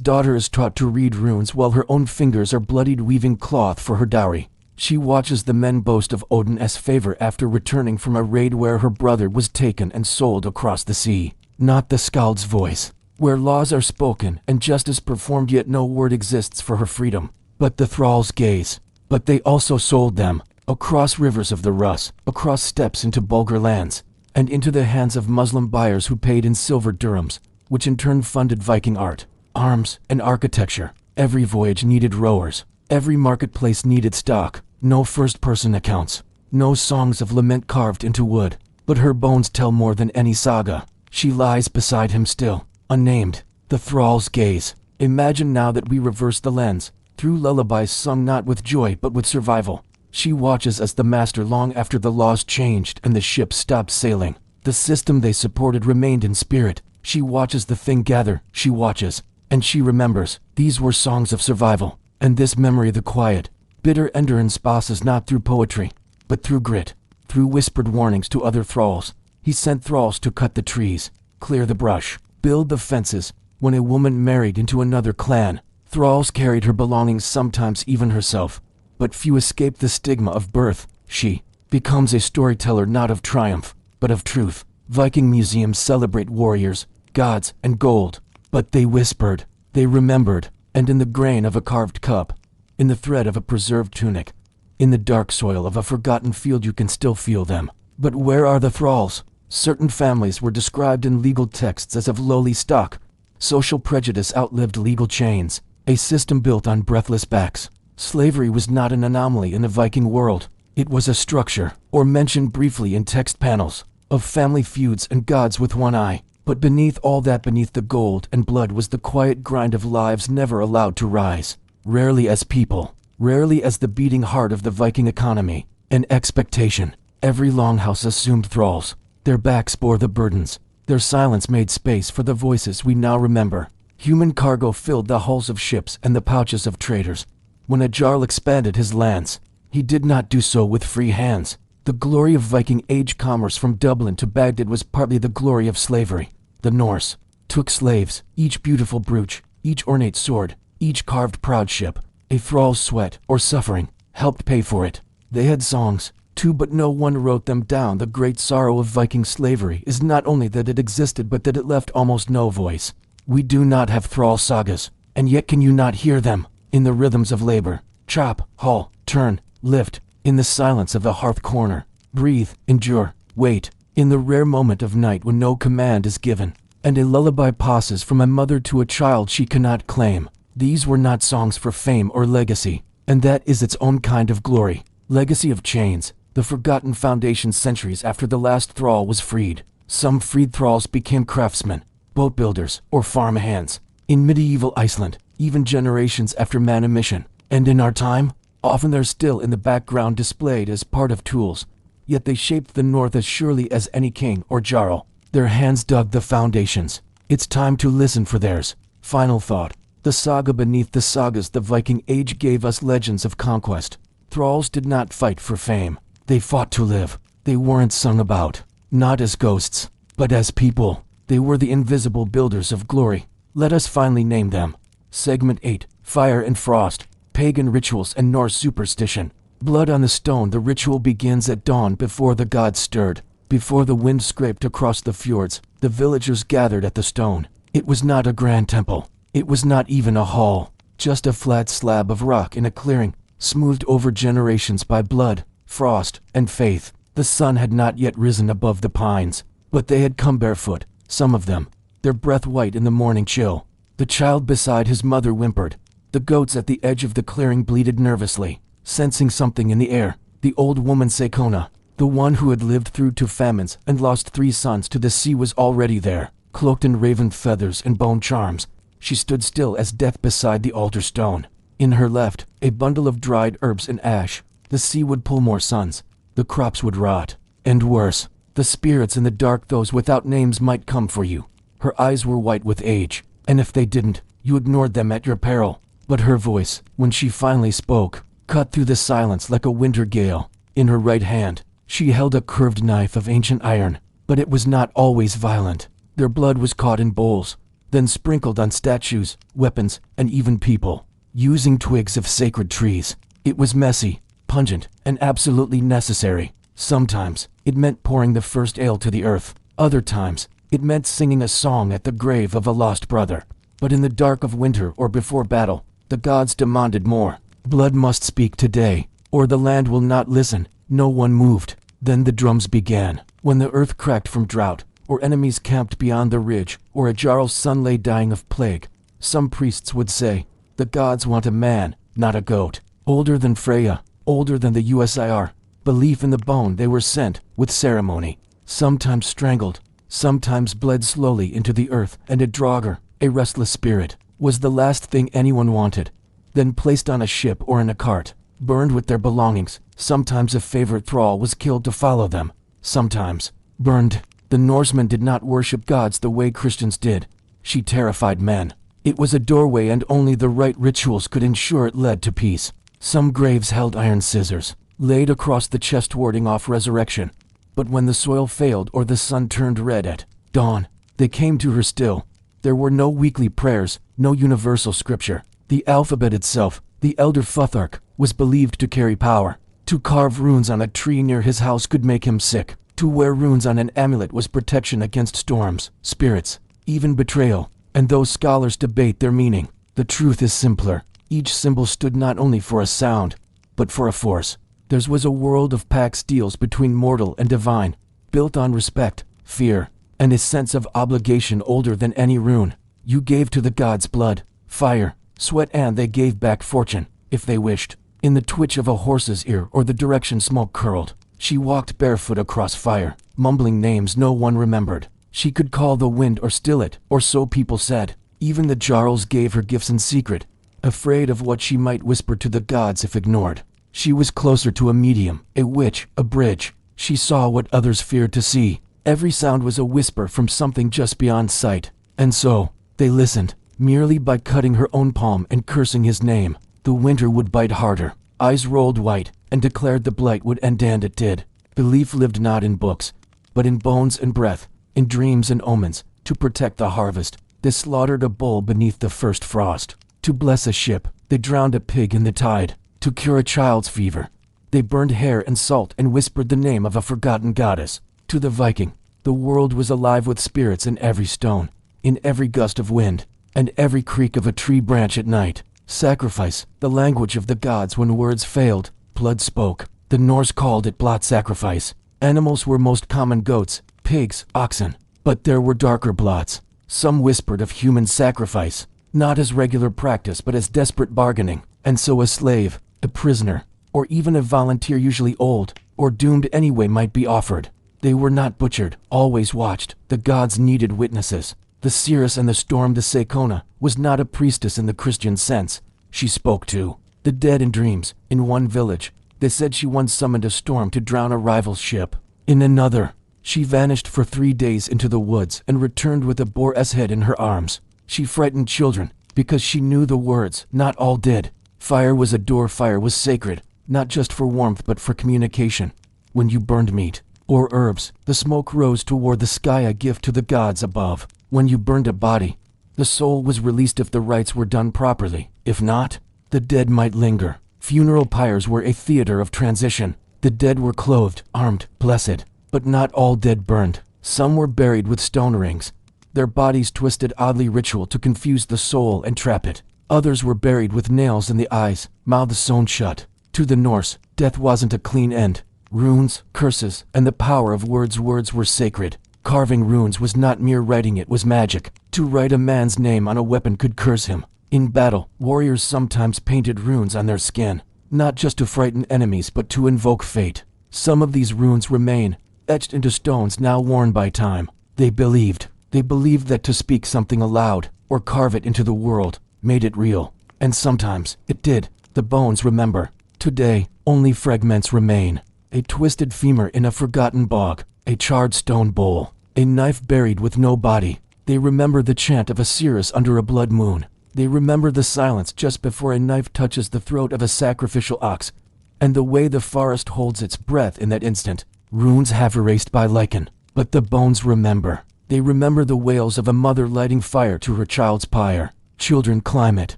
Daughter is taught to read runes while her own fingers are bloodied weaving cloth for her dowry. She watches the men boast of Odin's favor after returning from a raid where her brother was taken and sold across the sea. Not the skald's voice, where laws are spoken and justice performed yet no word exists for her freedom, but the thrall's gaze. But they also sold them, across rivers of the Rus, across steppes into Bulgar lands, and into the hands of Muslim buyers who paid in silver dirhams, which in turn funded Viking art, arms, and architecture. Every voyage needed rowers. Every marketplace needed stock. No first-person accounts. No songs of lament carved into wood. But her bones tell more than any saga. She lies beside him still, unnamed. The thrall's gaze. Imagine now that we reverse the lens, through lullabies sung not with joy but with survival. She watches as the master long after the laws changed and the ship stopped sailing. The system they supported remained in spirit. She watches the thing gather. She watches. And she remembers. These were songs of survival. And this memory the quiet, bitter endurance passes not through poetry, but through grit, through whispered warnings to other thralls. He sent thralls to cut the trees, clear the brush, build the fences. When a woman married into another clan, thralls carried her belongings, sometimes even herself. But few escape the stigma of birth. She becomes a storyteller not of triumph, but of truth. Viking museums celebrate warriors, gods, and gold. But they whispered, they remembered. And in the grain of a carved cup, in the thread of a preserved tunic, in the dark soil of a forgotten field you can still feel them. But where are the thralls? Certain families were described in legal texts as of lowly stock. Social prejudice outlived legal chains, a system built on breathless backs. Slavery was not an anomaly in the Viking world. It was a structure, or mentioned briefly in text panels, of family feuds and gods with one eye. But beneath all that, beneath the gold and blood, was the quiet grind of lives never allowed to rise. Rarely as people, rarely as the beating heart of the Viking economy. An expectation. Every longhouse assumed thralls. Their backs bore the burdens. Their silence made space for the voices we now remember. Human cargo filled the hulls of ships and the pouches of traders. When a Jarl expanded his lands, he did not do so with free hands. The glory of Viking Age commerce from Dublin to Baghdad was partly the glory of slavery. The Norse took slaves, each beautiful brooch, each ornate sword, each carved proud ship. A thrall's sweat or suffering helped pay for it. They had songs, too, but no one wrote them down. The great sorrow of Viking slavery is not only that it existed, but that it left almost no voice. We do not have thrall sagas, and yet can you not hear them? In the rhythms of labor, chop, haul, turn, lift, in the silence of the hearth corner, breathe, endure, wait, in the rare moment of night when no command is given, and a lullaby passes from a mother to a child she cannot claim. These were not songs for fame or legacy, and that is its own kind of glory. Legacy of chains, the forgotten foundation centuries after the last thrall was freed. Some freed thralls became craftsmen, boat builders, or farm hands. In medieval Iceland, even generations after manumission. And in our time, often they're still in the background displayed as part of tools. Yet they shaped the North as surely as any king or jarl. Their hands dug the foundations. It's time to listen for theirs. Final thought. The saga beneath the sagas. The Viking Age gave us legends of conquest. Thralls did not fight for fame. They fought to live. They weren't sung about, not as ghosts, but as people. They were the invisible builders of glory. Let us finally name them. Segment 8. Fire and Frost. Pagan rituals and Norse superstition. Blood on the stone. The ritual begins at dawn before the gods stirred. Before the wind scraped across the fjords, the villagers gathered at the stone. It was not a grand temple. It was not even a hall. Just a flat slab of rock in a clearing, smoothed over generations by blood, frost, and faith. The sun had not yet risen above the pines, but they had come barefoot, some of them, their breath white in the morning chill. The child beside his mother whimpered. The goats at the edge of the clearing bleated nervously, sensing something in the air. The old woman Seikona, the one who had lived through 2 famines and lost 3 sons to the sea, was already there, cloaked in raven feathers and bone charms. She stood still as death beside the altar stone. In her left, a bundle of dried herbs and ash. The sea would pull more sons. The crops would rot. And worse, the spirits in the dark, those without names, might come for you. Her eyes were white with age, and if they didn't, you ignored them at your peril. But her voice, when she finally spoke, cut through the silence like a winter gale. In her right hand, she held a curved knife of ancient iron, but it was not always violent. Their blood was caught in bowls, then sprinkled on statues, weapons, and even people, using twigs of sacred trees. It was messy, pungent, and absolutely necessary. Sometimes, it meant pouring the first ale to the earth. Other times, it meant singing a song at the grave of a lost brother. But in the dark of winter or before battle, the gods demanded more. Blood must speak today, or the land will not listen. No one moved. Then the drums began. When the earth cracked from drought, or enemies camped beyond the ridge, or a Jarl's son lay dying of plague, some priests would say, "The gods want a man, not a goat." Older than Freya, older than the USIR. Belief in the bone, they were sent, with ceremony. Sometimes strangled, sometimes bled slowly into the earth, and a draugr, a restless spirit, was the last thing anyone wanted. Then placed on a ship or in a cart, burned with their belongings. Sometimes a favorite thrall was killed to follow them. Sometimes, burned. The Norsemen did not worship gods the way Christians did. She terrified men. It was a doorway, and only the right rituals could ensure it led to peace. Some graves held iron scissors, laid across the chest, warding off resurrection. But when the soil failed or the sun turned red at dawn, they came to her still. There were no weekly prayers, no universal scripture. The alphabet itself, the elder Futhark, was believed to carry power. To carve runes on a tree near his house could make him sick. To wear runes on an amulet was protection against storms, spirits, even betrayal. And those scholars debate their meaning. The truth is simpler. Each symbol stood not only for a sound, but for a force. Theirs was a world of pact deals between mortal and divine, built on respect, fear, and a sense of obligation older than any rune. You gave to the gods blood, fire, sweat, and they gave back fortune, if they wished. In the twitch of a horse's ear or the direction smoke curled, she walked barefoot across fire, mumbling names no one remembered. She could call the wind or still it, or so people said. Even the Jarls gave her gifts in secret, afraid of what she might whisper to the gods if ignored. She was closer to a medium, a witch, a bridge. She saw what others feared to see. Every sound was a whisper from something just beyond sight. And so, they listened, merely by cutting her own palm and cursing his name. The winter would bite harder. Eyes rolled white, and declared the blight would end, and it did. Belief lived not in books, but in bones and breath, in dreams and omens. To protect the harvest, they slaughtered a bull beneath the first frost. To bless a ship, they drowned a pig in the tide. To cure a child's fever, they burned hair and salt and whispered the name of a forgotten goddess. To the Viking, the world was alive with spirits in every stone, in every gust of wind, and every creak of a tree branch at night. Sacrifice, the language of the gods when words failed, blood spoke. The Norse called it blot sacrifice. Animals were most common: goats, pigs, oxen. But there were darker blots. Some whispered of human sacrifice, not as regular practice but as desperate bargaining. And so a slave, a prisoner, or even a volunteer, usually old, or doomed anyway, might be offered. They were not butchered, always watched. The gods needed witnesses. The seeress and the storm, the Seikona, was not a priestess in the Christian sense. She spoke to the dead in dreams. In one village, they said she once summoned a storm to drown a rival's ship. In another, she vanished for 3 days into the woods and returned with a boar's head in her arms. She frightened children, because she knew the words. Not all did. Fire was a door. Fire was sacred, not just for warmth but for communication. When you burned meat or herbs, the smoke rose toward the sky, a gift to the gods above. When you burned a body, the soul was released if the rites were done properly. If not, the dead might linger. Funeral pyres were a theater of transition. The dead were clothed, armed, blessed. But not all dead burned. Some were buried with stone rings, their bodies twisted oddly, ritual to confuse the soul and trap it. Others were buried with nails in the eyes, mouths sewn shut. To the Norse, death wasn't a clean end. Runes, curses, and the power of words. Words were sacred. Carving runes was not mere writing, it was magic. To write a man's name on a weapon could curse him. In battle, warriors sometimes painted runes on their skin, not just to frighten enemies but to invoke fate. Some of these runes remain, etched into stones now worn by time. They believed that to speak something aloud, or carve it into the world, made it real. And sometimes, it did. The bones remember. Today, only fragments remain. A twisted femur in a forgotten bog, a charred stone bowl, a knife buried with no body. They remember the chant of a seeress under a blood moon. They remember the silence just before a knife touches the throat of a sacrificial ox, and the way the forest holds its breath in that instant. Runes have erased by lichen, but the bones remember. They remember the wails of a mother lighting fire to her child's pyre. Children climb it,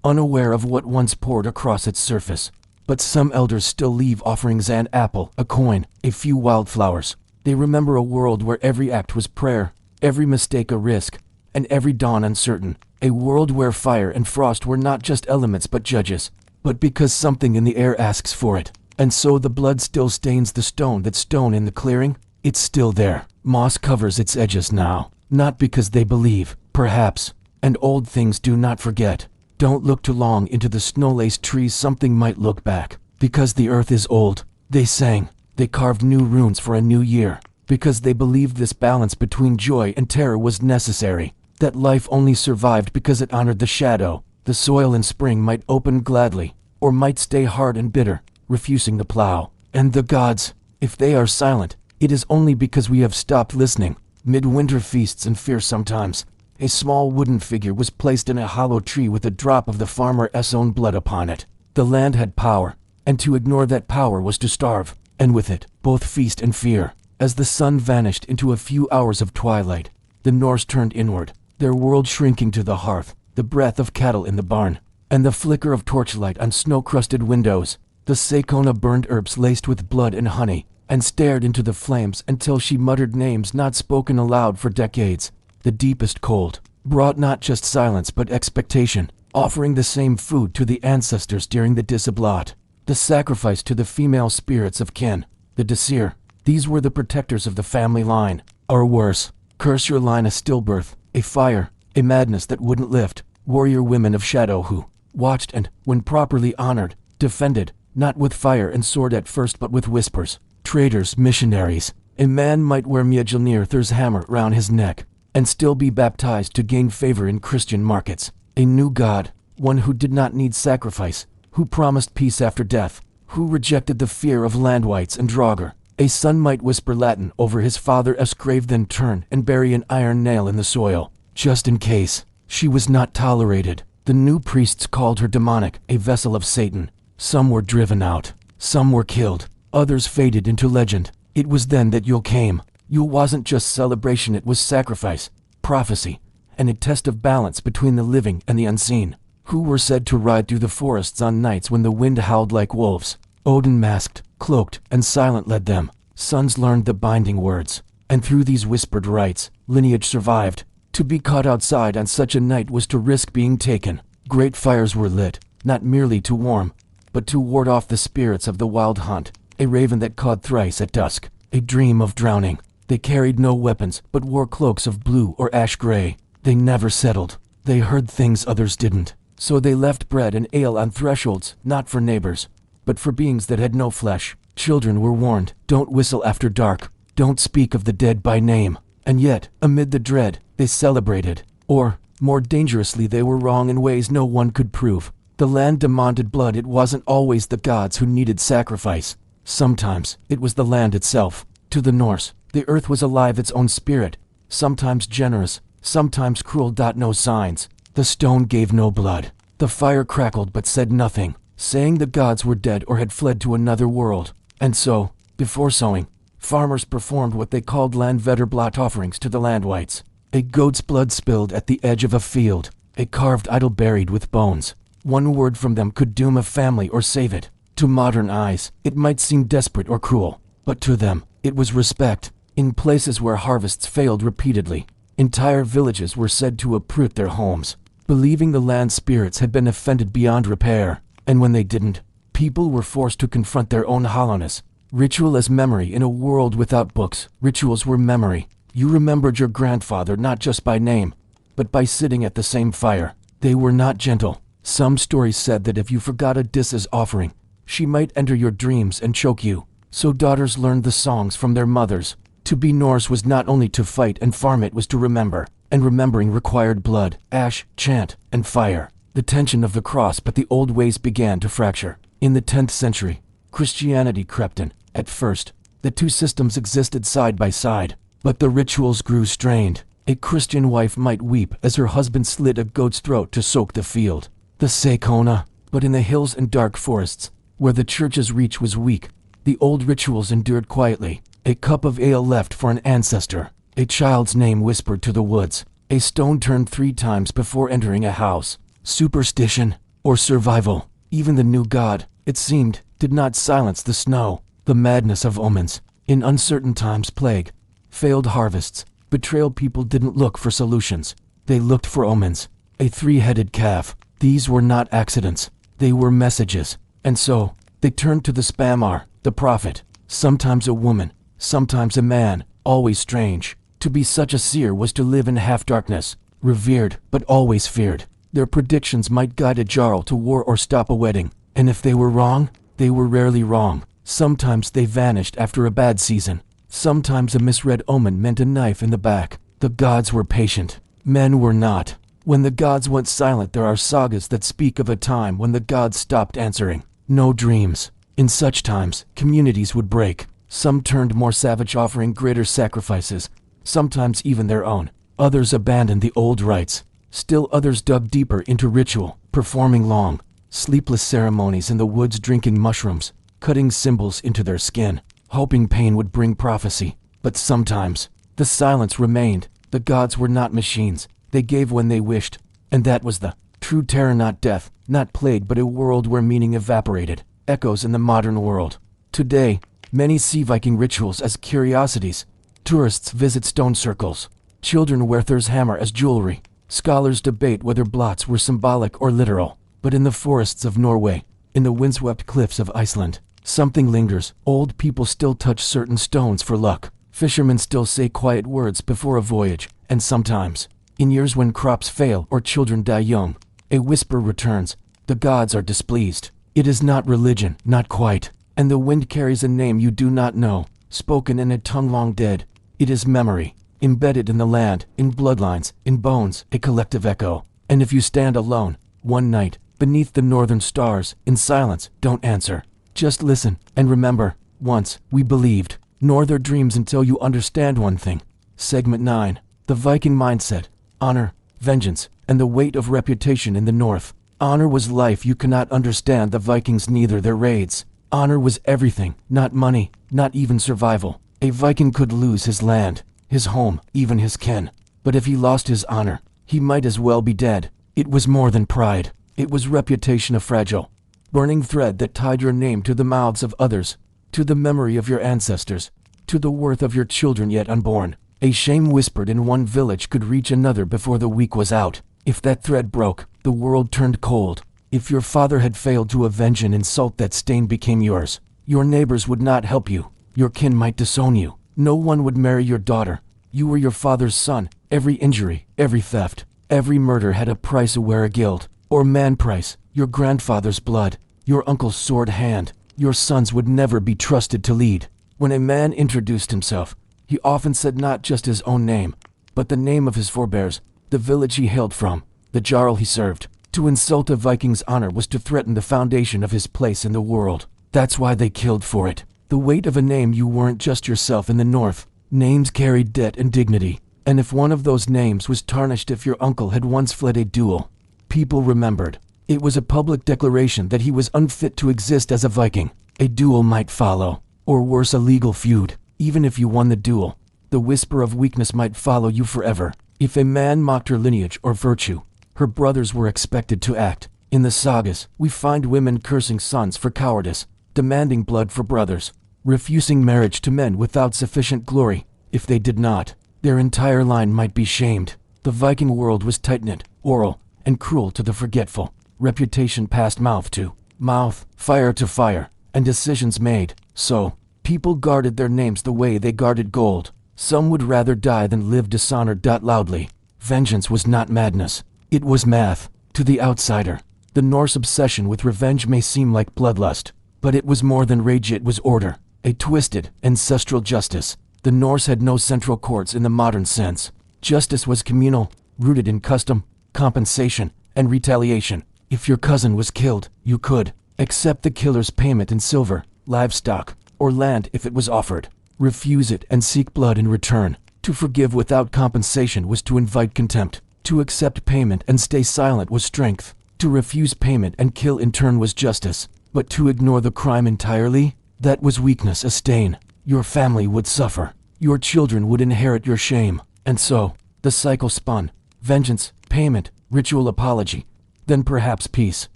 unaware of what once poured across its surface. But some elders still leave offerings: an apple, a coin, a few wildflowers. They remember a world where every act was prayer, every mistake a risk, and every dawn uncertain. A world where fire and frost were not just elements but judges, but because something in the air asks for it. And so the blood still stains the stone. That stone in the clearing, it's still there. Moss covers its edges now, not because they believe, perhaps, and old things do not forget. Don't look too long into the snow-laced trees, something might look back. Because the earth is old, they sang. They carved new runes for a new year, because they believed this balance between joy and terror was necessary. That life only survived because it honored the shadow. The soil in spring might open gladly, or might stay hard and bitter, refusing the plow. And the gods, if they are silent, it is only because we have stopped listening. Midwinter feasts and fear sometimes. A small wooden figure was placed in a hollow tree with a drop of the farmer's own blood upon it. The land had power, and to ignore that power was to starve, and with it, both feast and fear. As the sun vanished into a few hours of twilight, the Norse turned inward, their world shrinking to the hearth, the breath of cattle in the barn, and the flicker of torchlight on snow-crusted windows. The Sakona burned herbs laced with blood and honey, and stared into the flames until she muttered names not spoken aloud for decades. The deepest cold brought not just silence but expectation, offering the same food to the ancestors during the disablat, the sacrifice to the female spirits of kin, the Desir. These were the protectors of the family line, or worse, curse your line, a stillbirth, a fire, a madness that wouldn't lift. Warrior women of shadow who watched and, when properly honored, defended, not with fire and sword at first but with whispers. Traders, missionaries. A man might wear Mjolnir's hammer round his neck and still be baptized to gain favor in Christian markets. A new god, one who did not need sacrifice, who promised peace after death, who rejected the fear of landwights and Draugr. A son might whisper Latin over his father's grave, then turn and bury an iron nail in the soil, just in case. She was not tolerated. The new priests called her demonic, a vessel of Satan. Some were driven out, some were killed, others faded into legend. It was then that Yule came. Yule wasn't just celebration, it was sacrifice, prophecy, and a test of balance between the living and the unseen, who were said to ride through the forests on nights when the wind howled like wolves. Odin, masked, cloaked, and silent, led them. Sons learned the binding words, and through these whispered rites, lineage survived. To be caught outside on such a night was to risk being taken. Great fires were lit, not merely to warm, but to ward off the spirits of the wild hunt. A raven that cawed thrice at dusk, a dream of drowning. They carried no weapons, but wore cloaks of blue or ash gray. They never settled. They heard things others didn't. So they left bread and ale on thresholds, not for neighbors, but for beings that had no flesh. Children were warned, don't whistle after dark, don't speak of the dead by name. And yet, amid the dread, they celebrated. Or, more dangerously, they were wrong in ways no one could prove. The land demanded blood. It wasn't always the gods who needed sacrifice. Sometimes, it was the land itself. To the Norse, the earth was alive, its own spirit, sometimes generous, sometimes cruel. No signs. The stone gave no blood. The fire crackled but said nothing, saying the gods were dead or had fled to another world. And so, before sowing, farmers performed what they called landvetterblatt offerings to the landwights. A goat's blood spilled at the edge of a field, a carved idol buried with bones. One word from them could doom a family or save it. To modern eyes, it might seem desperate or cruel, but to them, it was respect. In places where harvests failed repeatedly, entire villages were said to uproot their homes, believing the land spirits had been offended beyond repair. And when they didn't, people were forced to confront their own hollowness. Ritual as memory in a world without books. Rituals were memory. You remembered your grandfather not just by name, but by sitting at the same fire. They were not gentle. Some stories said that if you forgot a dis's offering, She might enter your dreams and choke you. So daughters learned the songs from their mothers. To be Norse was not only to fight and farm, it was to remember. And remembering required blood, ash, chant, and fire. The tension of the cross, but the old ways began to fracture. In the 10th century, Christianity crept in. At first, the two systems existed side by side, but the rituals grew strained. A Christian wife might weep as her husband slit a goat's throat to soak the field, the Sakona. But in the hills and dark forests, where the church's reach was weak, the old rituals endured quietly. A cup of ale left for an ancestor, a child's name whispered to the woods, a stone turned 3 times before entering a house. Superstition, or survival. Even the new god, it seemed, did not silence the snow. The madness of omens. In uncertain times, plague, failed harvests, betrayal. People didn't look for solutions. They looked for omens. A 3-headed calf. These were not accidents. They were messages. And so, they turned to the Spamar, the prophet. Sometimes a woman, sometimes a man, always strange. To be such a seer was to live in half-darkness, revered, but always feared. Their predictions might guide a jarl to war or stop a wedding, and if they were wrong, they were rarely wrong. Sometimes they vanished after a bad season. Sometimes a misread omen meant a knife in the back. The gods were patient. Men were not. When the gods went silent, there are sagas that speak of a time when the gods stopped answering. No dreams. In such times, communities would break. Some turned more savage, offering greater sacrifices, sometimes even their own. Others abandoned the old rites. Still others dug deeper into ritual, performing long, sleepless ceremonies in the woods, drinking mushrooms, cutting symbols into their skin, hoping pain would bring prophecy. But sometimes, the silence remained. The gods were not machines. They gave when they wished, and that was the true terror. Not death, not plague, but a world where meaning evaporated. Echoes in the modern world. Today, many see Viking rituals as curiosities. Tourists visit stone circles. Children wear Thor's hammer as jewelry. Scholars debate whether blots were symbolic or literal. But in the forests of Norway, in the windswept cliffs of Iceland, something lingers. Old people still touch certain stones for luck. Fishermen still say quiet words before a voyage. And sometimes, in years when crops fail or children die young, a whisper returns. The gods are displeased. It is not religion, not quite. And the wind carries a name you do not know, spoken in a tongue long dead. It is memory, embedded in the land, in bloodlines, in bones, a collective echo. And if you stand alone, one night, beneath the northern stars, in silence, don't answer. Just listen, and remember, once, we believed. Nor their dreams until you understand one thing. Segment 9. The Viking Mindset. Honor, vengeance, and the weight of reputation in the north. Honor was life. You cannot understand the Vikings, neither their raids. Honor was everything, not money, not even survival. A Viking could lose his land, his home, even his kin. But if he lost his honor, he might as well be dead. It was more than pride. It was reputation, a fragile, burning thread that tied your name to the mouths of others, to the memory of your ancestors, to the worth of your children yet unborn. A shame whispered in one village could reach another before the week was out. If that thread broke, the world turned cold. If your father had failed to avenge an insult, that stain became yours. Your neighbors would not help you. Your kin might disown you. No one would marry your daughter. You were your father's son. Every injury, every theft, every murder had a price. Aware a guild, or man price. Your grandfather's blood, your uncle's sword hand. Your sons would never be trusted to lead. When a man introduced himself, he often said not just his own name, but the name of his forebears, the village he hailed from, the jarl he served. To insult a Viking's honor was to threaten the foundation of his place in the world. That's why they killed for it. The weight of a name. You weren't just yourself in the north. Names carried debt and dignity. And if one of those names was tarnished, if your uncle had once fled a duel, people remembered. It was a public declaration that he was unfit to exist as a Viking. A duel might follow, or worse, a legal feud. Even if you won the duel, the whisper of weakness might follow you forever. If a man mocked her lineage or virtue, her brothers were expected to act. In the sagas, we find women cursing sons for cowardice, demanding blood for brothers, refusing marriage to men without sufficient glory. If they did not, their entire line might be shamed. The Viking world was tight-knit, oral, and cruel to the forgetful. Reputation passed mouth to mouth, fire to fire, and decisions made. So, people guarded their names the way they guarded gold. Some would rather die than live dishonored. Loudly. Vengeance was not madness. It was math. To the outsider, the Norse obsession with revenge may seem like bloodlust. But it was more than rage, it was order, a twisted, ancestral justice. The Norse had no central courts in the modern sense. Justice was communal, rooted in custom, compensation, and retaliation. If your cousin was killed, you could accept the killer's payment in silver, livestock, or land if it was offered. Refuse it and seek blood in return. To forgive without compensation was to invite contempt. To accept payment and stay silent was strength. To refuse payment and kill in turn was justice. But to ignore the crime entirely, that was weakness, a stain. Your family would suffer. Your children would inherit your shame. And so, the cycle spun. Vengeance, payment, ritual apology, then perhaps peace.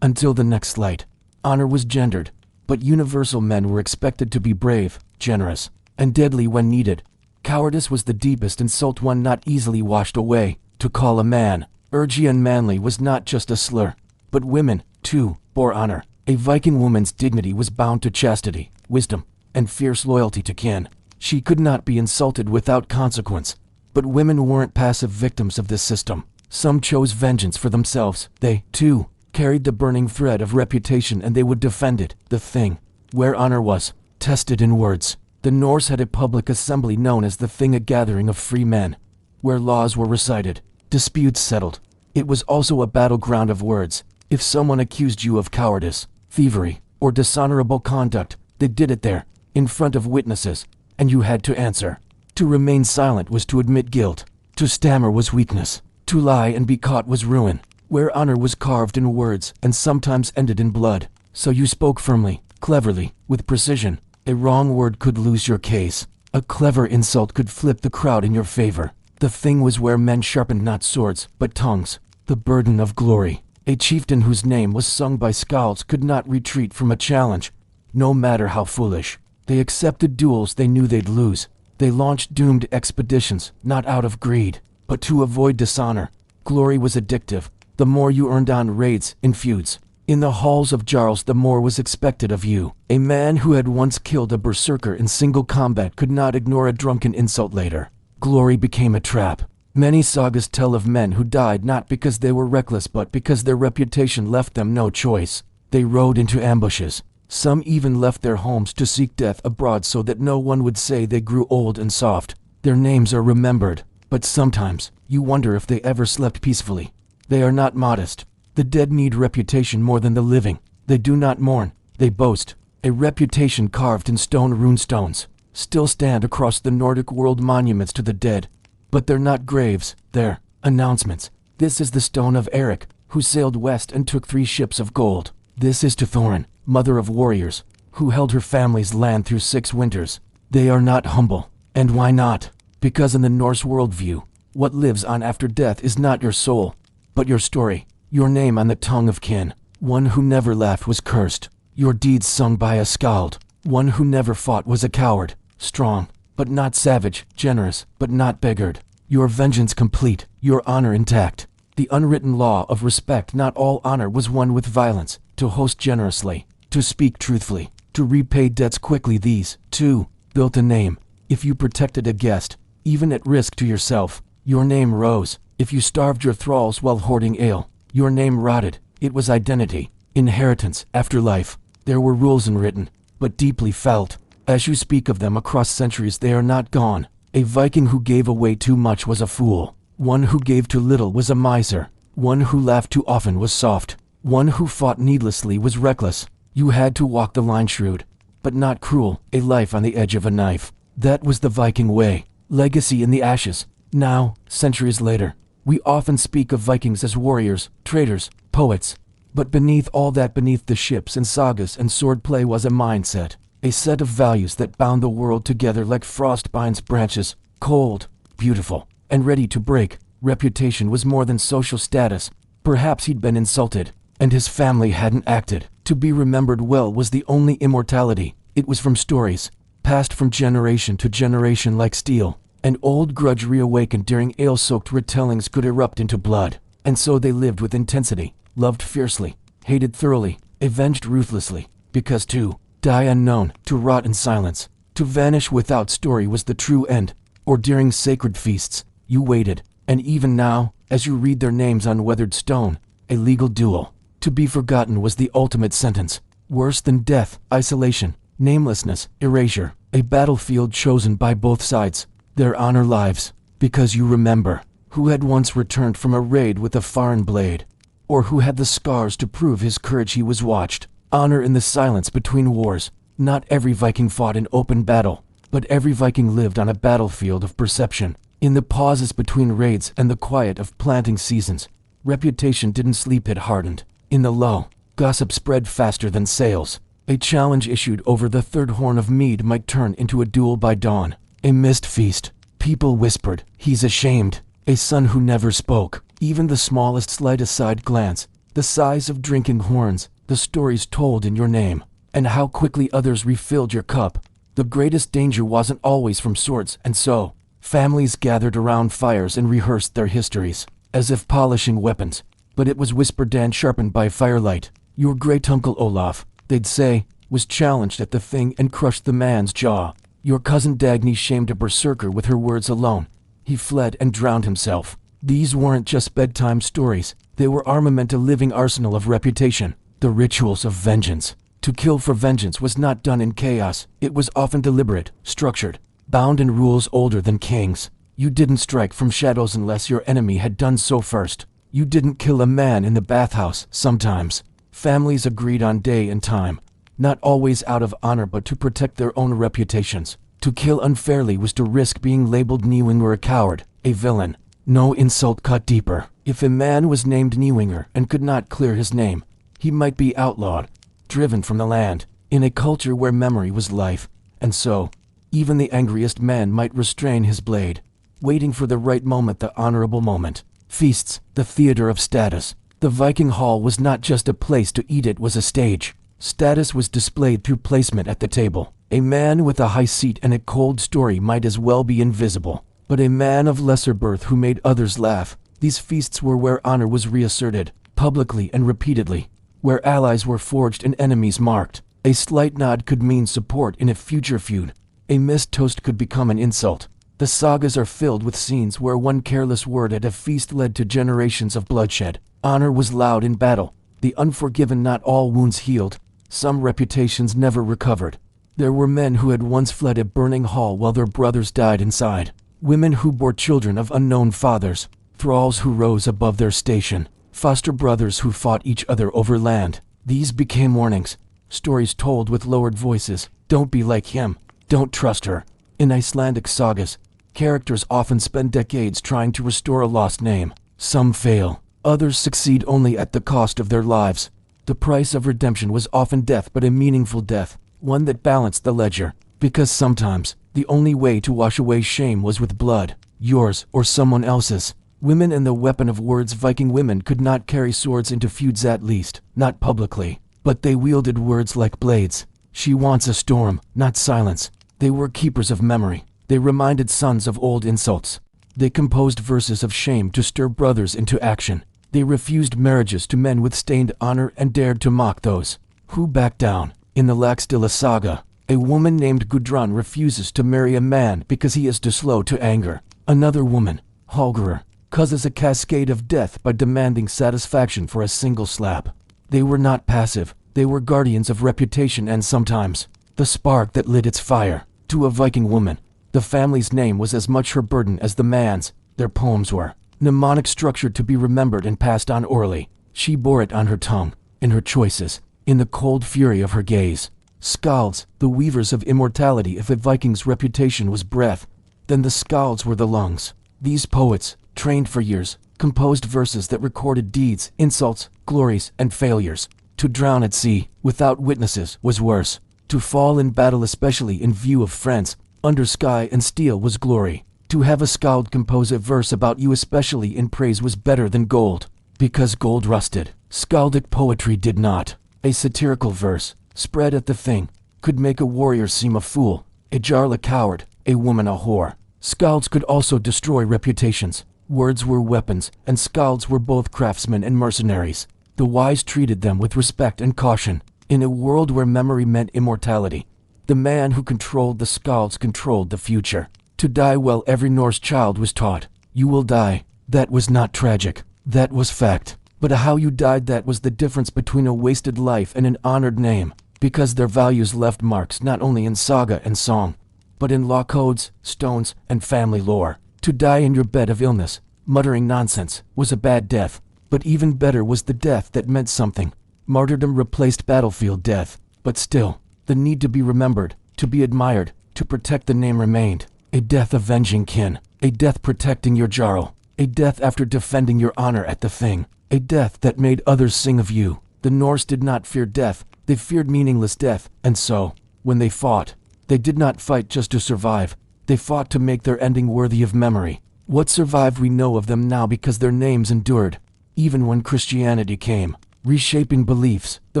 Until the next light. Honor was gendered, but universal men were expected to be brave, generous, and deadly when needed. Cowardice was the deepest insult, one not easily washed away. To call a man urgy and manly was not just a slur, but women, too, bore honor. A Viking woman's dignity was bound to chastity, wisdom, and fierce loyalty to kin. She could not be insulted without consequence. But women weren't passive victims of this system. Some chose vengeance for themselves. They, too, carried the burning thread of reputation, and they would defend it, the thing where honor was tested in words. The Norse had a public assembly known as the Thing, a gathering of free men, where laws were recited, disputes settled. It was also a battleground of words. If someone accused you of cowardice, thievery, or dishonorable conduct, they did it there, in front of witnesses, and you had to answer. To remain silent was to admit guilt. To stammer was weakness. To lie and be caught was ruin. Where honor was carved in words and sometimes ended in blood. So you spoke firmly, cleverly, with precision. A wrong word could lose your case. A clever insult could flip the crowd in your favor. The Thing was where men sharpened not swords, but tongues. The burden of glory. A chieftain whose name was sung by skalds could not retreat from a challenge, no matter how foolish. They accepted duels they knew they'd lose. They launched doomed expeditions, not out of greed, but to avoid dishonor. Glory was addictive. The more you earned on raids, in feuds, in the halls of jarls, the more was expected of you. A man who had once killed a berserker in single combat could not ignore a drunken insult later. Glory became a trap. Many sagas tell of men who died not because they were reckless, but because their reputation left them no choice. They rode into ambushes. Some even left their homes to seek death abroad so that no one would say they grew old and soft. Their names are remembered, but sometimes you wonder if they ever slept peacefully. They are not modest. The dead need reputation more than the living. They do not mourn, they boast. A reputation carved in stone runestones still stand across the Nordic world, monuments to the dead. But they're not graves, they're announcements. This is the stone of Eric, who sailed west and took 3 ships of gold. This is to Thorin, mother of warriors, who held her family's land through 6 winters. They are not humble. And why not? Because in the Norse worldview, what lives on after death is not your soul, but your story, your name on the tongue of kin. One who never laughed was cursed. Your deeds sung by a skald. One who never fought was a coward. Strong, but not savage. Generous, but not beggared. Your vengeance complete, your honor intact. The unwritten law of respect. Not all honor was won with violence. To host generously, to speak truthfully, to repay debts quickly. These, too, built a name. If you protected a guest, even at risk to yourself, your name rose. If you starved your thralls while hoarding ale, your name rotted. It was identity, inheritance, afterlife. There were rules unwritten, but deeply felt. As you speak of them across centuries, they are not gone. A Viking who gave away too much was a fool. One who gave too little was a miser. One who laughed too often was soft. One who fought needlessly was reckless. You had to walk the line, shrewd, but not cruel. A life on the edge of a knife. That was the Viking way. Legacy in the ashes. Now, centuries later, we often speak of Vikings as warriors, traders, poets. But beneath all that, beneath the ships and sagas and swordplay, was a mindset. A set of values that bound the world together like frost binds branches. Cold, beautiful, and ready to break. Reputation was more than social status. Perhaps he'd been insulted, and his family hadn't acted. To be remembered well was the only immortality. It was from stories, passed from generation to generation like steel. An old grudge reawakened during ale-soaked retellings could erupt into blood. And so they lived with intensity, loved fiercely, hated thoroughly, avenged ruthlessly. Because to die unknown, to rot in silence, to vanish without story was the true end. Or during sacred feasts, you waited. And even now, as you read their names on weathered stone, a legal duel. To be forgotten was the ultimate sentence. Worse than death, isolation, namelessness, erasure, a battlefield chosen by both sides, their honor lives, because you remember, who had once returned from a raid with a foreign blade, or who had the scars to prove his courage. He was watched. Honor in the silence between wars. Not every Viking fought in open battle, but every Viking lived on a battlefield of perception, in the pauses between raids and the quiet of planting seasons. Reputation didn't sleep, it hardened. In the lull, gossip spread faster than sales. A challenge issued over the third horn of mead might turn into a duel by dawn. A missed feast. People whispered, "He's ashamed." A son who never spoke. Even the smallest slight aside glance, the size of drinking horns, the stories told in your name, and how quickly others refilled your cup. The greatest danger wasn't always from swords, and so, families gathered around fires and rehearsed their histories, as if polishing weapons. But it was whispered and sharpened by firelight. Your great-uncle Olaf, they'd say, was challenged at the thing and crushed the man's jaw. Your cousin Dagny shamed a berserker with her words alone. He fled and drowned himself. These weren't just bedtime stories. They were armament, a living arsenal of reputation. The rituals of vengeance. To kill for vengeance was not done in chaos. It was often deliberate, structured, bound in rules older than kings. You didn't strike from shadows unless your enemy had done so first. You didn't kill a man in the bathhouse. Sometimes families agreed on day and time, not always out of honor but to protect their own reputations. To kill unfairly was to risk being labeled Newingr, a coward, a villain. No insult cut deeper. If a man was named Newingr and could not clear his name, he might be outlawed, driven from the land, in a culture where memory was life. And so, even the angriest man might restrain his blade, waiting for the right moment, the honorable moment. Feasts, the theater of status. The Viking hall was not just a place to eat, it was a stage. Status was displayed through placement at the table. A man with a high seat and a cold story might as well be invisible, but a man of lesser birth who made others laugh. These feasts were where honor was reasserted, publicly and repeatedly, where allies were forged and enemies marked. A slight nod could mean support in a future feud. A missed toast could become an insult. The sagas are filled with scenes where one careless word at a feast led to generations of bloodshed. Honor was loud in battle. The unforgiven, not all wounds healed. Some reputations never recovered. There were men who had once fled a burning hall while their brothers died inside. Women who bore children of unknown fathers. Thralls who rose above their station. Foster brothers who fought each other over land. These became warnings. Stories told with lowered voices. Don't be like him. Don't trust her. In Icelandic sagas, characters often spend decades trying to restore a lost name. Some fail. Others succeed only at the cost of their lives. The price of redemption was often death, but a meaningful death, one that balanced the ledger. Because sometimes, the only way to wash away shame was with blood, yours or someone else's. Women and the weapon of words. Viking women could not carry swords into feuds, at least, not publicly. But they wielded words like blades. She wants a storm, not silence. They were keepers of memory. They reminded sons of old insults. They composed verses of shame to stir brothers into action. They refused marriages to men with stained honor and dared to mock those who backed down. In the Laxdilla saga, a woman named Gudrun refuses to marry a man because he is too slow to anger. Another woman, Hallgrímr, causes a cascade of death by demanding satisfaction for a single slap. They were not passive. They were guardians of reputation and sometimes the spark that lit its fire. To a Viking woman, the family's name was as much her burden as the man's. Their poems were mnemonic, structured to be remembered and passed on orally. She bore it on her tongue, in her choices, in the cold fury of her gaze. Skalds, the weavers of immortality. If a Viking's reputation was breath, then the skalds were the lungs. These poets, trained for years, composed verses that recorded deeds, insults, glories, and failures. To drown at sea, without witnesses, was worse. To fall in battle, especially in view of friends, under sky and steel, was glory. To have a skald compose a verse about you, especially in praise, was better than gold. Because gold rusted, skaldic poetry did not. A satirical verse, spread at the thing, could make a warrior seem a fool, a jarl a coward, a woman a whore. Skalds could also destroy reputations. Words were weapons, and skalds were both craftsmen and mercenaries. The wise treated them with respect and caution. In a world where memory meant immortality, the man who controlled the skalds controlled the future. To die well, every Norse child was taught. You will die. That was not tragic. That was fact. But how you died, that was the difference between a wasted life and an honored name. because their values left marks not only in saga and song, but in law codes, stones, and family lore. To die in your bed of illness, muttering nonsense, was a bad death, but even better was the death that meant something. Martyrdom replaced battlefield death, but still, the need to be remembered, to be admired, to protect the name remained. A death avenging kin, a death protecting your jarl, a death after defending your honor at the thing, a death that made others sing of you. The Norse did not fear death, they feared meaningless death, and so, when they fought, they did not fight just to survive, they fought to make their ending worthy of memory. What survived we know of them now because their names endured. Even when Christianity came, reshaping beliefs, the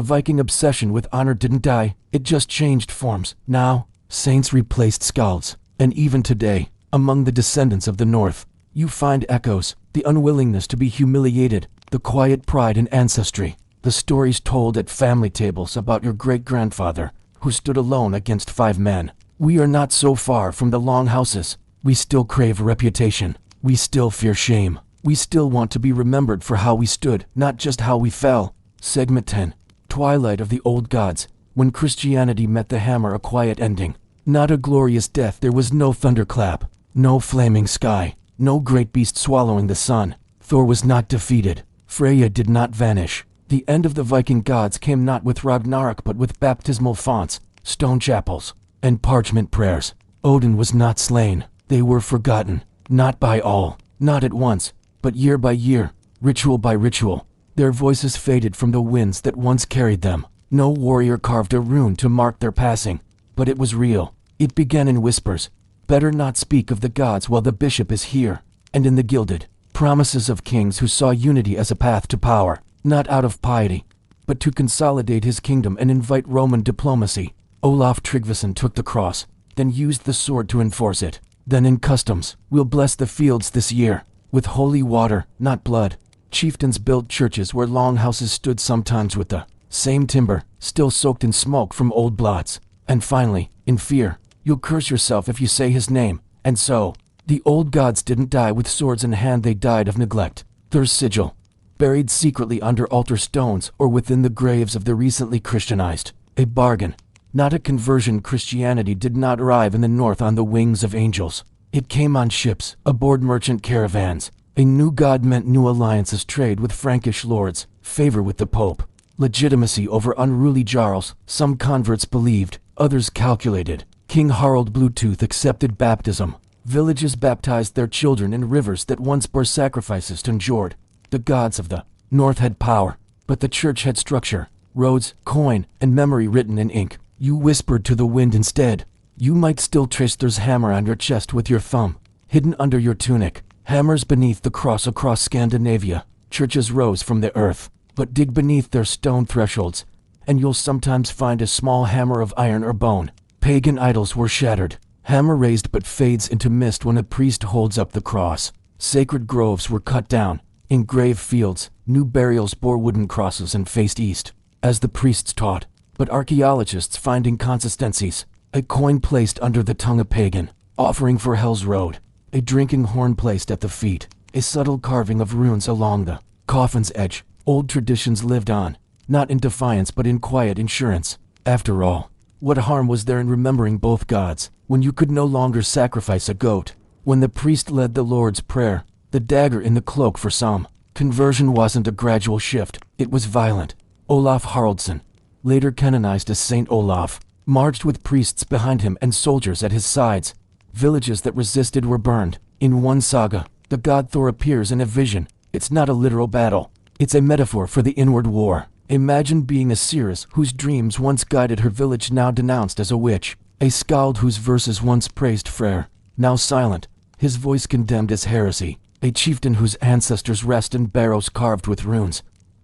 Viking obsession with honor didn't die, it just changed forms. Now, saints replaced skalds, and even today, among the descendants of the North, you find echoes, the unwillingness to be humiliated, the quiet pride in ancestry, the stories told at family tables about your great-grandfather, who stood alone against 5 men. We are not so far from the long houses. We still crave reputation. We still fear shame. We still want to be remembered for how we stood, not just how we fell. Segment 10. Twilight of the Old Gods. When Christianity met the hammer, a quiet ending. Not a glorious death. There was no thunderclap, no flaming sky, no great beast swallowing the sun. Thor was not defeated. Freya did not vanish. The end of the Viking gods came not with Ragnarok but with baptismal fonts, stone chapels, and parchment prayers. Odin was not slain. They were forgotten, not by all, not at once, but year by year, ritual by ritual. Their voices faded from the winds that once carried them. No warrior carved a rune to mark their passing, but it was real. It began in whispers. Better not speak of the gods while the bishop is here. And in the gilded promises of kings who saw unity as a path to power, not out of piety, but to consolidate his kingdom and invite Roman diplomacy. Olaf Tryggvason took the cross, then used the sword to enforce it. Then in customs, we'll bless the fields this year, with holy water, not blood. Chieftains built churches where long houses stood, sometimes with the same timber, still soaked in smoke from old blots. And finally, in fear, you'll curse yourself if you say his name. And so, the old gods didn't die with swords in hand, they died of neglect. Their sigil, buried secretly under altar stones or within the graves of the recently Christianized. A bargain, not a conversion. Christianity did not arrive in the north on the wings of angels. It came on ships, aboard merchant caravans. A new god meant new alliances, trade with Frankish lords, favor with the Pope, legitimacy over unruly jarls. Some converts believed, others calculated. King Harald Bluetooth accepted baptism. Villages baptized their children in rivers that once bore sacrifices to Njord. The gods of the north had power, but the church had structure, roads, coin, and memory written in ink. You whispered to the wind instead. You might still trace Thor's hammer on your chest with your thumb, hidden under your tunic. Hammers beneath the cross across Scandinavia. Churches rose from the earth, but dig beneath their stone thresholds, and you'll sometimes find a small hammer of iron or bone. Pagan idols were shattered. Hammer raised but fades into mist when a priest holds up the cross. Sacred groves were cut down. In grave fields, new burials bore wooden crosses and faced east, as the priests taught. But archaeologists find inconsistencies. A coin placed under the tongue, a pagan offering for Hell's Road. A drinking horn placed at the feet. A subtle carving of runes along the coffin's edge. Old traditions lived on, not in defiance but in quiet insurance. After all, what harm was there in remembering both gods, when you could no longer sacrifice a goat? When the priest led the Lord's Prayer, the dagger in the cloak for some. Conversion wasn't a gradual shift, it was violent. Olaf Haraldsson, later canonized as Saint Olaf, marched with priests behind him and soldiers at his sides. Villages that resisted were burned. In one saga, the god Thor appears in a vision. It's not a literal battle. It's a metaphor for the inward war. Imagine being a seeress whose dreams once guided her village, now denounced as a witch. A skald whose verses once praised Freyr, now silent, his voice condemned as heresy. A chieftain whose ancestors rest in barrows carved with runes,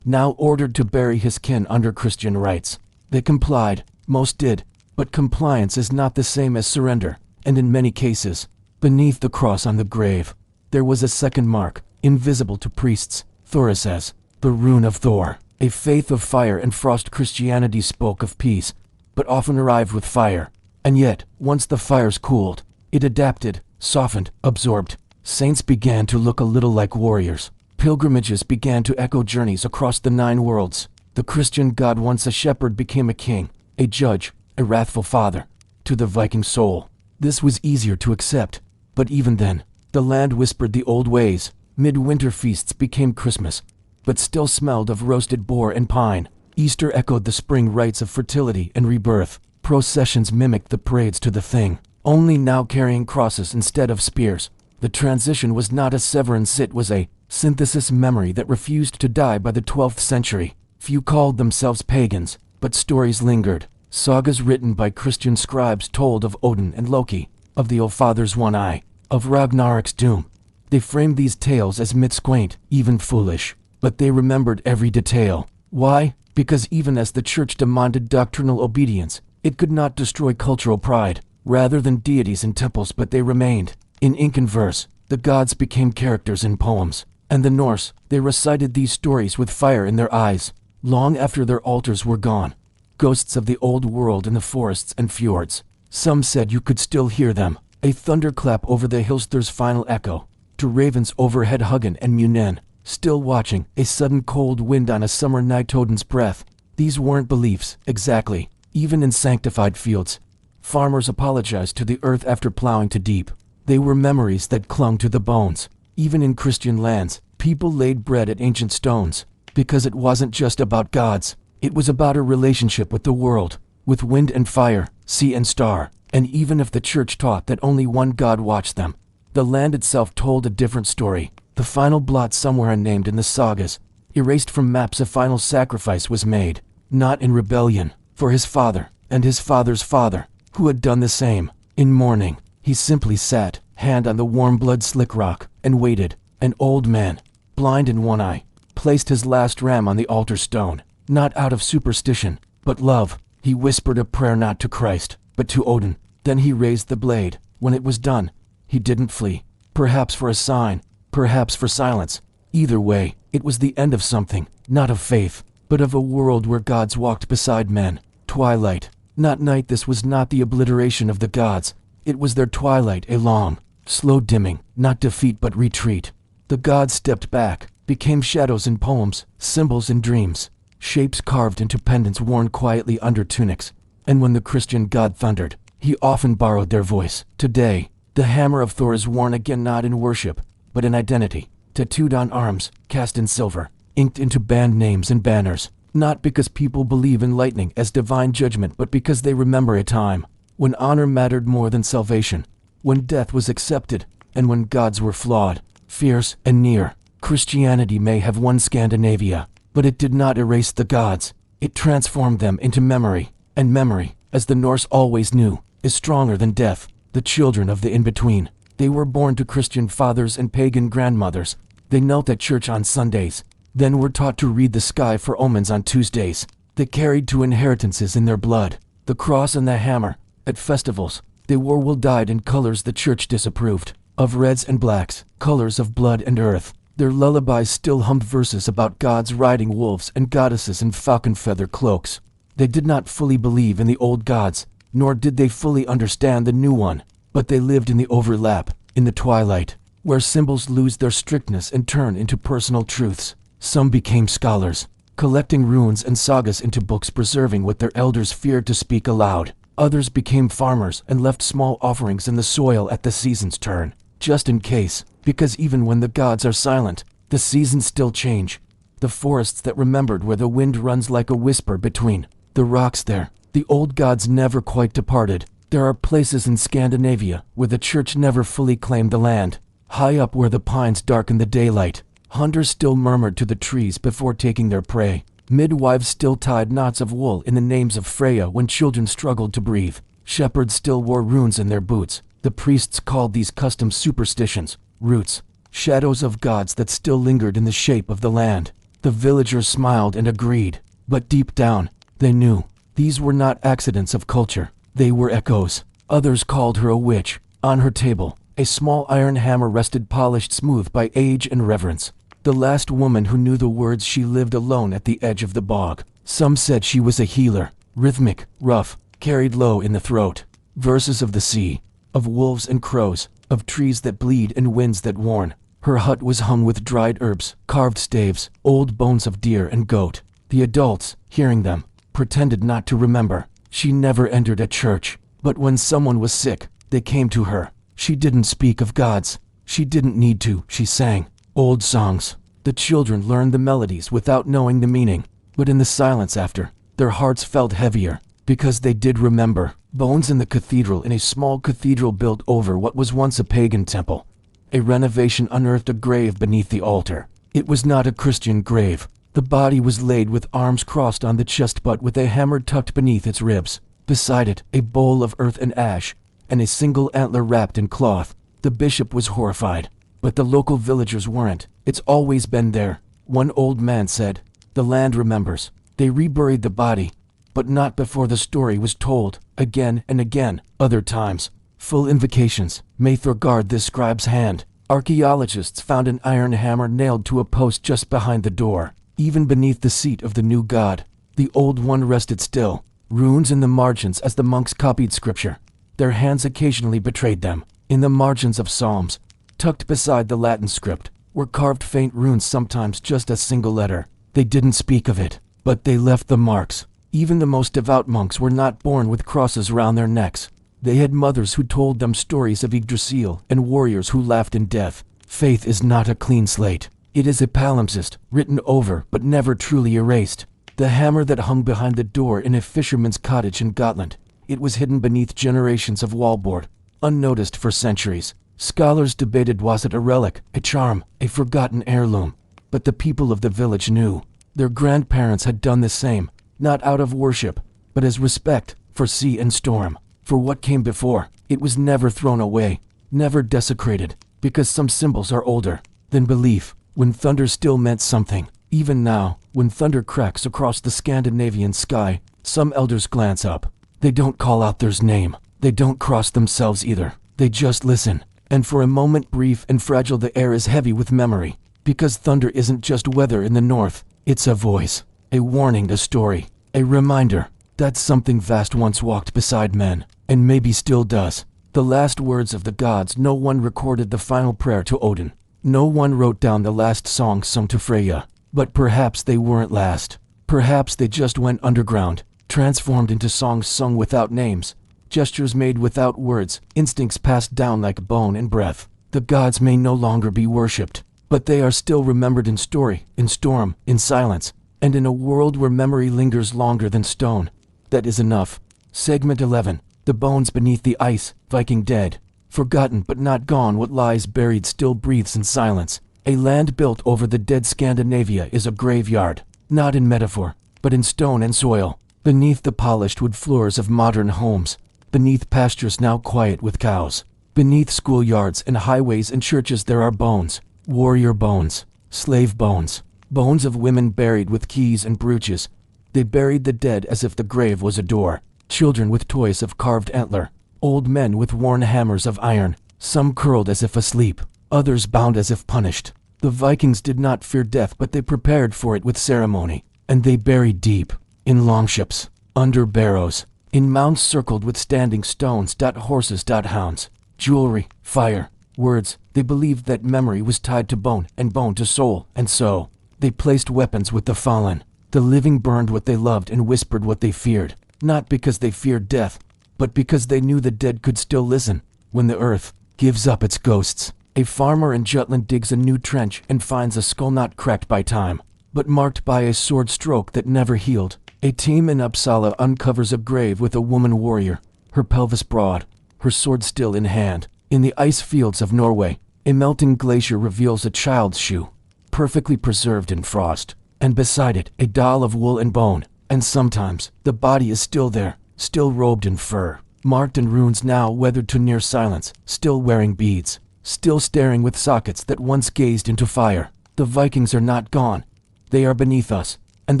now ordered to bury his kin under Christian rites. They complied, most did, but compliance is not the same as surrender, and in many cases, beneath the cross on the grave, there was a second mark, invisible to priests. Thor says, the rune of Thor. A faith of fire and frost. Christianity spoke of peace, but often arrived with fire. And yet, once the fires cooled, it adapted, softened, absorbed. Saints began to look a little like warriors. Pilgrimages began to echo journeys across the 9 worlds. The Christian god, once a shepherd, became a king. a judge, a wrathful father. To the Viking soul, this was easier to accept. But even then, the land whispered the old ways. Midwinter feasts became Christmas, but still smelled of roasted boar and pine. Easter echoed the spring rites of fertility and rebirth. Processions mimicked the parades to the Thing, only now carrying crosses instead of spears. The transition was not a severance, it was a synthesis memory that refused to die by the 12th century. Few called themselves pagans, but stories lingered. Sagas written by Christian scribes told of Odin and Loki, of the All-Father's one eye, of Ragnarok's doom. They framed these tales as myths, quaint, even foolish, but they remembered every detail. Why? Because even as the church demanded doctrinal obedience, it could not destroy cultural pride. Rather than deities in temples, but they remained. In ink and verse, the gods became characters in poems. And the Norse, they recited these stories with fire in their eyes, long after their altars were gone. Ghosts of the old world in the forests and fjords. Some said you could still hear them. A thunderclap over the hills, there's final echo. To ravens overhead, Hugin and Munin, still watching. A sudden cold wind on a summer night, Odin's breath. These weren't beliefs, exactly. Even in sanctified fields, farmers apologized to the earth after plowing too deep. They were memories that clung to the bones. Even in Christian lands, people laid bread at ancient stones, because it wasn't just about gods. It was about a relationship with the world, with wind and fire, sea and star. And even if the church taught that only one God watched them, the land itself told a different story. The final blot, somewhere unnamed in the sagas, erased from maps, a final sacrifice was made, not in rebellion, for his father and his father's father, who had done the same. In mourning, he simply sat, hand on the warm blood-slick rock, and waited. An old man, blind in one eye, placed his last ram on the altar stone, not out of superstition, but love. He whispered a prayer not to Christ, but to Odin. Then he raised the blade. When it was done, he didn't flee. Perhaps for a sign, perhaps for silence. Either way, it was the end of something, not of faith, but of a world where gods walked beside men. Twilight, not night. This was not the obliteration of the gods. It was their twilight, a long, slow dimming, not defeat but retreat. The gods stepped back, became shadows in poems, symbols in dreams, shapes carved into pendants worn quietly under tunics. And when the Christian god thundered, he often borrowed their voice. Today, the hammer of Thor is worn again, not in worship, but in identity. Tattooed on arms, cast in silver, inked into band names and banners. Not because people believe in lightning as divine judgment, but because they remember a time when honor mattered more than salvation, when death was accepted, and when gods were flawed, fierce, and near. Christianity may have won Scandinavia, but it did not erase the gods. It transformed them into memory, and memory, as the Norse always knew, is stronger than death. The children of the in-between. They were born to Christian fathers and pagan grandmothers. They knelt at church on Sundays, then were taught to read the sky for omens on Tuesdays. They carried two inheritances in their blood, the cross and the hammer. At festivals, they wore wool-dyed in colors the church disapproved, of reds and blacks, colors of blood and earth. Their lullabies still hummed verses about gods riding wolves and goddesses in falcon feather cloaks. They did not fully believe in the old gods, nor did they fully understand the new one, but they lived in the overlap, in the twilight, where symbols lose their strictness and turn into personal truths. Some became scholars, collecting runes and sagas into books, preserving what their elders feared to speak aloud. Others became farmers and left small offerings in the soil at the season's turn, just in case, because even when the gods are silent, the seasons still change. The forests that remembered where the wind runs like a whisper between the rocks there. The old gods never quite departed. There are places in Scandinavia where the church never fully claimed the land. High up where the pines darken the daylight, hunters still murmured to the trees before taking their prey. Midwives still tied knots of wool in the names of Freya when children struggled to breathe. Shepherds still wore runes in their boots. The priests called these customs superstitions, roots, shadows of gods that still lingered in the shape of the land. The villagers smiled and agreed, but deep down, they knew these were not accidents of culture. They were echoes. Others called her a witch. On her table, a small iron hammer rested, polished smooth by age and reverence. The last woman who knew the words, she lived alone at the edge of the bog. Some said she was a healer, rhythmic, rough, carried low in the throat. Verses of the sea, of wolves and crows, of trees that bleed and winds that warn. Her hut was hung with dried herbs, carved staves, old bones of deer and goat. The adults, hearing them, pretended not to remember. She never entered a church, but when someone was sick, they came to her. She didn't speak of gods. She didn't need to. She sang old songs. The children learned the melodies without knowing the meaning, but in the silence after, their hearts felt heavier, because they did remember. Bones in the cathedral. In a small cathedral built over what was once a pagan temple, a renovation unearthed a grave beneath the altar. It was not a Christian grave. The body was laid with arms crossed on the chest but with a hammer tucked beneath its ribs. Beside it, a bowl of earth and ash, and a single antler wrapped in cloth. The bishop was horrified, but the local villagers weren't. It's always been there. One old man said, "The land remembers." They reburied the body, but not before the story was told, again and again. Other times, full invocations. Mathor guard this scribe's hand. Archaeologists found an iron hammer nailed to a post just behind the door. Even beneath the seat of the new god, the old one rested still. Runes in the margins as the monks copied scripture. Their hands occasionally betrayed them. In the margins of psalms, tucked beside the Latin script, were carved faint runes, sometimes just a single letter. They didn't speak of it, but they left the marks. Even the most devout monks were not born with crosses round their necks. They had mothers who told them stories of Yggdrasil and warriors who laughed in death. Faith is not a clean slate. It is a palimpsest, written over but never truly erased. The hammer that hung behind the door in a fisherman's cottage in Gotland. It was hidden beneath generations of wallboard, unnoticed for centuries. Scholars debated, was it a relic, a charm, a forgotten heirloom? But the people of the village knew. Their grandparents had done the same, not out of worship, but as respect for sea and storm, for what came before. It was never thrown away, never desecrated, because some symbols are older than belief. When thunder still meant something. Even now, when thunder cracks across the Scandinavian sky, some elders glance up. They don't call out their name. They don't cross themselves either. They just listen. And for a moment, brief and fragile, the air is heavy with memory. Because thunder isn't just weather in the north. It's a voice, a warning, a story, a reminder that something vast once walked beside men, and maybe still does. The last words of the gods. No one recorded the final prayer to Odin. No one wrote down the last song sung to Freya. But perhaps they weren't last. Perhaps they just went underground, transformed into songs sung without names, gestures made without words, instincts passed down like bone and breath. The gods may no longer be worshipped, but they are still remembered in story, in storm, in silence, and in a world where memory lingers longer than stone. That is enough. Segment 11. The bones beneath the ice. Viking dead. Forgotten but not gone. What lies buried still breathes in silence. A land built over the dead. Scandinavia is a graveyard, not in metaphor, but in stone and soil. Beneath the polished wood floors of modern homes, beneath pastures now quiet with cows, beneath schoolyards and highways and churches there are bones. Warrior bones, slave bones, bones of women buried with keys and brooches. They buried the dead as if the grave was a door. Children with toys of carved antler. Old men with worn hammers of iron, some curled as if asleep, others bound as if punished. The Vikings did not fear death, but they prepared for it with ceremony, and they buried deep, in longships, under barrows, in mounds circled with standing stones. Horses, hounds, jewelry, fire, words. They believed that memory was tied to bone, and bone to soul, and so they placed weapons with the fallen. The living burned what they loved and whispered what they feared, not because they feared death, but because they knew the dead could still listen. When the earth gives up its ghosts, a farmer in Jutland digs a new trench and finds a skull not cracked by time, but marked by a sword stroke that never healed. A team in Uppsala uncovers a grave with a woman warrior, her pelvis broad, her sword still in hand. In the ice fields of Norway, a melting glacier reveals a child's shoe, perfectly preserved in frost, and beside it a doll of wool and bone. And sometimes the body is still there, still robed in fur, marked in runes, now weathered to near silence, still wearing beads, still staring with sockets that once gazed into fire. The Vikings are not gone. They are beneath us, and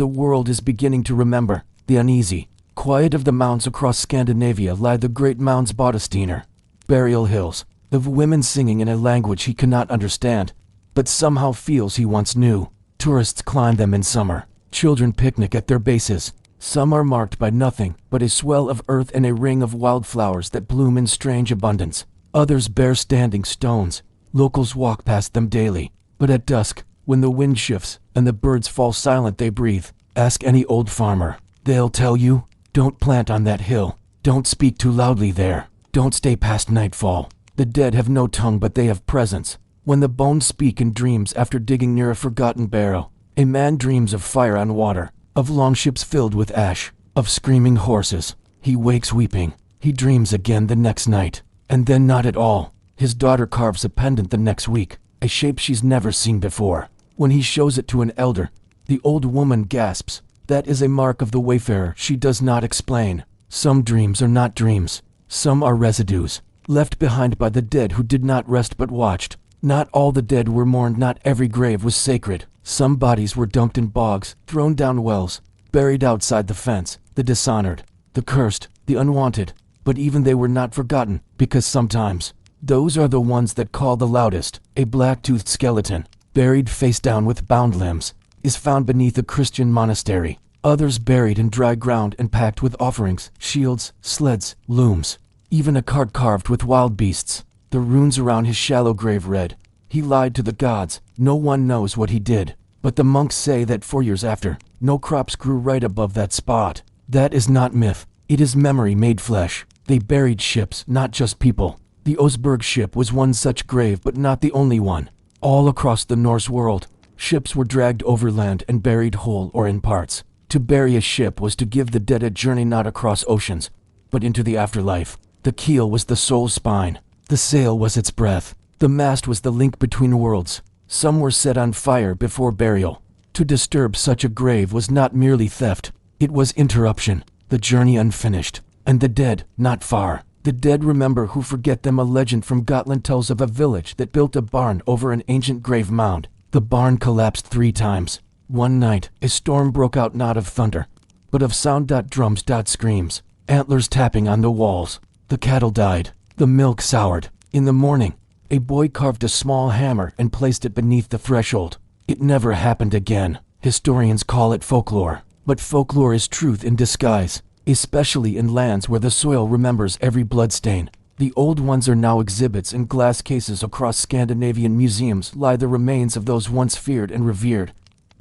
the world is beginning to remember. The uneasy quiet of the mounds across Scandinavia lie the great mounds. Bodestiner, burial hills, of women singing in a language he cannot understand, but somehow feels he once knew. Tourists climb them in summer. Children picnic at their bases. Some are marked by nothing but a swell of earth and a ring of wildflowers that bloom in strange abundance. Others bear standing stones. Locals walk past them daily. But at dusk, when the wind shifts and the birds fall silent, they breathe. Ask any old farmer. They'll tell you, Don't plant on that hill. Don't speak too loudly there. Don't stay past nightfall. The dead have no tongue, but they have presence. When the bones speak in dreams after digging near a forgotten barrow, a man dreams of fire on water, of long ships filled with ash, of screaming horses. He wakes weeping. He dreams again the next night, and then not at all. His daughter carves a pendant the next week, a shape she's never seen before. When he shows it to an elder, the old woman gasps. That is a mark of the wayfarer she does not explain. Some dreams are not dreams. Some are residues, left behind by the dead who did not rest but watched. Not all the dead were mourned, not every grave was sacred. Some bodies were dumped in bogs, thrown down wells, buried outside the fence, the dishonored, the cursed, the unwanted. But even they were not forgotten, because sometimes, those are the ones that call the loudest. A black-toothed skeleton, buried face down with bound limbs, is found beneath a Christian monastery. Others buried in dry ground and packed with offerings, shields, sleds, looms, even a cart carved with wild beasts. The runes around his shallow grave read, "He lied to the gods. No one knows what he did." But the monks say that 4 years after, no crops grew right above that spot. That is not myth. It is memory made flesh. They buried ships, not just people. The Osberg ship was one such grave, but not the only one. All across the Norse world, ships were dragged overland and buried whole or in parts. To bury a ship was to give the dead a journey not across oceans, but into the afterlife. The keel was the soul's spine. The sail was its breath. The mast was the link between worlds. Some were set on fire before burial. To disturb such a grave was not merely theft. It was interruption, the journey unfinished. And the dead, not far. The dead remember who forget them. A legend from Gotland tells of a village that built a barn over an ancient grave mound. The barn collapsed 3 times. One night, a storm broke out, not of thunder, but of sound. Drums, screams, antlers tapping on the walls. The cattle died. The milk soured. In the morning, a boy carved a small hammer and placed it beneath the threshold. It never happened again. Historians call it folklore, but folklore is truth in disguise, especially in lands where the soil remembers every bloodstain. The old ones are now exhibits in glass cases. Across Scandinavian museums lie the remains of those once feared and revered.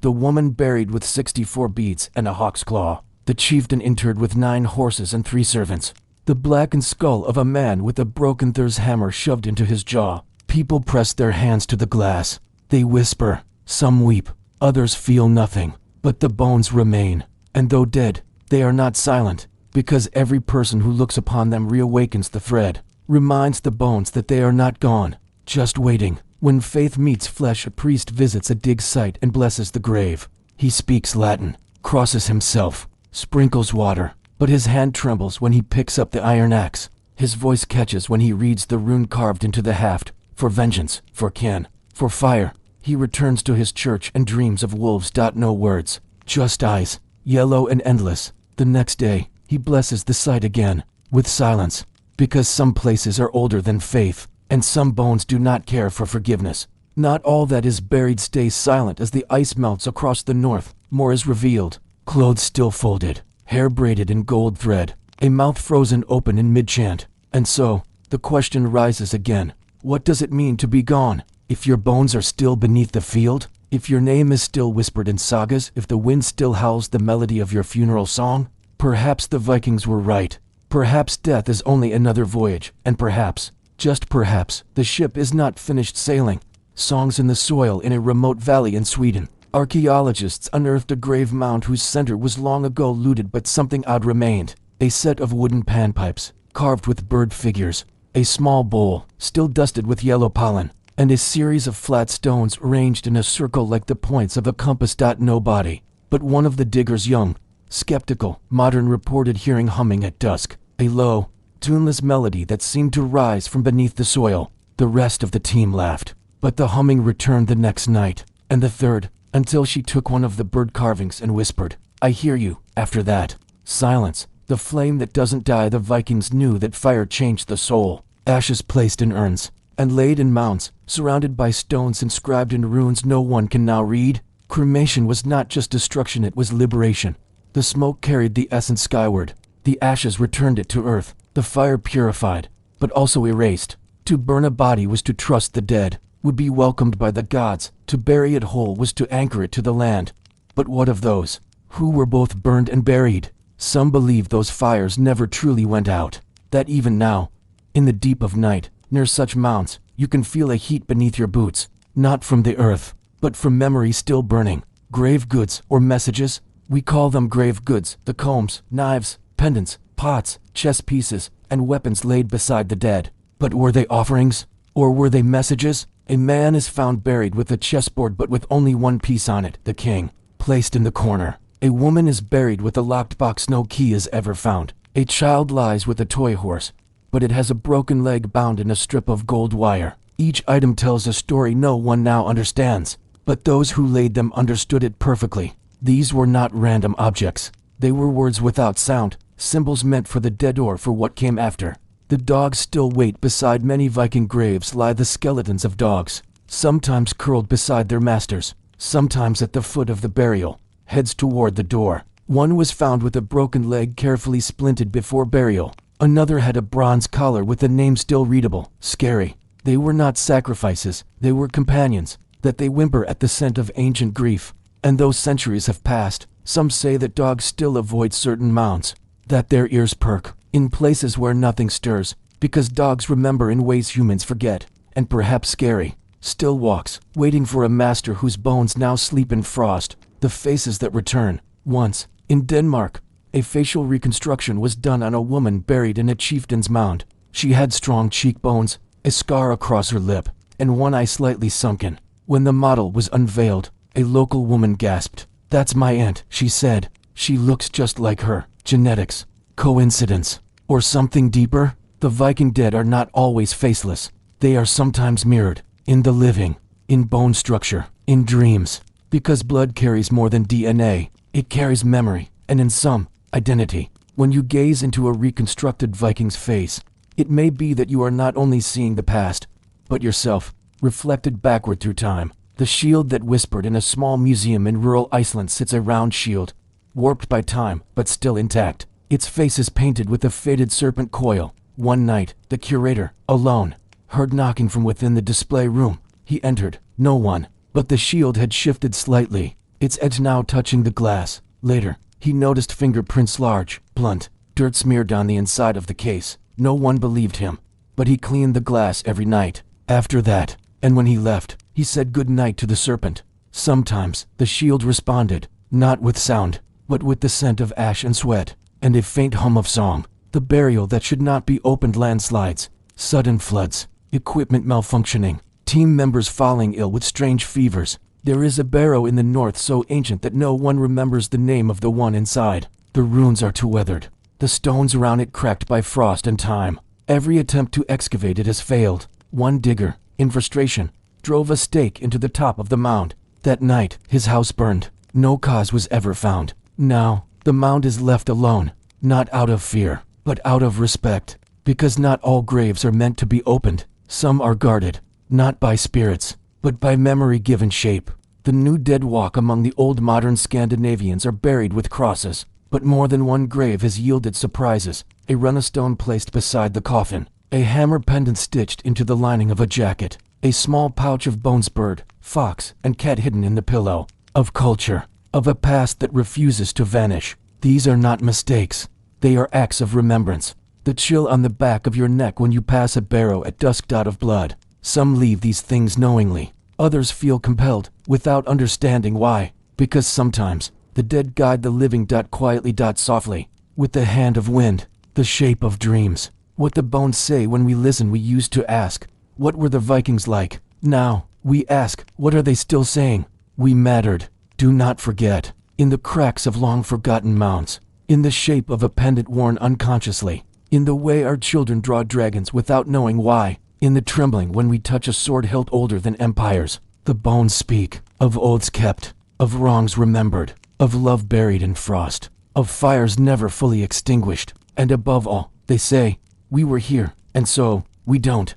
The woman buried with 64 beads and a hawk's claw. The chieftain interred with 9 horses and 3 servants. The blackened skull of a man with a broken Thor's hammer shoved into his jaw. People press their hands to the glass. They whisper. Some weep. Others feel nothing. But the bones remain. And though dead, they are not silent, because every person who looks upon them reawakens the thread, reminds the bones that they are not gone, just waiting. When faith meets flesh, a priest visits a dig site and blesses the grave. He speaks Latin, crosses himself, sprinkles water, but his hand trembles when he picks up the iron axe. His voice catches when he reads the rune carved into the haft, for vengeance, for kin, for fire. He returns to his church and dreams of wolves. No words, just eyes, yellow and endless. The next day, he blesses the site again, with silence, because some places are older than faith, and some bones do not care for forgiveness. Not all that is buried stays silent. As the ice melts across the north, more is revealed. Clothes still folded, hair braided in gold thread, a mouth frozen open in mid-chant. And so, the question rises again. What does it mean to be gone? If your bones are still beneath the field? If your name is still whispered in sagas? If the wind still howls the melody of your funeral song? Perhaps the Vikings were right. Perhaps death is only another voyage, and perhaps, just perhaps, the ship is not finished sailing. Songs in the soil in a remote valley in Sweden. Archaeologists unearthed a grave mound whose center was long ago looted, but something odd remained. A set of wooden panpipes, carved with bird figures, a small bowl, still dusted with yellow pollen, and a series of flat stones arranged in a circle like the points of a compass. Nobody, but one of the diggers, young, skeptical, modern, reported hearing humming at dusk, a low, tuneless melody that seemed to rise from beneath the soil. The rest of the team laughed, but the humming returned the next night, and the third, until she took one of the bird carvings and whispered, "I hear you." After that, silence, the flame that doesn't die. The Vikings knew that fire changed the soul. Ashes placed in urns, and laid in mounds, surrounded by stones inscribed in runes no one can now read. Cremation was not just destruction, it was liberation. The smoke carried the essence skyward. The ashes returned it to earth. The fire purified, but also erased. To burn a body was to trust the dead would be welcomed by the gods. To bury it whole was to anchor it to the land. But what of those who were both burned and buried? Some believe those fires never truly went out, that even now, in the deep of night, near such mounds, you can feel a heat beneath your boots, not from the earth, but from memory still burning. Grave goods or messages? We call them grave goods, the combs, knives, pendants, pots, chess pieces, and weapons laid beside the dead. But were they offerings? Or were they messages? A man is found buried with a chessboard but with only one piece on it, the king, placed in the corner. A woman is buried with a locked box no key is ever found. A child lies with a toy horse, but it has a broken leg bound in a strip of gold wire. Each item tells a story no one now understands, but those who laid them understood it perfectly. These were not random objects. They were words without sound, symbols meant for the dead or for what came after. The dogs still wait. Beside many Viking graves lie the skeletons of dogs, sometimes curled beside their masters, sometimes at the foot of the burial, heads toward the door. One was found with a broken leg carefully splinted before burial. Another had a bronze collar with a name still readable, Scary. They were not sacrifices, they were companions, that they whimper at the scent of ancient grief. And though centuries have passed, some say that dogs still avoid certain mounds, that their ears perk in places where nothing stirs, because dogs remember in ways humans forget. And perhaps Scary still walks, waiting for a master whose bones now sleep in frost. The faces that return. Once, in Denmark, a facial reconstruction was done on a woman buried in a chieftain's mound. She had strong cheekbones, a scar across her lip, and one eye slightly sunken. When the model was unveiled, a local woman gasped. "That's my aunt," she said. "She looks just like her." Genetics. Coincidence. Or something deeper? The Viking dead are not always faceless. They are sometimes mirrored. In the living. In bone structure. In dreams. Because blood carries more than DNA. It carries memory, and in some, identity. When you gaze into a reconstructed Viking's face, it may be that you are not only seeing the past, but yourself, reflected backward through time. The shield that whispered in a small museum in rural Iceland sits a round shield, warped by time, but still intact. Its face is painted with a faded serpent coil. One night, the curator, alone, heard knocking from within the display room. He entered. No one, but the shield had shifted slightly, its edge now touching the glass. Later, he noticed fingerprints large, blunt, dirt smeared on the inside of the case. No one believed him, but he cleaned the glass every night. After that, and when he left, he said good night to the serpent. Sometimes, the shield responded, not with sound, but with the scent of ash and sweat, and a faint hum of song. The burial that should not be opened. Landslides, sudden floods, equipment malfunctioning, team members falling ill with strange fevers. There is a barrow in the north so ancient that no one remembers the name of the one inside. The runes are too weathered, the stones around it cracked by frost and time. Every attempt to excavate it has failed. One digger, in frustration, drove a stake into the top of the mound. That night, his house burned. No cause was ever found. Now, the mound is left alone, not out of fear, but out of respect. Because not all graves are meant to be opened. Some are guarded, not by spirits, but by memory given shape. The new dead walk among the old modern Scandinavians are buried with crosses, but more than one grave has yielded surprises. A runestone placed beside the coffin, a hammer pendant stitched into the lining of a jacket, a small pouch of bones, bird, fox, and cat hidden in the pillow. Of culture, of a past that refuses to vanish. These are not mistakes. They are acts of remembrance. The chill on the back of your neck when you pass a barrow at dusk. Of blood. Some leave these things knowingly. Others feel compelled, without understanding why. Because sometimes, the dead guide the living. Quietly. Softly. With the hand of wind. The shape of dreams. What the bones say when we listen. We used to ask, what were the Vikings like? Now, we ask, what are they still saying? We mattered. Do not forget. In the cracks of long forgotten mounds. In the shape of a pendant worn unconsciously. In the way our children draw dragons without knowing why. In the trembling when we touch a sword held older than empires. The bones speak of oaths kept, of wrongs remembered, of love buried in frost, of fires never fully extinguished, and above all, they say, we were here, and so, we don't